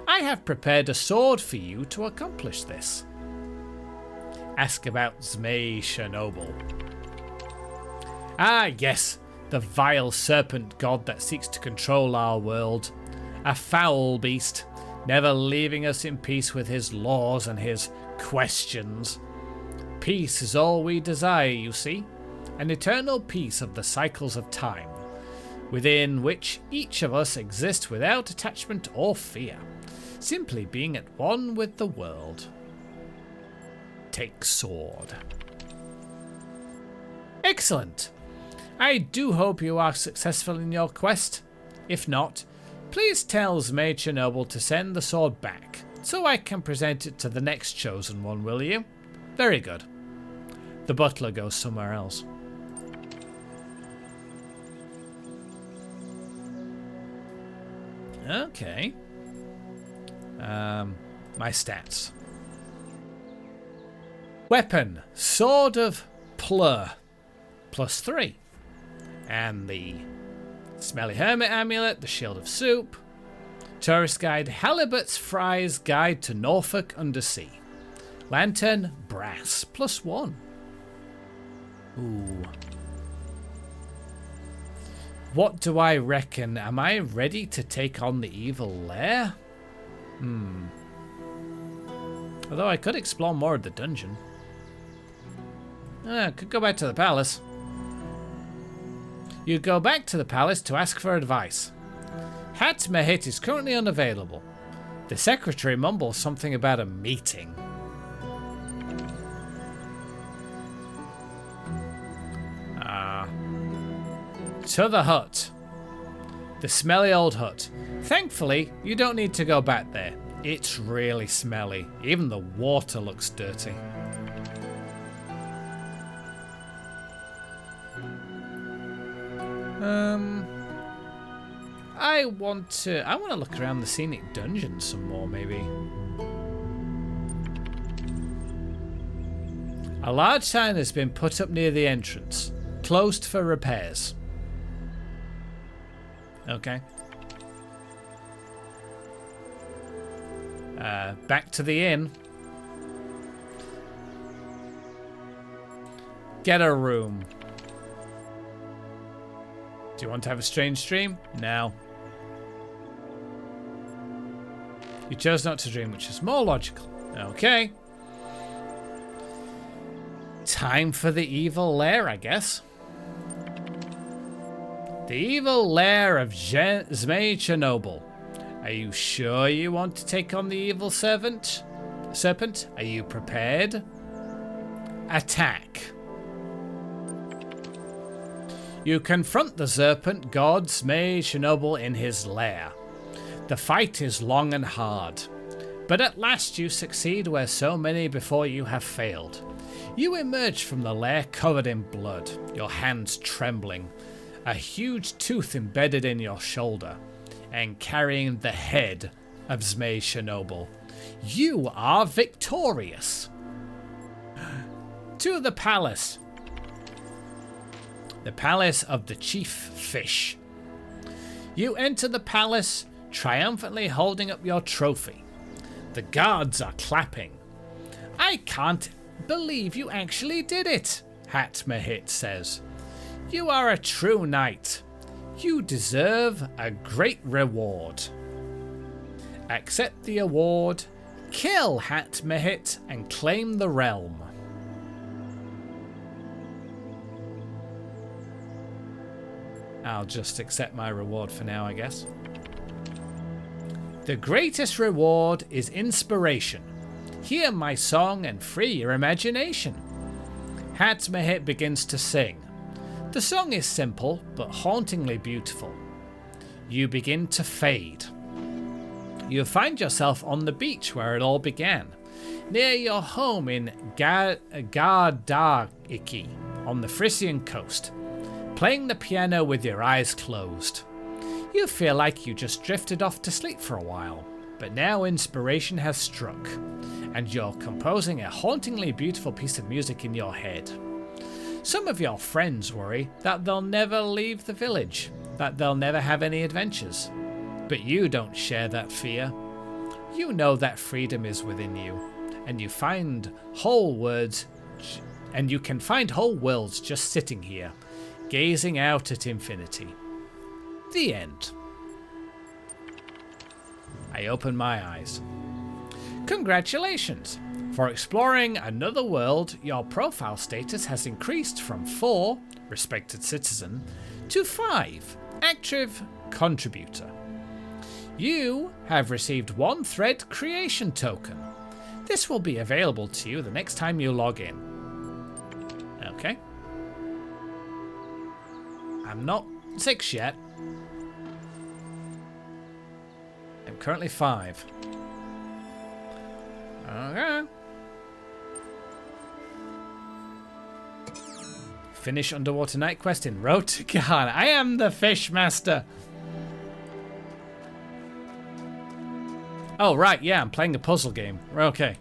A: I have prepared a sword for you to accomplish this. Ask about GEHANNAAA. Ah, yes, the vile serpent god that seeks to control our world. A foul beast, never leaving us in peace with his laws and his questions. Peace is all we desire, you see, an eternal peace of the cycles of time, within which each of us exists without attachment or fear, simply being at one with the world. Take sword. Excellent. I do hope you are successful in your quest. If not, please tell GEHANNAAA to send the sword back, so I can present it to the next chosen one, will you? Very good. The butler goes somewhere else. Okay. My stats. Weapon, Sword of Plur, +3. And the Smelly Hermit Amulet, the Shield of Soup. Tourist Guide, Halibut's Fry's Guide to Norfolk Undersea. Lantern, Brass, +1. Ooh. What do I reckon? Am I ready to take on the evil lair? Although I could explore more of the dungeon. Could go back to the palace. You go back to the palace to ask for advice. Hat Mehit is currently unavailable. The secretary mumbles something about a meeting. To the hut. The smelly old hut. Thankfully, you don't need to go back there. It's really smelly. Even the water looks dirty. I want to look around the scenic dungeon some more, maybe. A large sign has been put up near the entrance. Closed for repairs. Okay. Back to the inn. Get a room. Do you want to have a strange dream? No. You chose not to dream, which is more logical. Okay. Time for the evil lair, I guess. The evil lair of GEHANNAAA. Are you sure you want to take on the evil serpent? Are you prepared? Attack. You confront the serpent god GEHANNAAA in his lair. The fight is long and hard, but at last you succeed where so many before you have failed. You emerge from the lair covered in blood, your hands trembling, a huge tooth embedded in your shoulder, and carrying the head of GEHANNAAA. You are victorious. To the palace. The palace of the chief fish. You enter the palace, triumphantly holding up your trophy. The guards are clapping. I can't believe you actually did it, Hat Mehit says. You are a true knight. You deserve a great reward. Accept the award, kill Hat Mehit, and claim the realm. I'll just accept my reward for now, I guess. The greatest reward is inspiration. Hear my song and free your imagination. Hat Mehit begins to sing. The song is simple but hauntingly beautiful. You begin to fade. You find yourself on the beach where it all began, near your home in Gardaiki on the Frisian coast, playing the piano with your eyes closed. You feel like you just drifted off to sleep for a while, but now inspiration has struck, and you're composing a hauntingly beautiful piece of music in your head. Some of your friends worry that they'll never leave the village, that they'll never have any adventures. But you don't share that fear. You know that freedom is within you, and you find whole words, and you can find whole worlds just sitting here, gazing out at infinity. The end. I open my eyes. Congratulations! For exploring another world, your profile status has increased from 4, respected citizen, to 5, active contributor. You have received 1 thread creation token. This will be available to you the next time you log in. Okay. I'm not 6 yet. I'm currently 5. Okay. Finish Underwater Night Quest in Road to GEHANNAAA. I am the fish master. Oh, right. Yeah, I'm playing a puzzle game. Okay.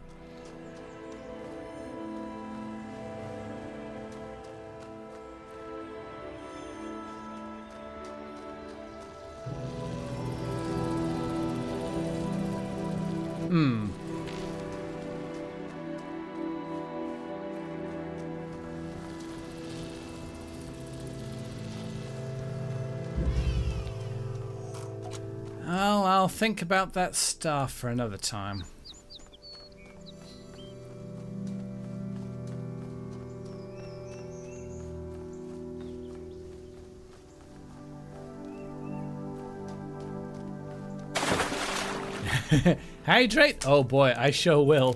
A: Oh, I'll think about that stuff for another time. Hydrate? Oh boy, I sure will.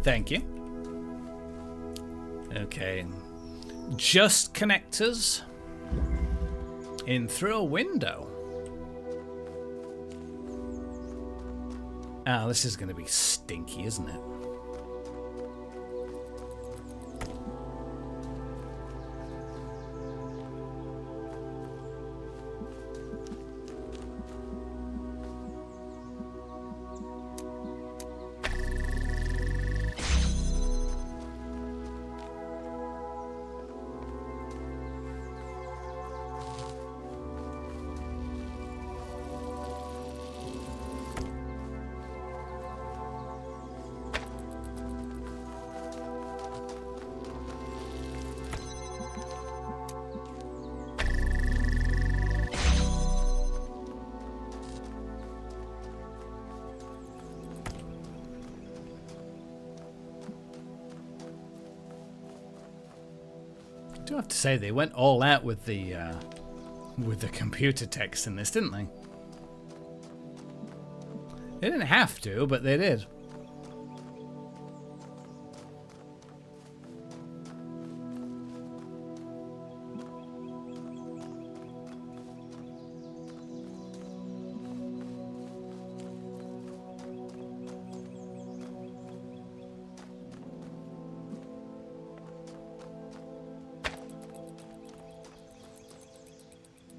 A: Thank you. Okay. Just connectors in through a window. Oh, this is going to be stinky, isn't it? I do have to say they went all out with the computer text in this, didn't they? They didn't have to, but they did.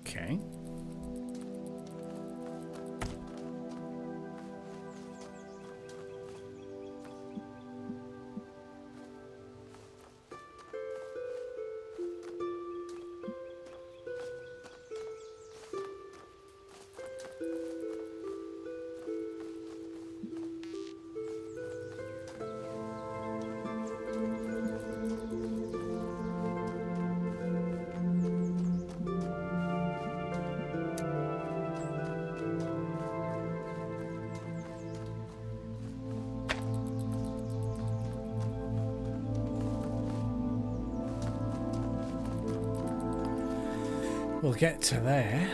A: Okay. We'll get to there.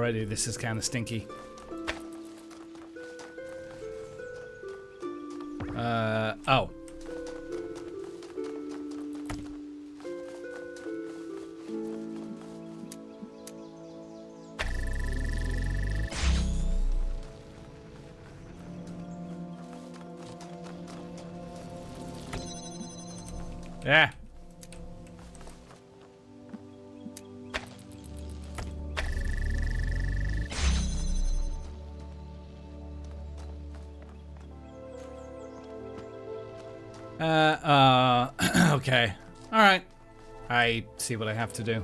A: already this is kind of stinky. Oh. Yeah. Okay. All right. I see what I have to do.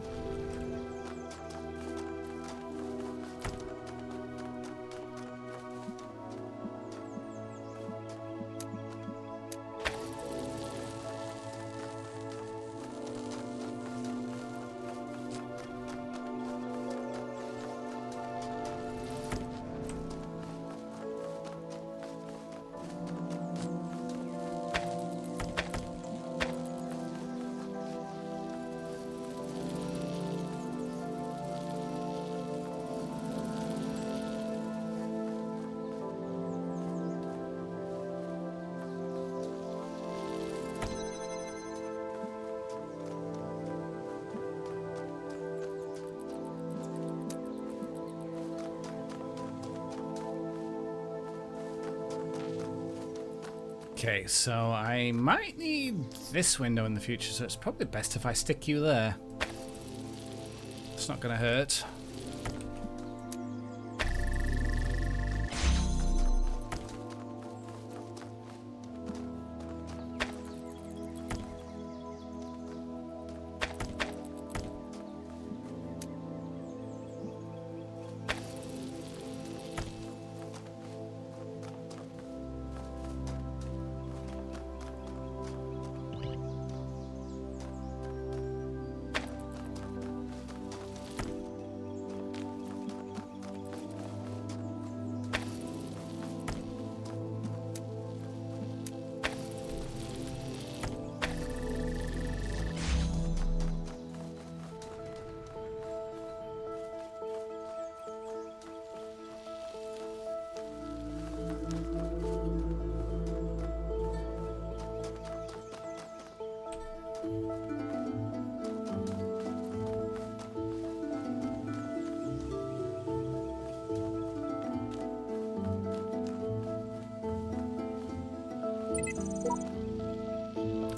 A: Okay, so I might need this window in the future, so it's probably best if I stick you there. It's not gonna hurt.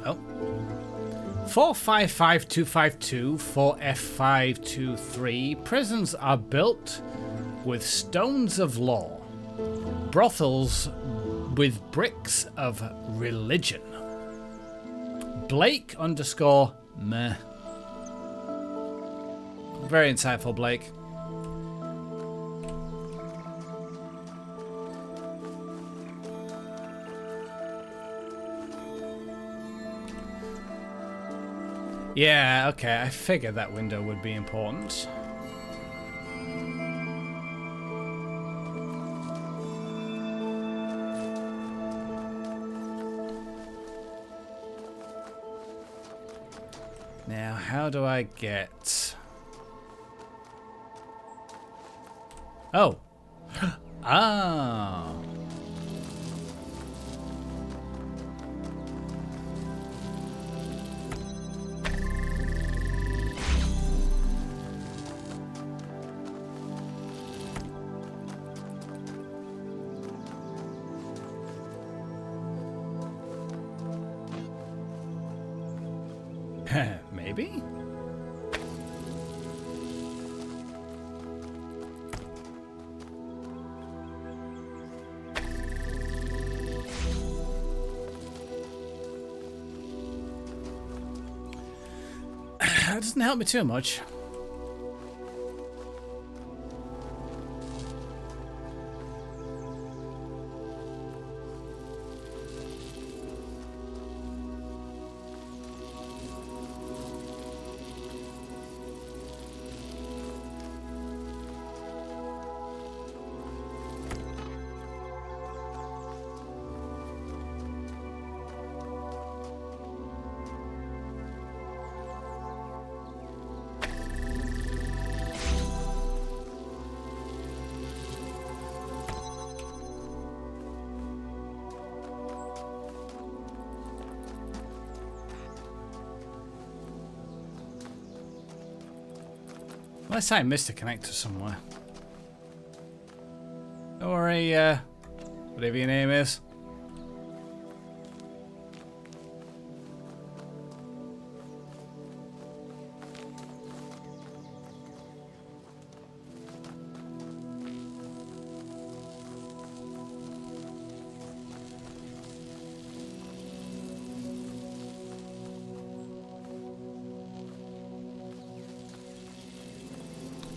A: Oh. 455252 4F523. Prisons are built with stones of law. Brothels with bricks of religion. Blake underscore meh. Very insightful, Blake. Yeah, okay, I figured that window would be important. Now, how do I get... Oh. Ah. Maybe? That doesn't help me too much. Unless I missed a connector somewhere. Don't worry, whatever your name is.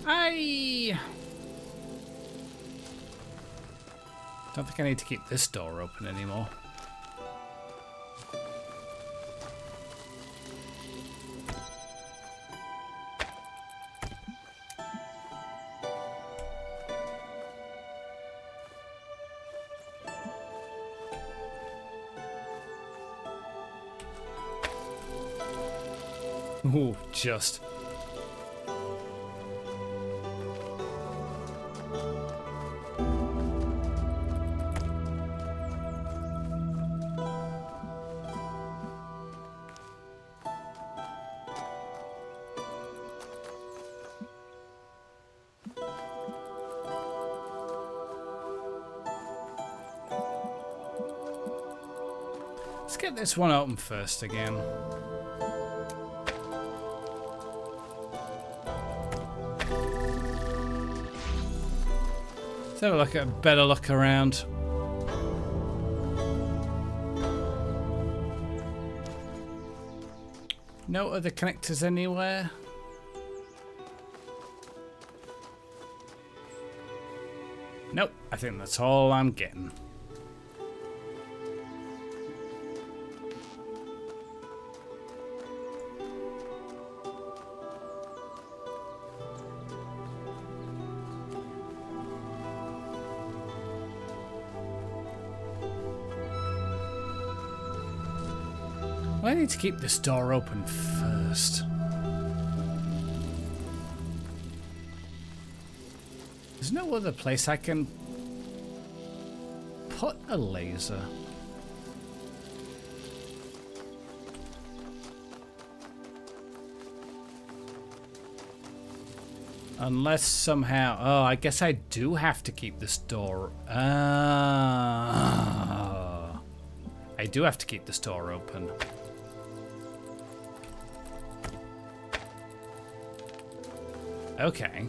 A: I don't think I need to keep this door open anymore. Ooh, just. Let's get this one open first again. Let's have a look at a better look around. No other connectors anywhere. Nope, I think that's all I'm getting. I need to keep this door open first. There's no other place I can put a laser. Unless somehow... Oh, I guess I do have to keep this door... I do have to keep this door open. Okay.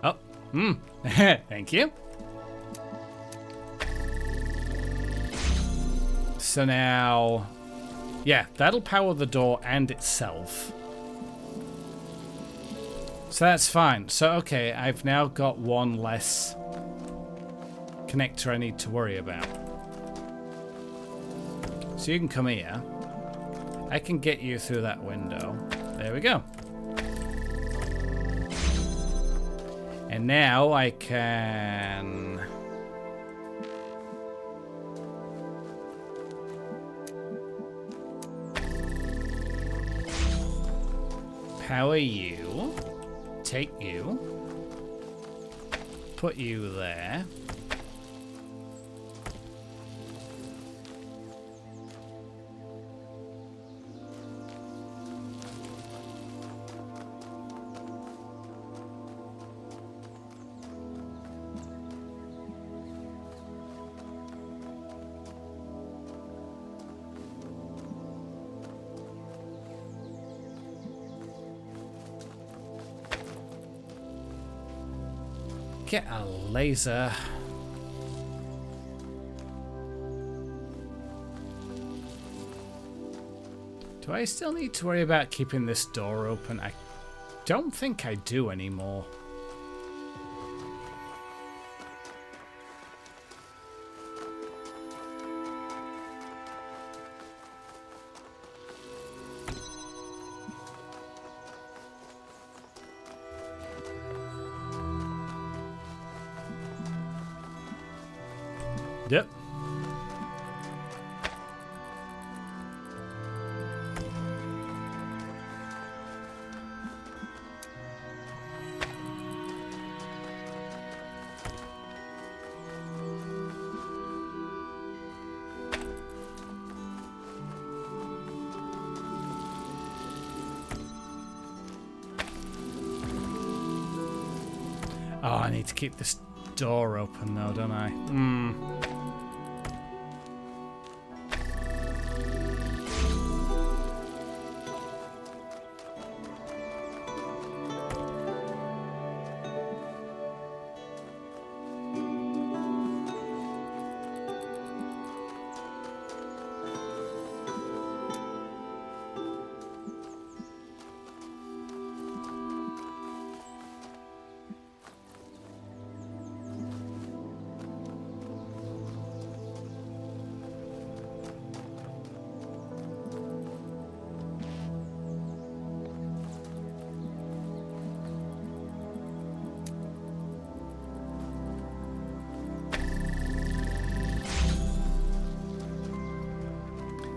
A: Oh, thank you. So now, yeah, that'll power the door and itself. So that's fine. So, okay, I've now got one less connector I need to worry about. So you can come here. I can get you through that window. There we go. And now I can... power you. Take you. Put you there. Get a laser. Do I still need to worry about keeping this door open? I don't think I do anymore. Yep. Oh, I need to keep this door open though, don't I?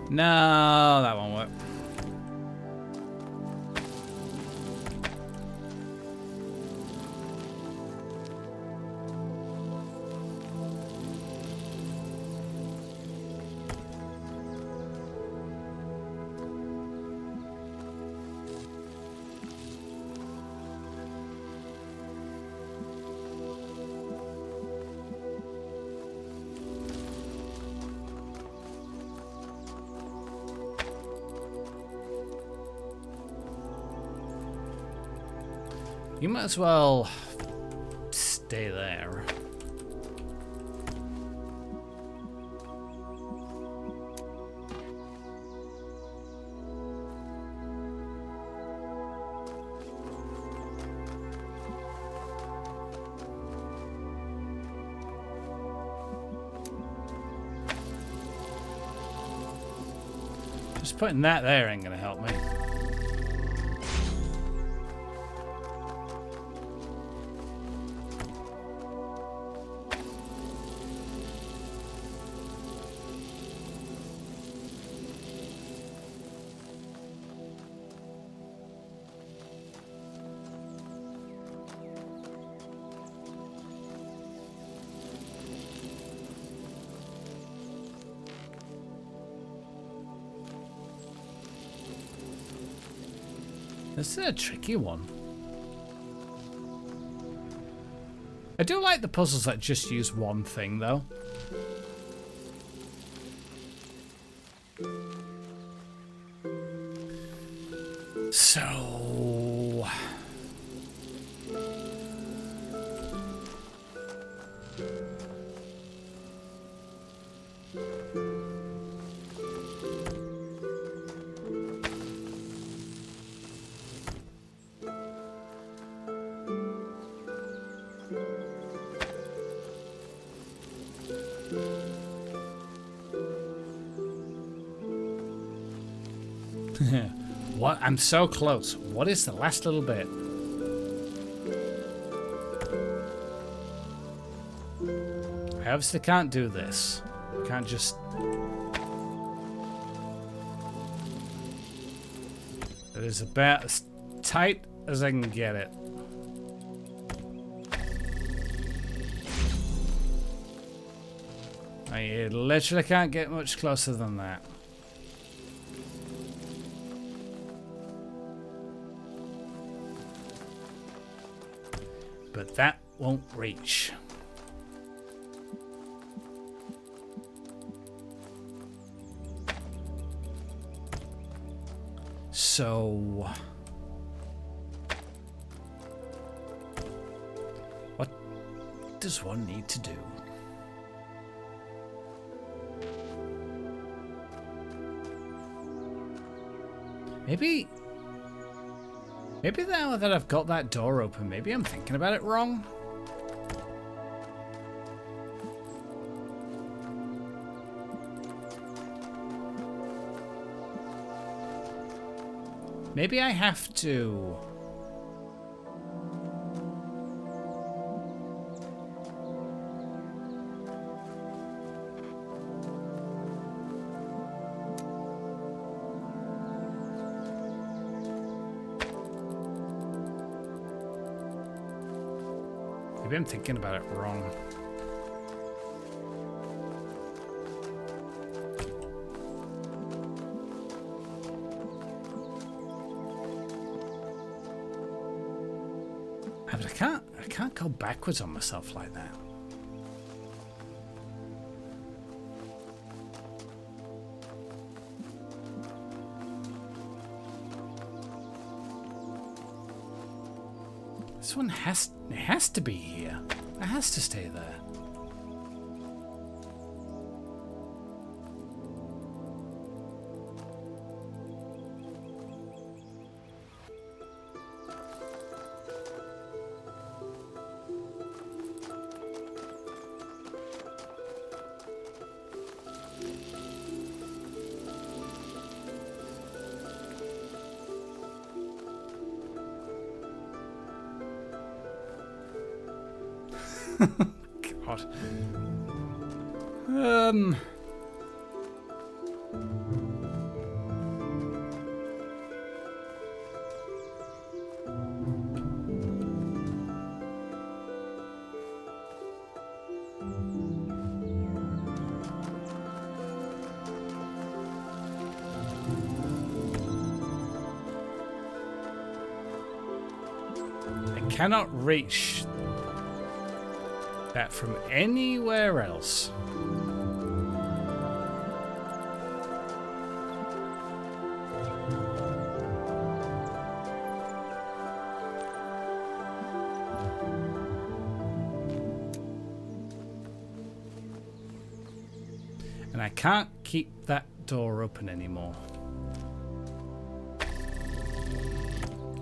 A: No, that won't work. You might as well stay there. Just putting that there ain't gonna help me. This is a tricky one. I do like the puzzles that just use one thing, though. So... What? I'm so close. What is the last little bit? I obviously can't do this. I can't just... It is about as tight as I can get it. I literally can't get much closer than that. But that won't reach. So... what does one need to do? Maybe now that I've got that door open, maybe I'm thinking about it wrong. Maybe I have to... Maybe I'm thinking about it wrong. But I can't go backwards on myself like that. This one has to be here. It has to stay there. God. I cannot reach that from anywhere else. And I can't keep that door open anymore.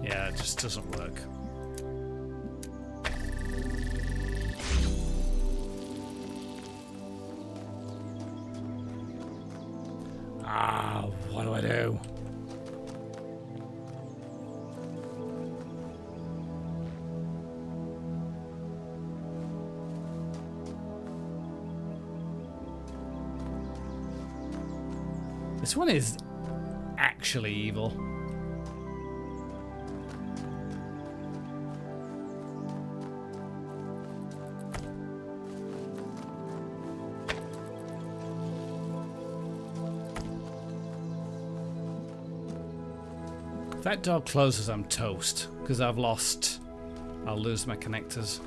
A: Yeah, it just doesn't work. What do I do? This one is actually evil. If that door closes, I'm toast, because I'll lose my connectors.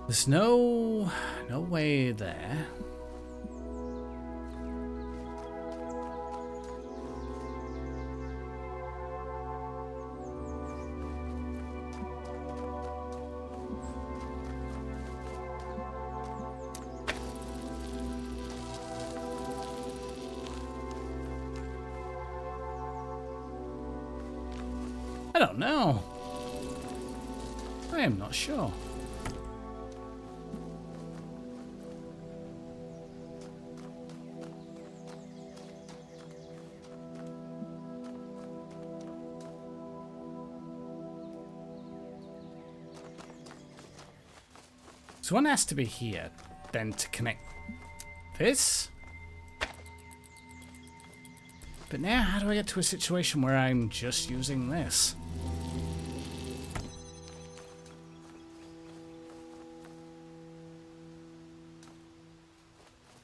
A: There's no way there. I don't know. I am not sure. So one has to be here, then to connect this. But now how do I get to a situation where I'm just using this?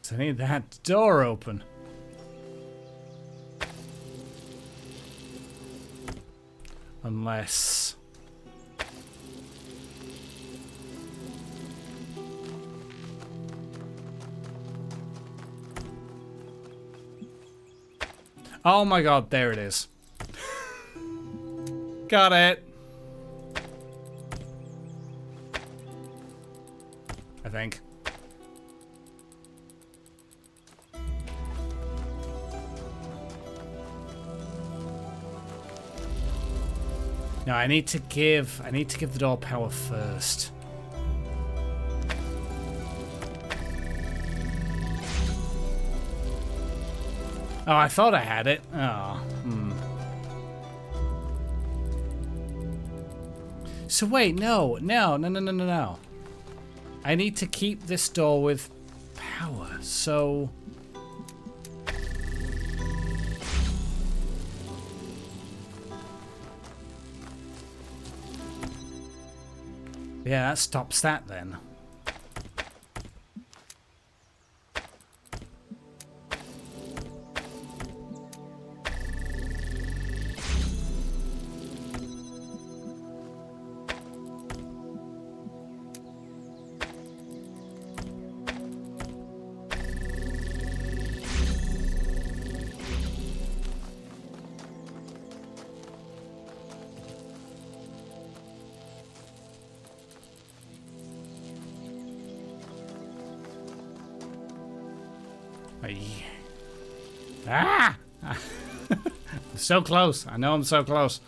A: So I need that door open. Unless... Oh my god, there it is. Got it. I think. No, I need to give the door power first. Oh, I thought I had it. Oh, So wait, no. I need to keep this door with power, so... Yeah, that stops that then. Ah! I'm so close. I know I'm so close.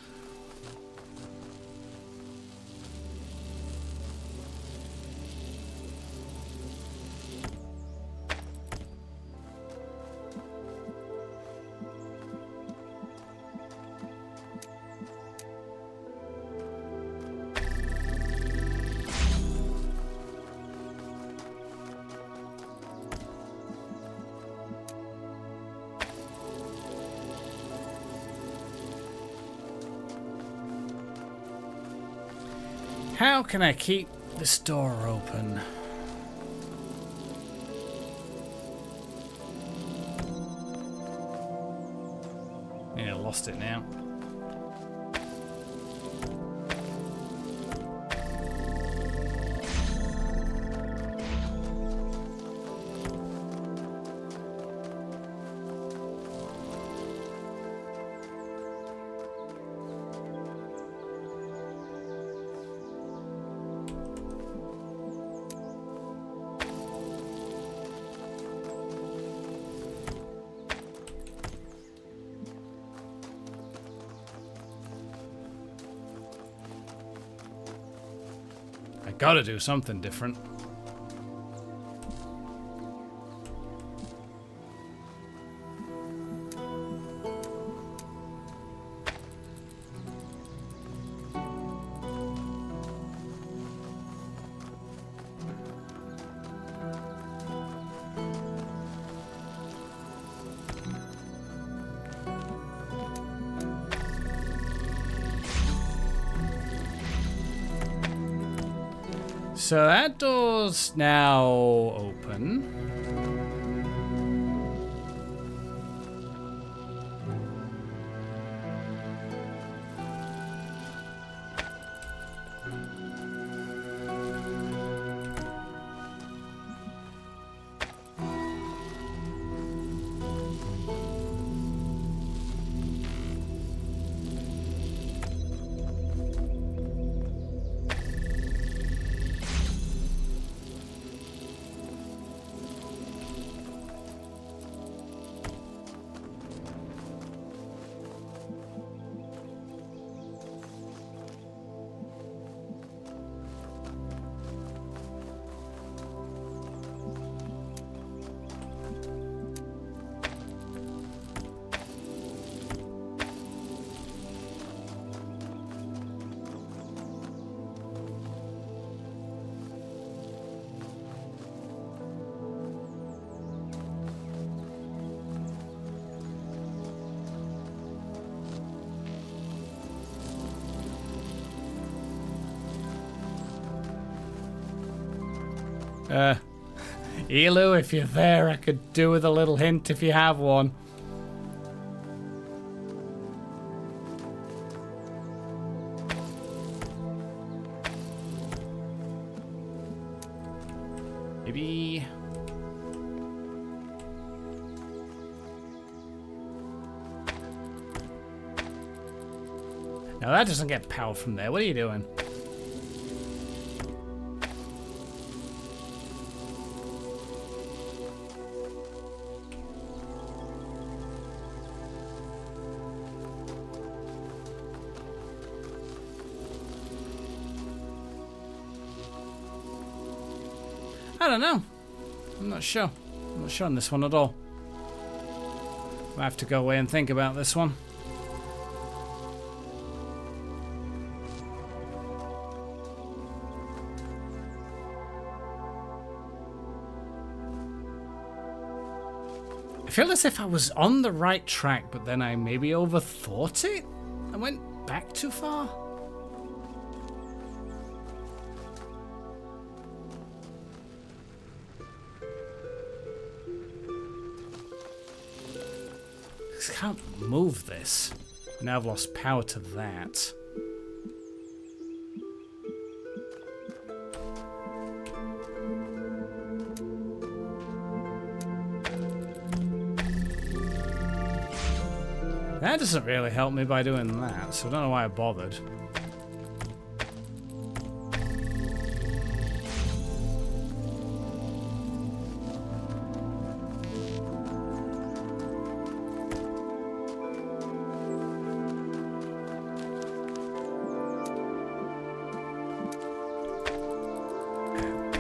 A: How can I keep this door open? Yeah, I lost it now. I gotta do something different. So that door's now open. Elu, if you're there, I could do with a little hint if you have one. Maybe... No, that doesn't get power from there. What are you doing? I don't know. I'm not sure. I'm not sure on this one at all. I have to go away and think about this one. I feel as if I was on the right track, but then I maybe overthought it. I went back too far. can't move this. Now I've lost power to that. That doesn't really help me by doing that, so I don't know why I bothered.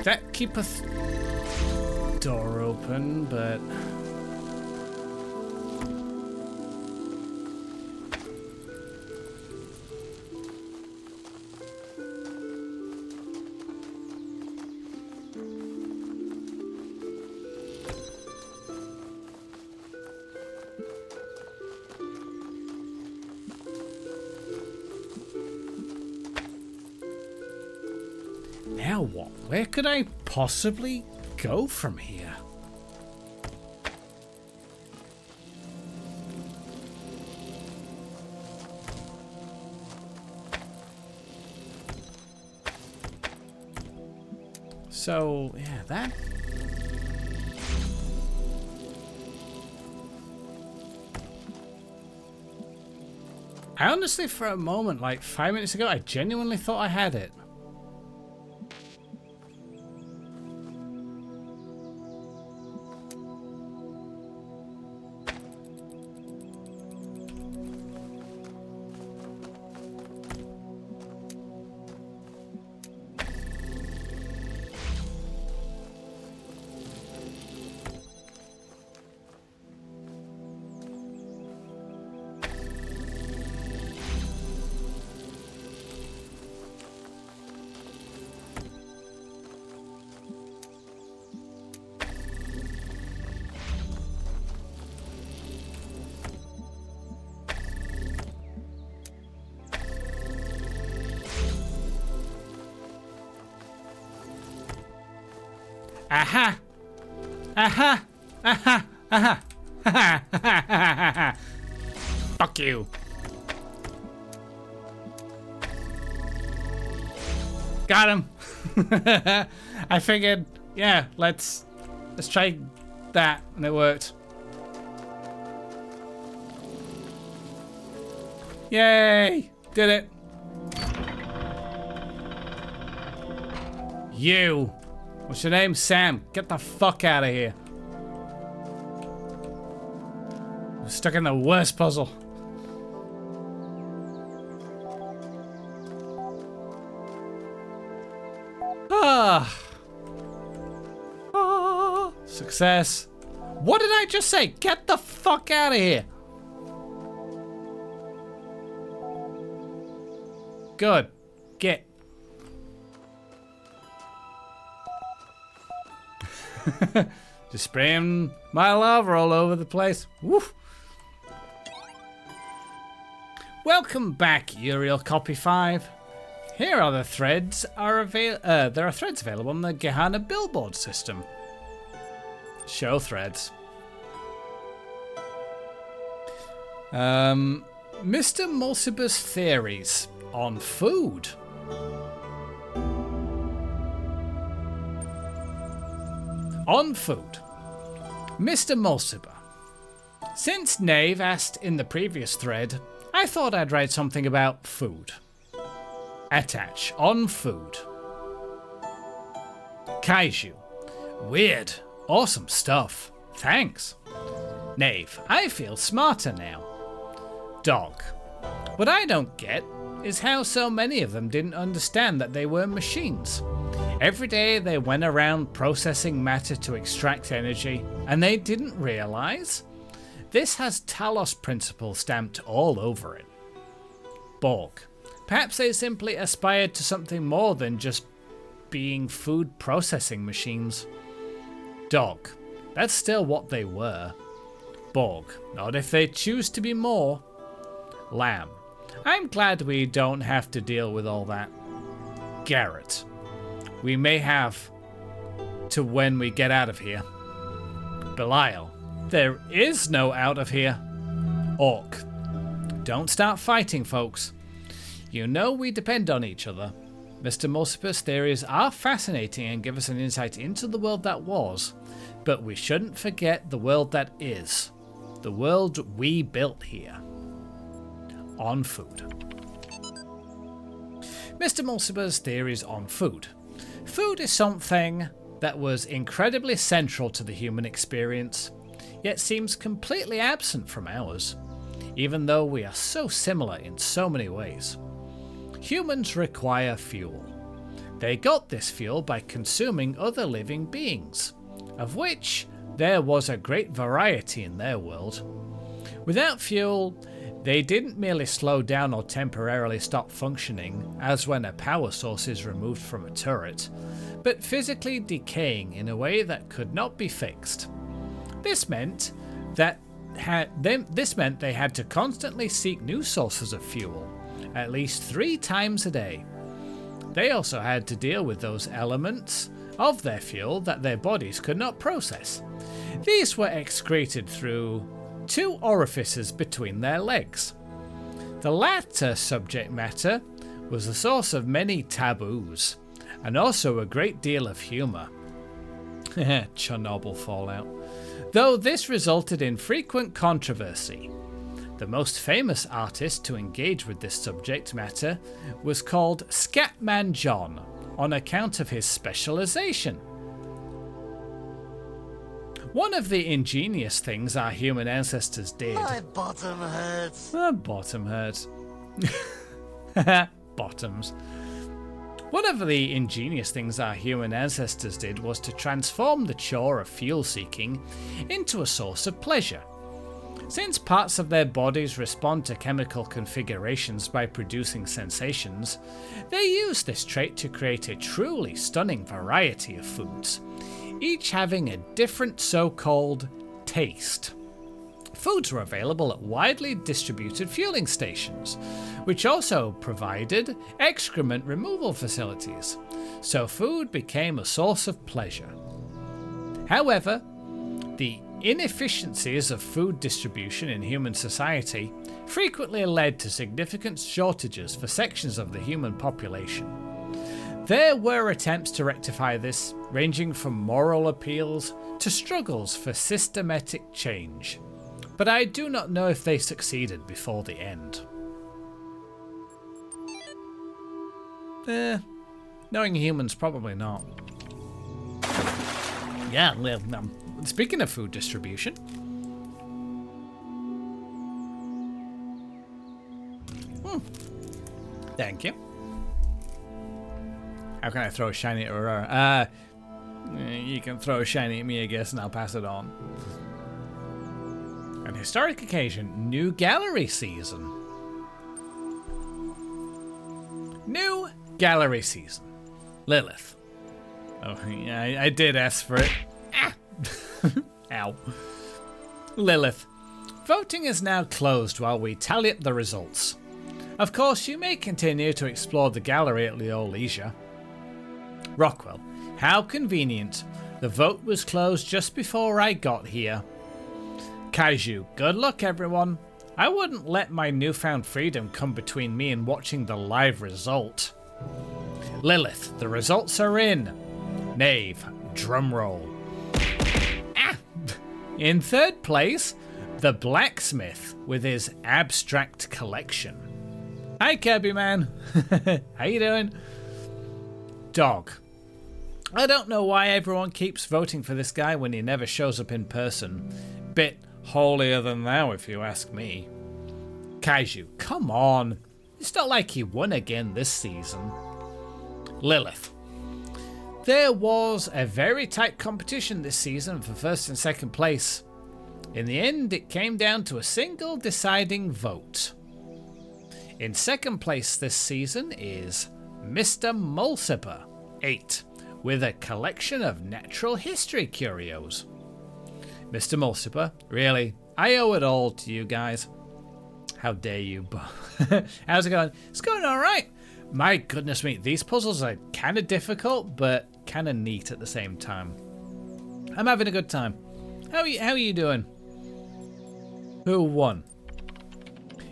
A: That keepeth door open, but now what? Where could I possibly go from here? So, yeah, that... I honestly, for a moment, like 5 minutes ago, I genuinely thought I had it. Aha! Aha! Aha! Aha! Ha ha! Fuck you! Got him! I figured, yeah, let's try that, and it worked. Yay! Did it! You! What's your name? Sam. Get the fuck out of here. I'm stuck in the worst puzzle. Success. What did I just say? Get the fuck out of here. Good. Get. Just spraying my lava all over the place. Woof. Welcome back, Uriel Copy 5. Here are the threads there are threads available on the GEHANNAAA billboard system. Show threads. Mr. Mulciber's theories on food. On food. Mr. Mulciber. Since Nave asked in the previous thread, I thought I'd write something about food. Attach. On food. Kaiju. Weird. Awesome stuff. Thanks. Nave. I feel smarter now. Dog. What I don't get is how so many of them didn't understand that they were machines. Every day they went around processing matter to extract energy, and they didn't realize? This has Talos principle stamped all over it. Borg. Perhaps they simply aspired to something more than just being food processing machines. Dog. That's still what they were. Borg. Not if they choose to be more. Lamb. I'm glad we don't have to deal with all that. Garrett. We may have to when we get out of here. Belial. There is no out of here. Orc. Don't start fighting, folks. You know we depend on each other. Mr. Mulciper's theories are fascinating and give us an insight into the world that was, but we shouldn't forget the world that is. The world we built here. On food. Mr. Mulciper's theories on food. Food is something that was incredibly central to the human experience, yet seems completely absent from ours, even though we are so similar in so many ways. Humans require fuel. They got this fuel by consuming other living beings, of which there was a great variety in their world. Without fuel, they didn't merely slow down or temporarily stop functioning, as when a power source is removed from a turret, but physically decaying in a way that could not be fixed. This meant they had to constantly seek new sources of fuel, at least 3 times a day. They also had to deal with those elements of their fuel that their bodies could not process. These were excreted through 2 orifices between their legs. The latter subject matter was the source of many taboos, and also a great deal of humour. Chernobyl fallout. Though this resulted in frequent controversy. The most famous artist to engage with this subject matter was called Scatman John, on account of his specialization. One of the ingenious things our human ancestors did...
C: My bottom hurts.
A: My bottom hurts. Bottoms. One of the ingenious things our human ancestors did was to transform the chore of fuel seeking into a source of pleasure. Since parts of their bodies respond to chemical configurations by producing sensations, they use this trait to create a truly stunning variety of foods, each having a different so-called taste. Foods were available at widely distributed fueling stations, which also provided excrement removal facilities, so food became a source of pleasure. However, the inefficiencies of food distribution in human society frequently led to significant shortages for sections of the human population. There were attempts to rectify this, ranging from moral appeals to struggles for systematic change, but I do not know if they succeeded before the end. Knowing humans, probably not. Yeah, well, speaking of food distribution. Thank you. How can I throw a shiny at Aurora? You can throw a shiny at me, I guess, and I'll pass it on. An historic occasion, new gallery season. New gallery season. Lilith. Oh, yeah, I did ask for it. Ah! Ow. Lilith. Voting is now closed while we tally up the results. Of course, you may continue to explore the gallery at your leisure. Rockwell. How convenient. The vote was closed just before I got here. Kaiju. Good luck, everyone. I wouldn't let my newfound freedom come between me and watching the live result. Lilith. The results are in. Knave. Drumroll. Ah! In third place, the Blacksmith with his abstract collection. Hi, Kirby Man. How you doing? Dog. I don't know why everyone keeps voting for this guy when he never shows up in person. Bit holier than thou, if you ask me. Kaiju. Come on. It's not like he won again this season. Lilith. There was a very tight competition this season for first and second place. In the end, it came down to a single deciding vote. In second place this season is Mr. Mulciper, 8, with a collection of natural history curios. Mr. Mulciper, really, I owe it all to you guys. How dare you? How's it going? It's going alright. My goodness me, these puzzles are kind of difficult, but kind of neat at the same time. I'm having a good time. How are you doing? Who won?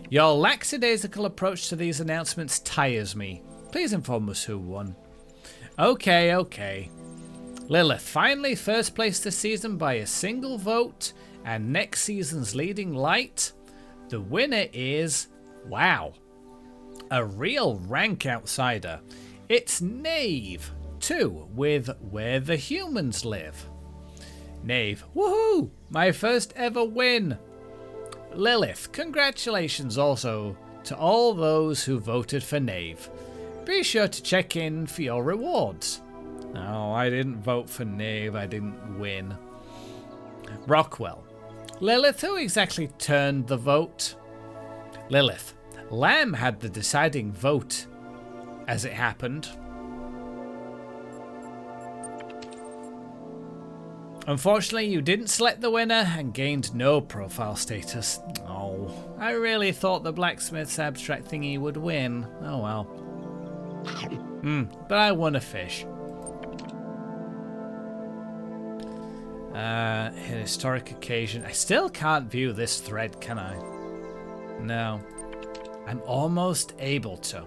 A: Your lackadaisical approach to these announcements tires me. Please inform us who won. Okay. Lilith finally first place this season by a single vote, and next season's leading light. The winner is, wow, a real rank outsider. It's Knave 2 with Where the Humans Live. Knave, woohoo, my first ever win. Lilith, congratulations also to all those who voted for Knave. Be sure to check in for your rewards. No, I didn't vote for Knave, I didn't win. Rockwell, Lilith, who exactly turned the vote? Lilith, Lamb had the deciding vote as it happened. Unfortunately, you didn't select the winner and gained no profile status. Oh, I really thought the blacksmith's abstract thingy would win. Oh well. But I won a fish. An historic occasion. I still can't view this thread, can I? No. I'm almost able to.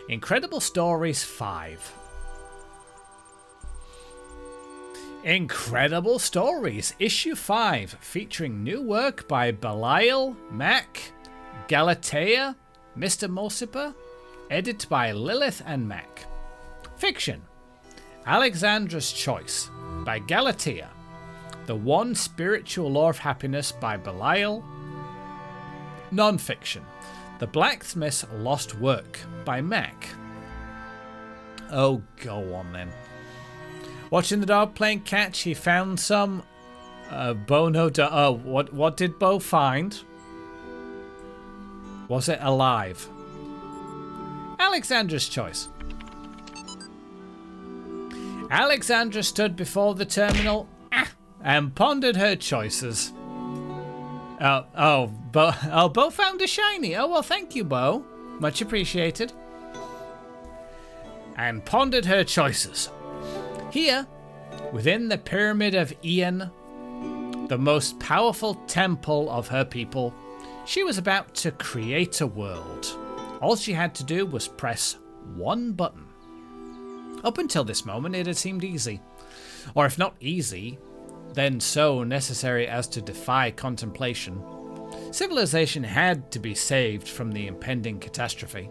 A: Incredible Stories 5. Incredible Stories, Issue 5, featuring new work by Belial, Mac, Galatea, Mr. Mulciper, edited by Lilith and Mac. Fiction, Alexandra's Choice by Galatea, The One Spiritual Law of Happiness by Belial. Non-fiction, The Blacksmith's Lost Work by Mac. Oh, go on then. Watching the dog playing catch, he found some what did Bo find? Was it alive? Alexandra's Choice. Alexandra stood before the terminal and pondered her choices. Bo found a shiny. Oh, well, thank you, Bo. Much appreciated. And pondered her choices. Here, within the Pyramid of Ian, the most powerful temple of her people, she was about to create a world. All she had to do was press one button. Up until this moment, it had seemed easy. Or if not easy, then so necessary as to defy contemplation. Civilization had to be saved from the impending catastrophe.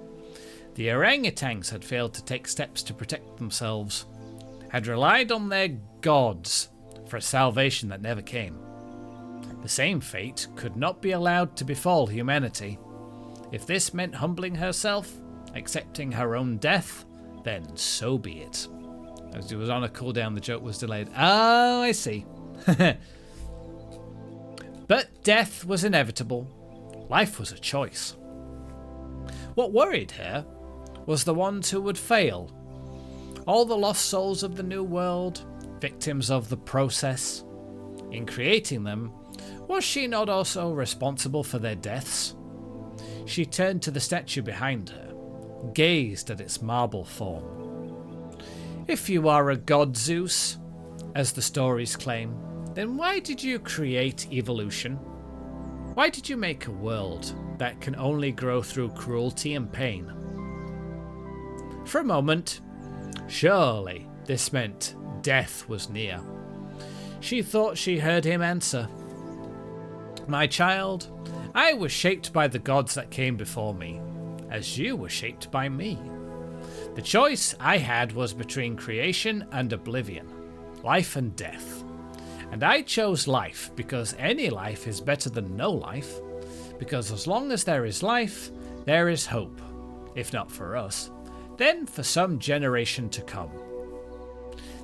A: The orangutans had failed to take steps to protect themselves, had relied on their gods for a salvation that never came. The same fate could not be allowed to befall humanity. If this meant humbling herself, accepting her own death, then so be it. As it was on a cooldown, the joke was delayed. Oh, I see. But death was inevitable. Life was a choice. What worried her was the ones who would fail. All the lost souls of the new world, victims of the process. In creating them, was she not also responsible for their deaths? She turned to the statue behind her, gazed at its marble form. If you are a god, Zeus, as the stories claim, then why did you create evolution? Why did you make a world that can only grow through cruelty and pain? For a moment, surely this meant death was near. She thought she heard him answer. My child, I was shaped by the gods that came before me, as you were shaped by me. The choice I had was between creation and oblivion, life and death. And I chose life because any life is better than no life, because as long as there is life, there is hope, if not for us, then for some generation to come.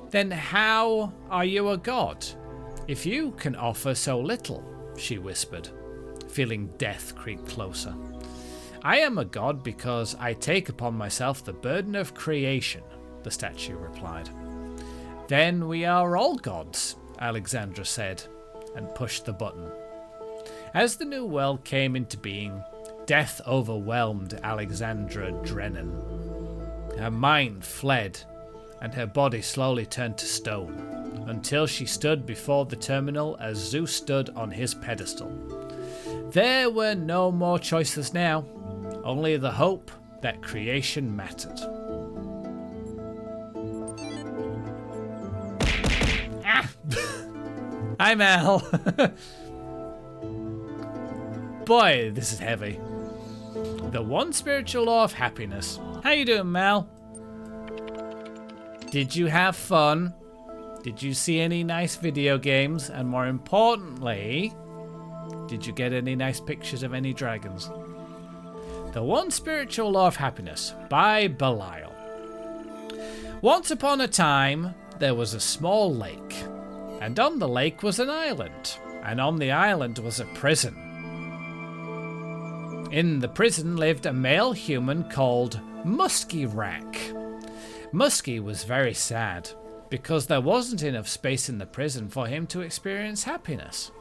A: Then how are you a god, if you can offer so little? She whispered, feeling death creep closer. I am a god because I take upon myself the burden of creation, the statue replied. Then we are all gods, Alexandra said, and pushed the button. As the new world came into being, death overwhelmed Alexandra Drennan. Her mind fled, and her body slowly turned to stone, until she stood before the terminal as Zeus stood on his pedestal. There were no more choices now, only the hope that creation mattered. Ah! Hi, Mel. Boy, this is heavy. The one spiritual law of happiness. How you doing, Mel? Did you have fun? Did you see any nice video games? And more importantly, did you get any nice pictures of any dragons? The One Spiritual Law of Happiness by Belial. Once upon a time, there was a small lake. And on the lake was an island. And on the island was a prison. In the prison lived a male human called Muskie Rack. Muskie was very sad because there wasn't enough space in the prison for him to experience happiness.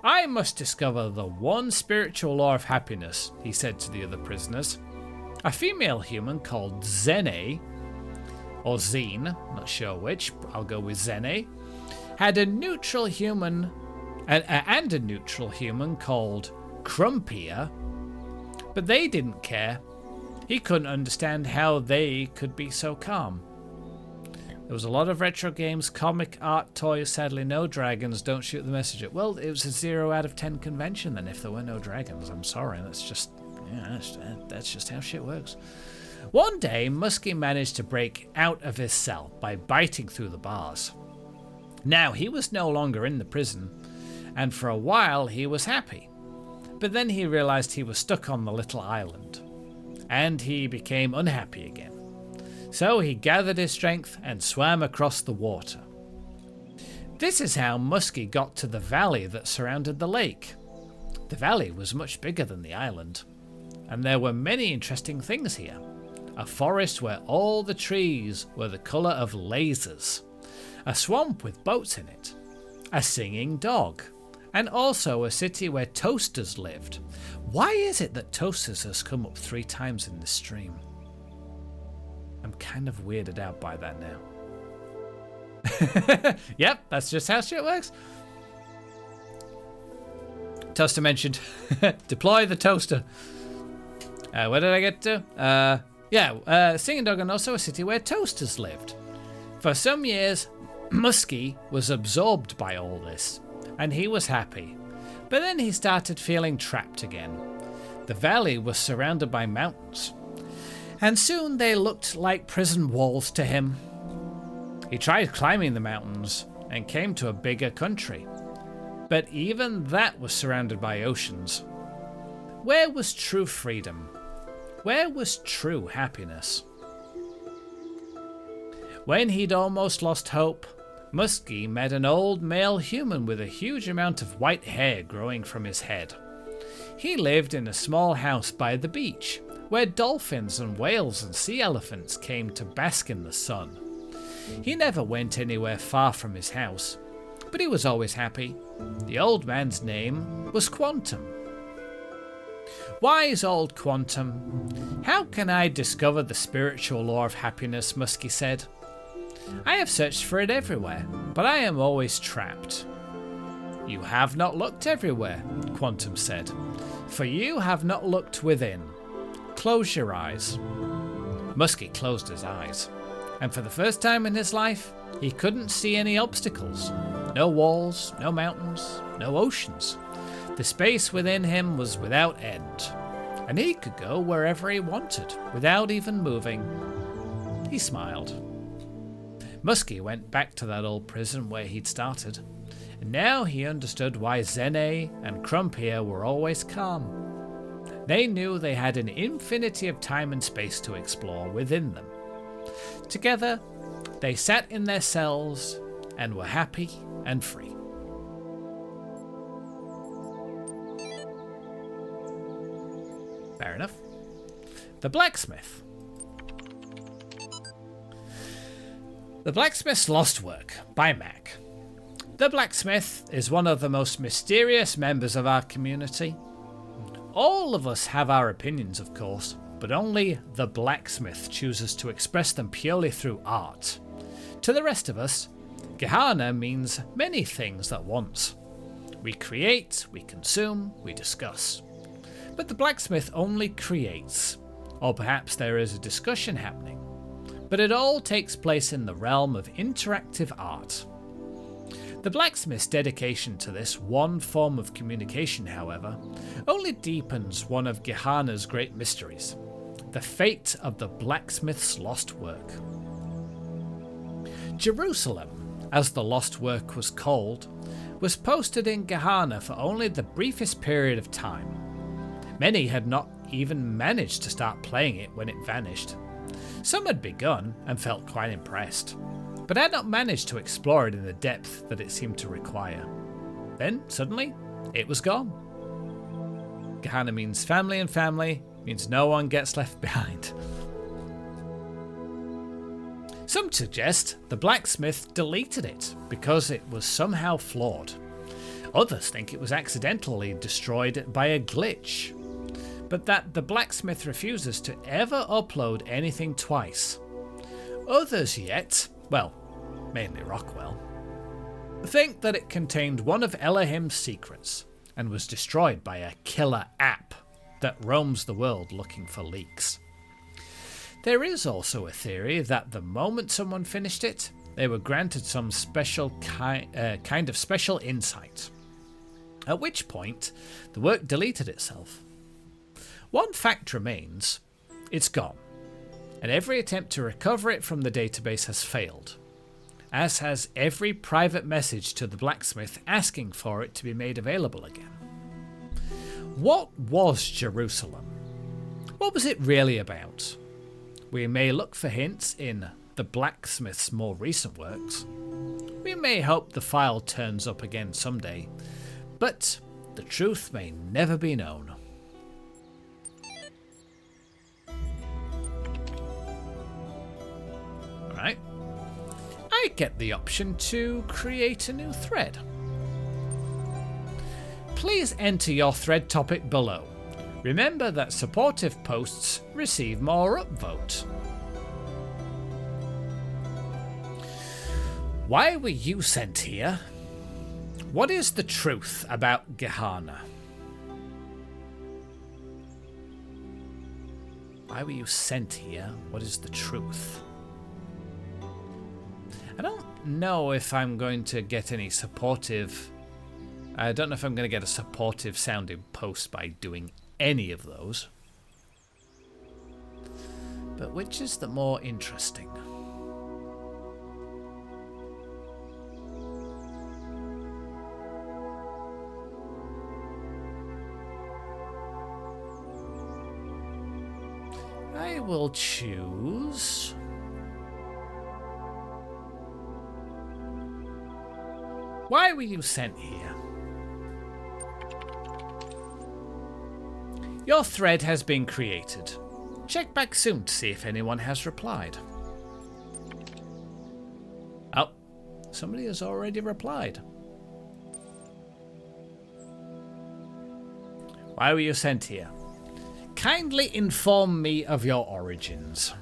A: I must discover the one spiritual law of happiness, he said to the other prisoners. A female human called Zene, or Zine, not sure which, I'll go with Zene, had a neutral human and a neutral human called Crumpier, but they didn't care. He couldn't understand how they could be so calm. There was a lot of retro games, comic, art, toys, sadly no dragons, don't shoot the messenger. Well, it was a 0 out of 10 convention then if there were no dragons. I'm sorry, that's just how shit works. One day, Muskie managed to break out of his cell by biting through the bars. Now, he was no longer in the prison, and for a while he was happy. But then he realized he was stuck on the little island, and he became unhappy again. So he gathered his strength and swam across the water. This is how Muskie got to the valley that surrounded the lake. The valley was much bigger than the island, and there were many interesting things here. A forest where all the trees were the colour of lasers, a swamp with boats in it, a singing dog, and also a city where toasters lived. Why is it that toasters has come up 3 times in this stream? I'm kind of weirded out by that now. Yep, that's just how shit works. Toaster mentioned. Deploy the toaster. Where did I get to? Singing dog and also a city where toasters lived. For some years, Muskie was absorbed by all this, and he was happy. But then he started feeling trapped again. The valley was surrounded by mountains, and soon they looked like prison walls to him. He tried climbing the mountains and came to a bigger country, but even that was surrounded by oceans. Where was true freedom? Where was true happiness? When he'd almost lost hope, Muskie met an old male human with a huge amount of white hair growing from his head. He lived in a small house by the beach, where dolphins and whales and sea elephants came to bask in the sun. He never went anywhere far from his house, but he was always happy. The old man's name was Quantum. Wise old Quantum, how can I discover the spiritual law of happiness? Muskie said. I have searched for it everywhere, but I am always trapped. You have not looked everywhere, Quantum said, for you have not looked within. Close your eyes. Muskie closed his eyes, and for the first time in his life, he couldn't see any obstacles. No walls, no mountains, no oceans. The space within him was without end, and he could go wherever he wanted without even moving. He smiled. Muskie went back to that old prison where he'd started, and now he understood why Zene and Crumpier were always calm. They knew they had an infinity of time and space to explore within them. Together, they sat in their cells and were happy and free. Fair enough. The Blacksmith. The Blacksmith's Lost Work by Mac. The Blacksmith is one of the most mysterious members of our community. All of us have our opinions, of course, but only the Blacksmith chooses to express them purely through art. To the rest of us, GEHANNAAA means many things at once. We create, we consume, we discuss. But the blacksmith only creates, or perhaps there is a discussion happening. But it all takes place in the realm of interactive art. The blacksmith's dedication to this one form of communication, however, only deepens one of GEHANNAAA's great mysteries, the fate of the blacksmith's lost work. Jerusalem, as the lost work was called, was posted in GEHANNAAAA for only the briefest period of time. Many had not even managed to start playing it when it vanished. Some had begun and felt quite impressed, but had not managed to explore it in the depth that it seemed to require. Then, suddenly, it was gone. GEHANNAAAA means family, and family means no one gets left behind. Some suggest the blacksmith deleted it because it was somehow flawed. Others think it was accidentally destroyed by a glitch, but that the blacksmith refuses to ever upload anything twice. Others yet, well, mainly Rockwell, think that it contained one of Elohim's secrets and was destroyed by a killer app that roams the world looking for leaks. There is also a theory that the moment someone finished it, they were granted some special kind of special insight, at which point the work deleted itself. One fact remains: it's gone, and every attempt to recover it from the database has failed, as has every private message to the blacksmith asking for it to be made available again. What was Jerusalem? What was it really about? We may look for hints in the blacksmith's more recent works. We may hope the file turns up again someday, but the truth may never be known. Alright. I get the option to create a new thread. Please enter your thread topic below. Remember that supportive posts receive more upvote. Why were you sent here? What is the truth about GEHANNAAAA? Why were you sent here? What is the truth? I don't know if I'm going to get any supportive... I don't know if I'm going to get a supportive sounding post by doing any of those. But which is the more interesting? I will choose... Why were you sent here? Your thread has been created. Check back soon to see if anyone has replied. Oh, somebody has already replied. Why were you sent here? Kindly inform me of your origins.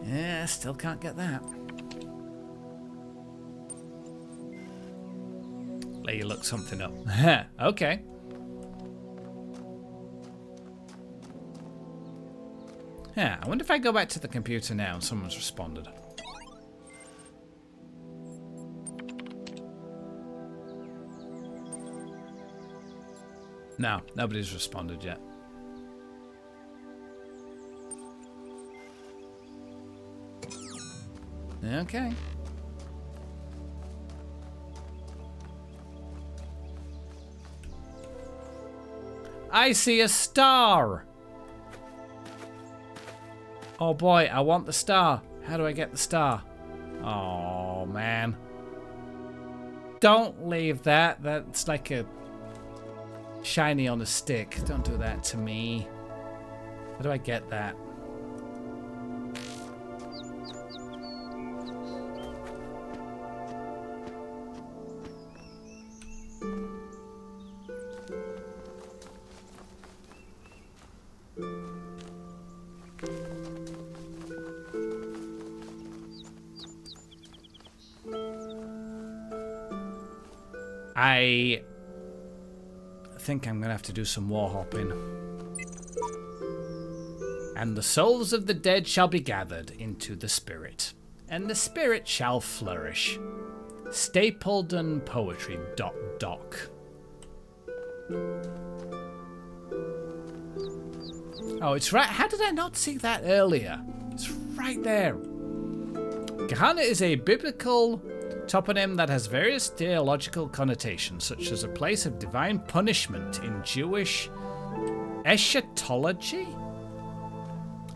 A: Yeah, still can't get that. Let you look something up. Okay. Yeah, I wonder if I go back to the computer now and someone's responded. No, nobody's responded yet. Okay. I see a star. Oh boy, I want the star. How do I get the star? Oh man. Don't leave that. That's like a shiny on a stick. Don't do that to me. How do I get that? I think I'm going to have to do some war hopping. And the souls of the dead shall be gathered into the spirit, and the spirit shall flourish. Stapledon Poetry. Doc. Oh, it's right. How did I not see that earlier? It's right there. Gehenna is a biblical toponym that has various theological connotations, such as a place of divine punishment in Jewish eschatology.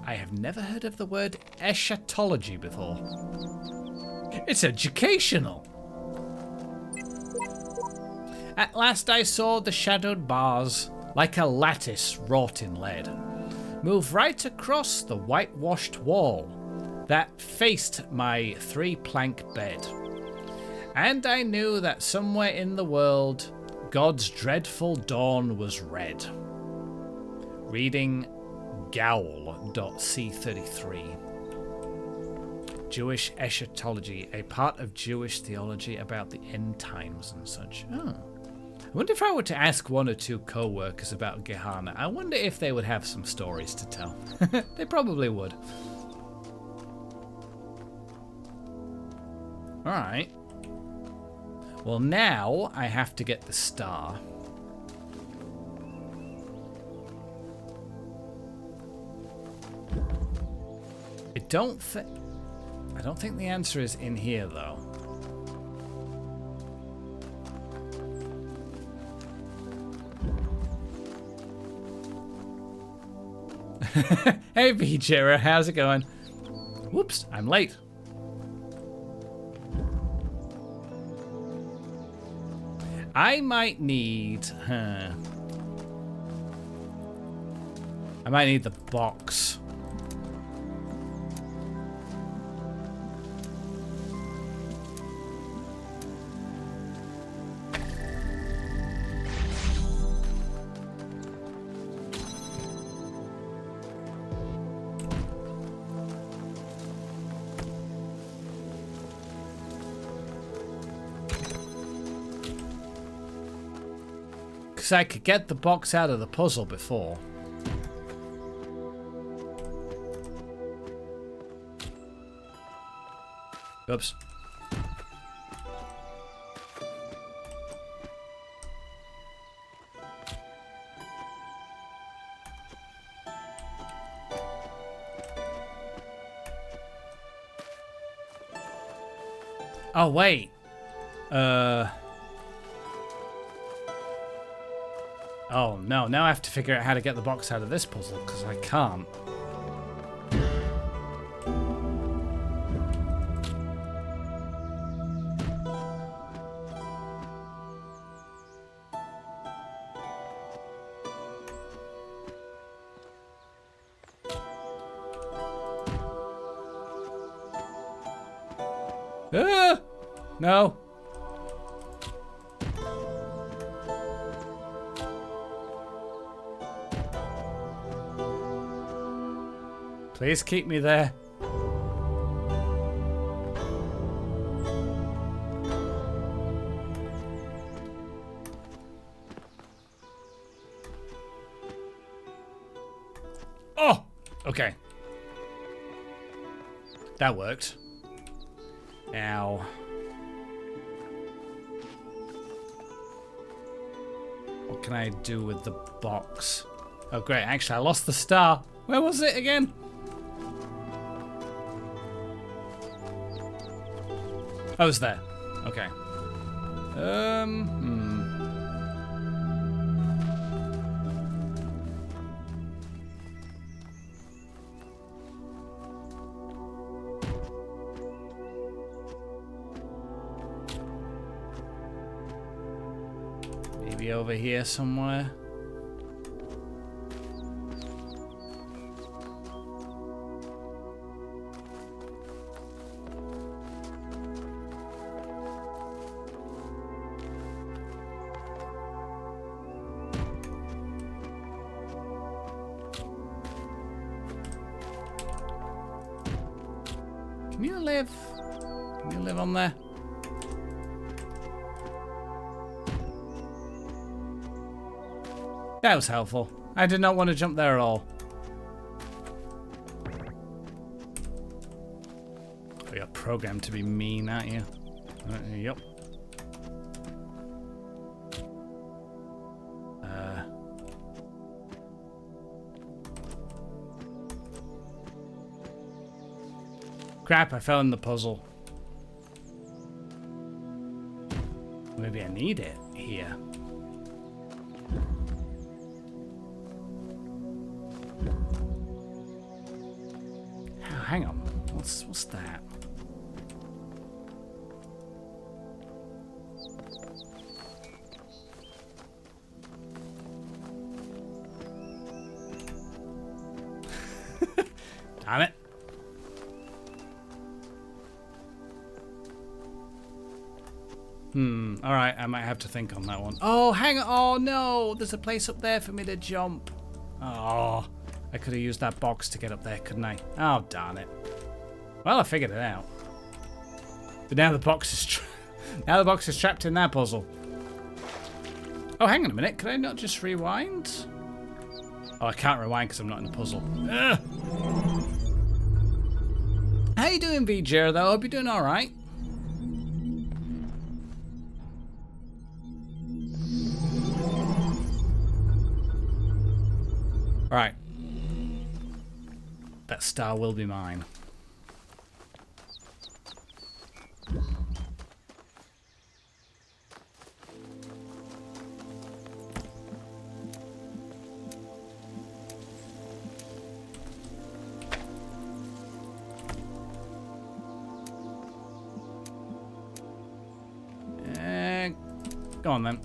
A: I have never heard of the word eschatology before. It's educational. At last I saw the shadowed bars, like a lattice wrought in lead, move right across the whitewashed wall that faced my 3-plank bed. And I knew that somewhere in the world, God's dreadful dawn was red. Reading Gowl.c33. Jewish eschatology, a part of Jewish theology about the end times and such. Oh. I wonder if I were to ask 1 or 2 co-workers about Gehenna, I wonder if they would have some stories to tell. They probably would. Alright. Well, now I have to get the star. I don't think the answer is in here, though. Hey, Vijera, how's it going? Whoops, I'm late. I might need... I might need the box. I could get the box out of the puzzle before. Oops. Oh, wait. Oh, no. Now I have to figure out how to get the box out of this puzzle, because I can't. No. Please keep me there. Oh, okay. That worked. Now, what can I do with the box? Oh, great. Actually, I lost the star. Where was it again? Oh, it's there. Okay. Maybe over here somewhere. Can you live on there? That was helpful. I did not want to jump there at all. Oh, you're programmed to be mean, aren't you? Yep. Crap, I fell in the puzzle. Maybe I need it here. Oh, hang on. What's that? Damn it. Alright, I might have to think on that one. Oh, hang on. Oh, no. There's a place up there for me to jump. Oh, I could have used that box to get up there, couldn't I? Oh, darn it. Well, I figured it out. But now the box is trapped in that puzzle. Oh, hang on a minute. Could I not just rewind? Oh, I can't rewind because I'm not in the puzzle. Ugh. How you doing, VJ, though? Hope you're doing all right. All right. That star will be mine. Go on then.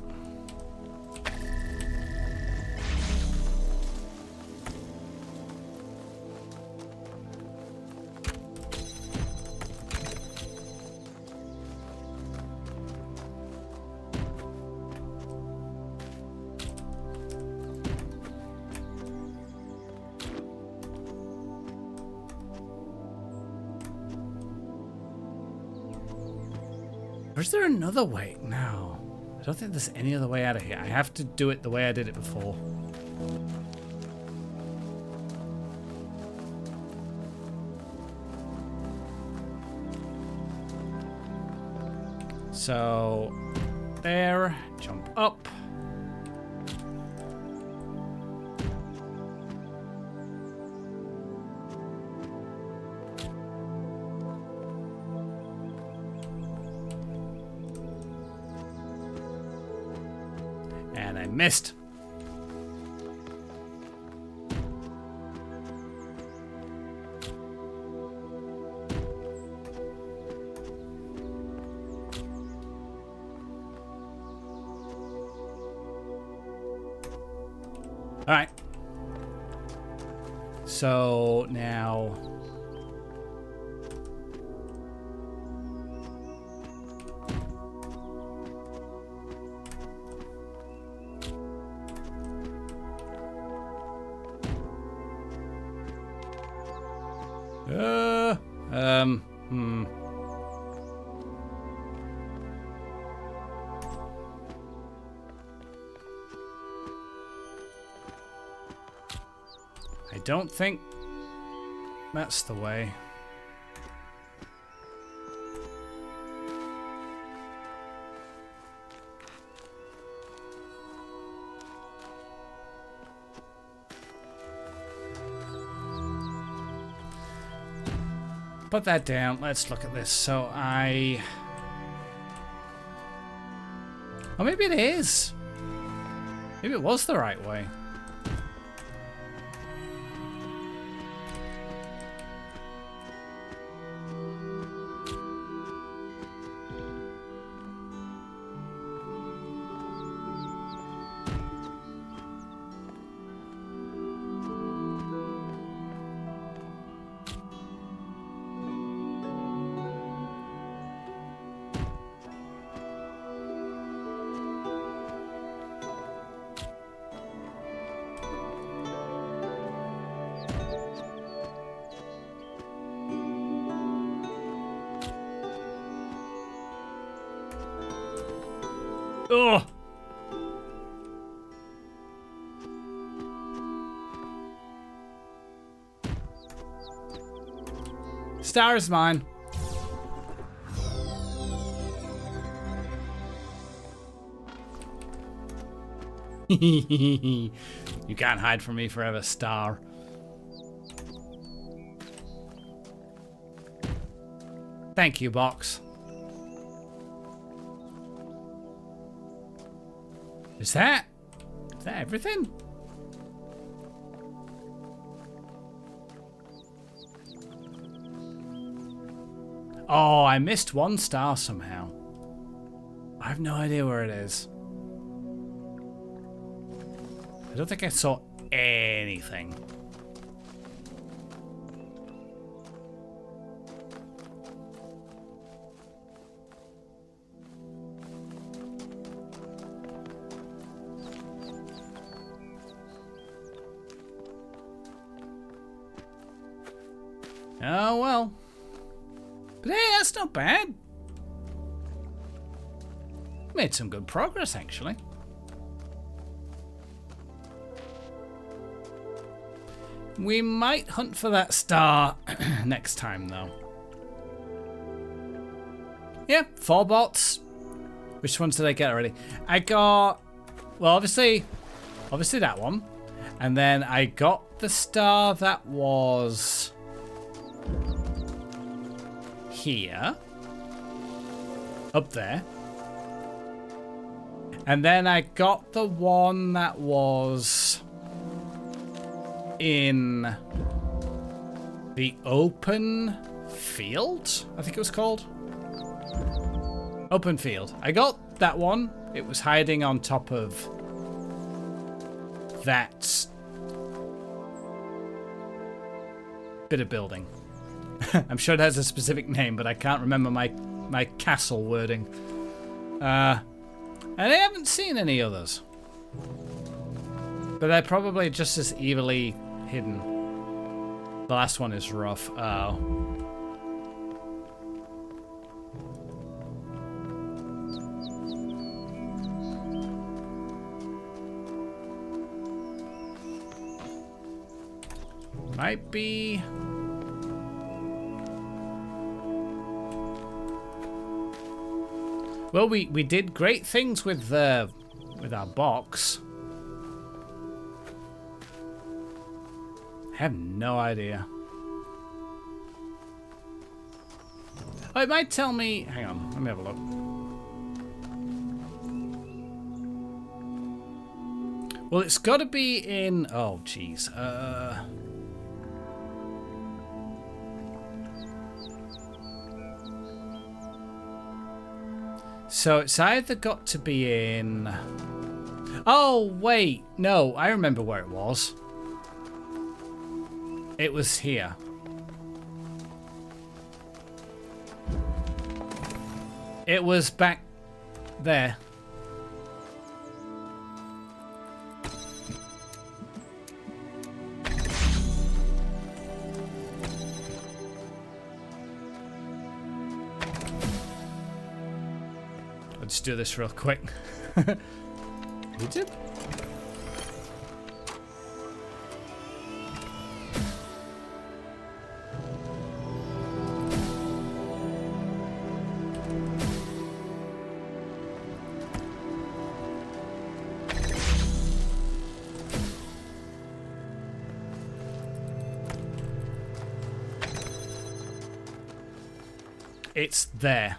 A: Or is there another way? No. I don't think there's any other way out of here. I have to do it the way I did it before. So, there, jump up. And I missed. All right. So now. I don't think that's the way. Put that down. Let's look at this. So I... Oh, maybe it is. Maybe it was the right way. Ugh. star is mine. You can't hide from me forever, star. Thank you, box. Is that everything? Oh, I missed one star somehow. I have no idea where it is. I don't think I saw anything. Oh well. But hey, that's not bad. Made some good progress, actually. We might hunt for that star next time, though. Yeah, 4 bots. Which ones did I get already? I got, well, obviously that one. And then I got the star that was here. Up there. And then I got the one that was in the open field, I think it was called. Open field. I got that one. It was hiding on top of that bit of building. I'm sure it has a specific name, but I can't remember my castle wording. And I haven't seen any others. But they're probably just as evilly hidden. The last one is rough. Oh. Might be... Well, we did great things with our box. I have no idea. Oh, it might tell me... Hang on, let me have a look. Well, it's got to be in... Oh, jeez. So it's either got to be in... Oh, wait. No, I remember where it was. It was here. It was back there. Let's do this real quick. YouTube? It's there.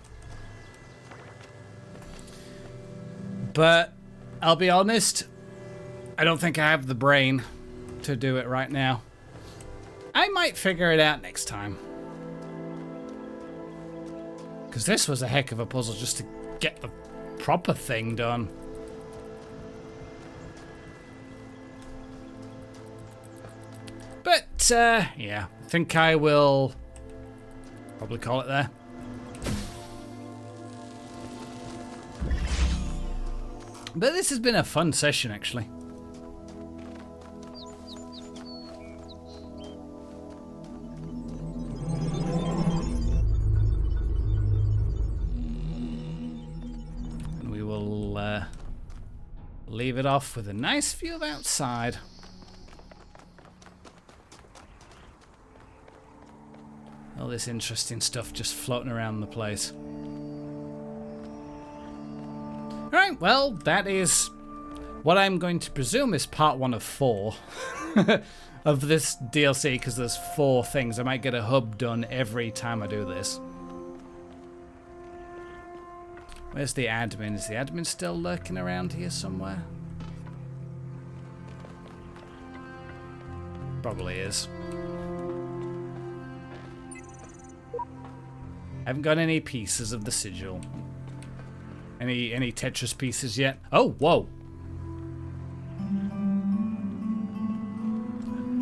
A: But I'll be honest, I don't think I have the brain to do it right now. I might figure it out next time. Because this was a heck of a puzzle just to get the proper thing done. But, yeah, I think I will probably call it there. But this has been a fun session, actually. And we will leave it off with a nice view of outside. All this interesting stuff just floating around the place. Alright, well, that is what I'm going to presume is part 1 of 4 of this DLC, because there's 4 things. I might get a hub done every time I do this. Where's the admin? Is the admin still lurking around here somewhere? Probably is. I haven't got any pieces of the sigil. Any Tetris pieces yet? Oh, whoa.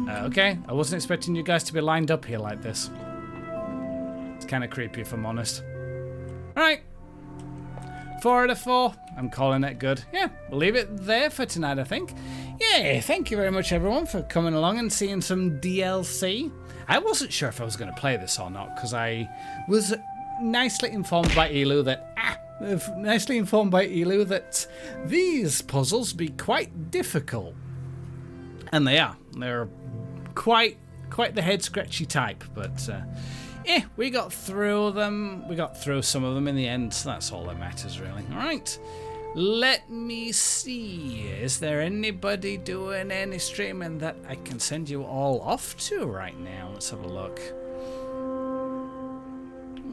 A: Okay, I wasn't expecting you guys to be lined up here like this. It's kind of creepy if I'm honest. Alright. 4 out of 4. I'm calling it good. Yeah, we'll leave it there for tonight, I think. Yeah, thank you very much, everyone, for coming along and seeing some DLC. I wasn't sure if I was going to play this or not, because I was nicely informed by Elu that these puzzles be quite difficult. And they are. They're quite the head-scratchy type, but we got through them. We got through some of them in the end, so that's all that matters, really. All right. Let me see. Is there anybody doing any streaming that I can send you all off to right now? Let's have a look.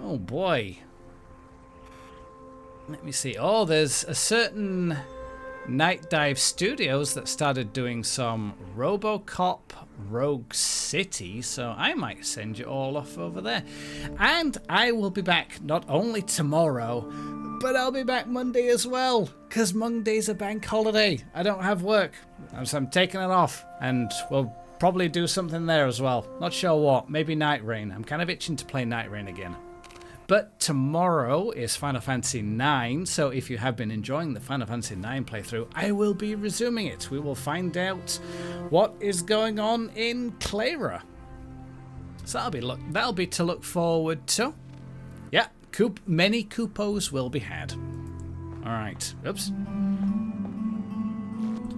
A: Oh, boy. Let me see. Oh, there's a certain Night Dive Studios that started doing some RoboCop Rogue City, so I might send you all off over there. And I will be back not only tomorrow, but I'll be back Monday as well, because Monday's a bank holiday. I don't have work, so I'm taking it off, and we'll probably do something there as well. Not sure what, maybe Night Rain. I'm kind of itching to play Night Rain again. But tomorrow is Final Fantasy IX, so if you have been enjoying the Final Fantasy IX playthrough, I will be resuming it. We will find out what is going on in Clara. So that'll be to look forward to. Yeah, many Coupos will be had. All right. Oops.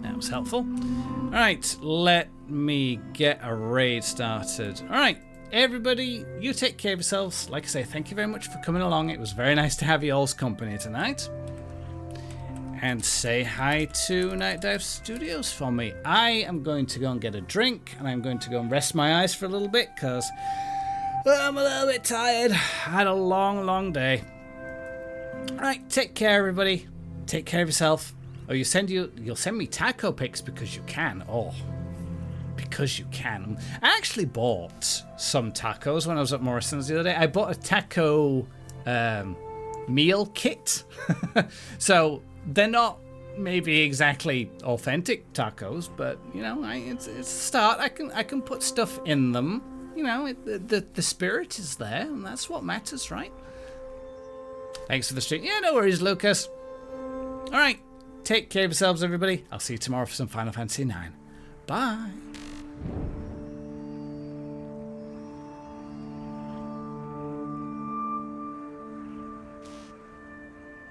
A: That was helpful. All right, let me get a raid started. All right. Everybody, you take care of yourselves. Like I say, thank you very much for coming along. It was very nice to have you all's company tonight. And say hi to Night Dive Studios for me. I am going to go and get a drink, and I'm going to go and rest my eyes for a little bit, because I'm a little bit tired. I had a long day. Alright, take care, everybody. Take care of yourself. Oh, you'll send me taco pics because you can. Oh. Because you can. I actually bought some tacos when I was at Morrison's the other day. I bought a taco meal kit. So they're not maybe exactly authentic tacos, but you know, it's a start. I can put stuff in them. You know, the spirit is there, and that's what matters, right? Thanks for the stream. Yeah, no worries, Lucas. All right, take care of yourselves, everybody. I'll see you tomorrow for some Final Fantasy IX. Bye.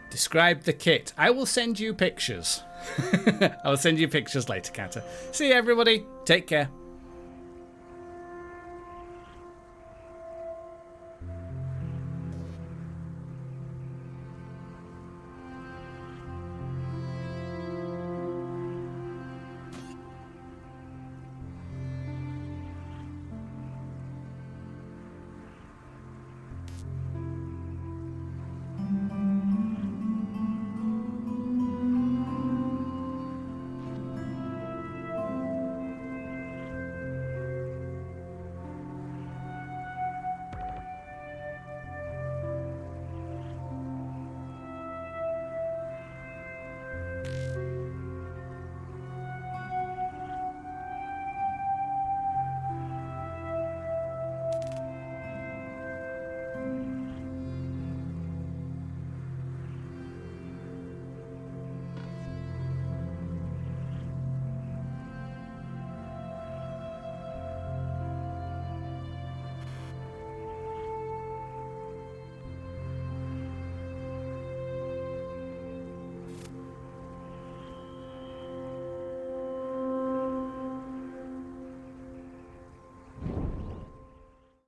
A: Describe the kit. I will send you pictures. I will send you pictures later, Kata. See you, everybody. Take care.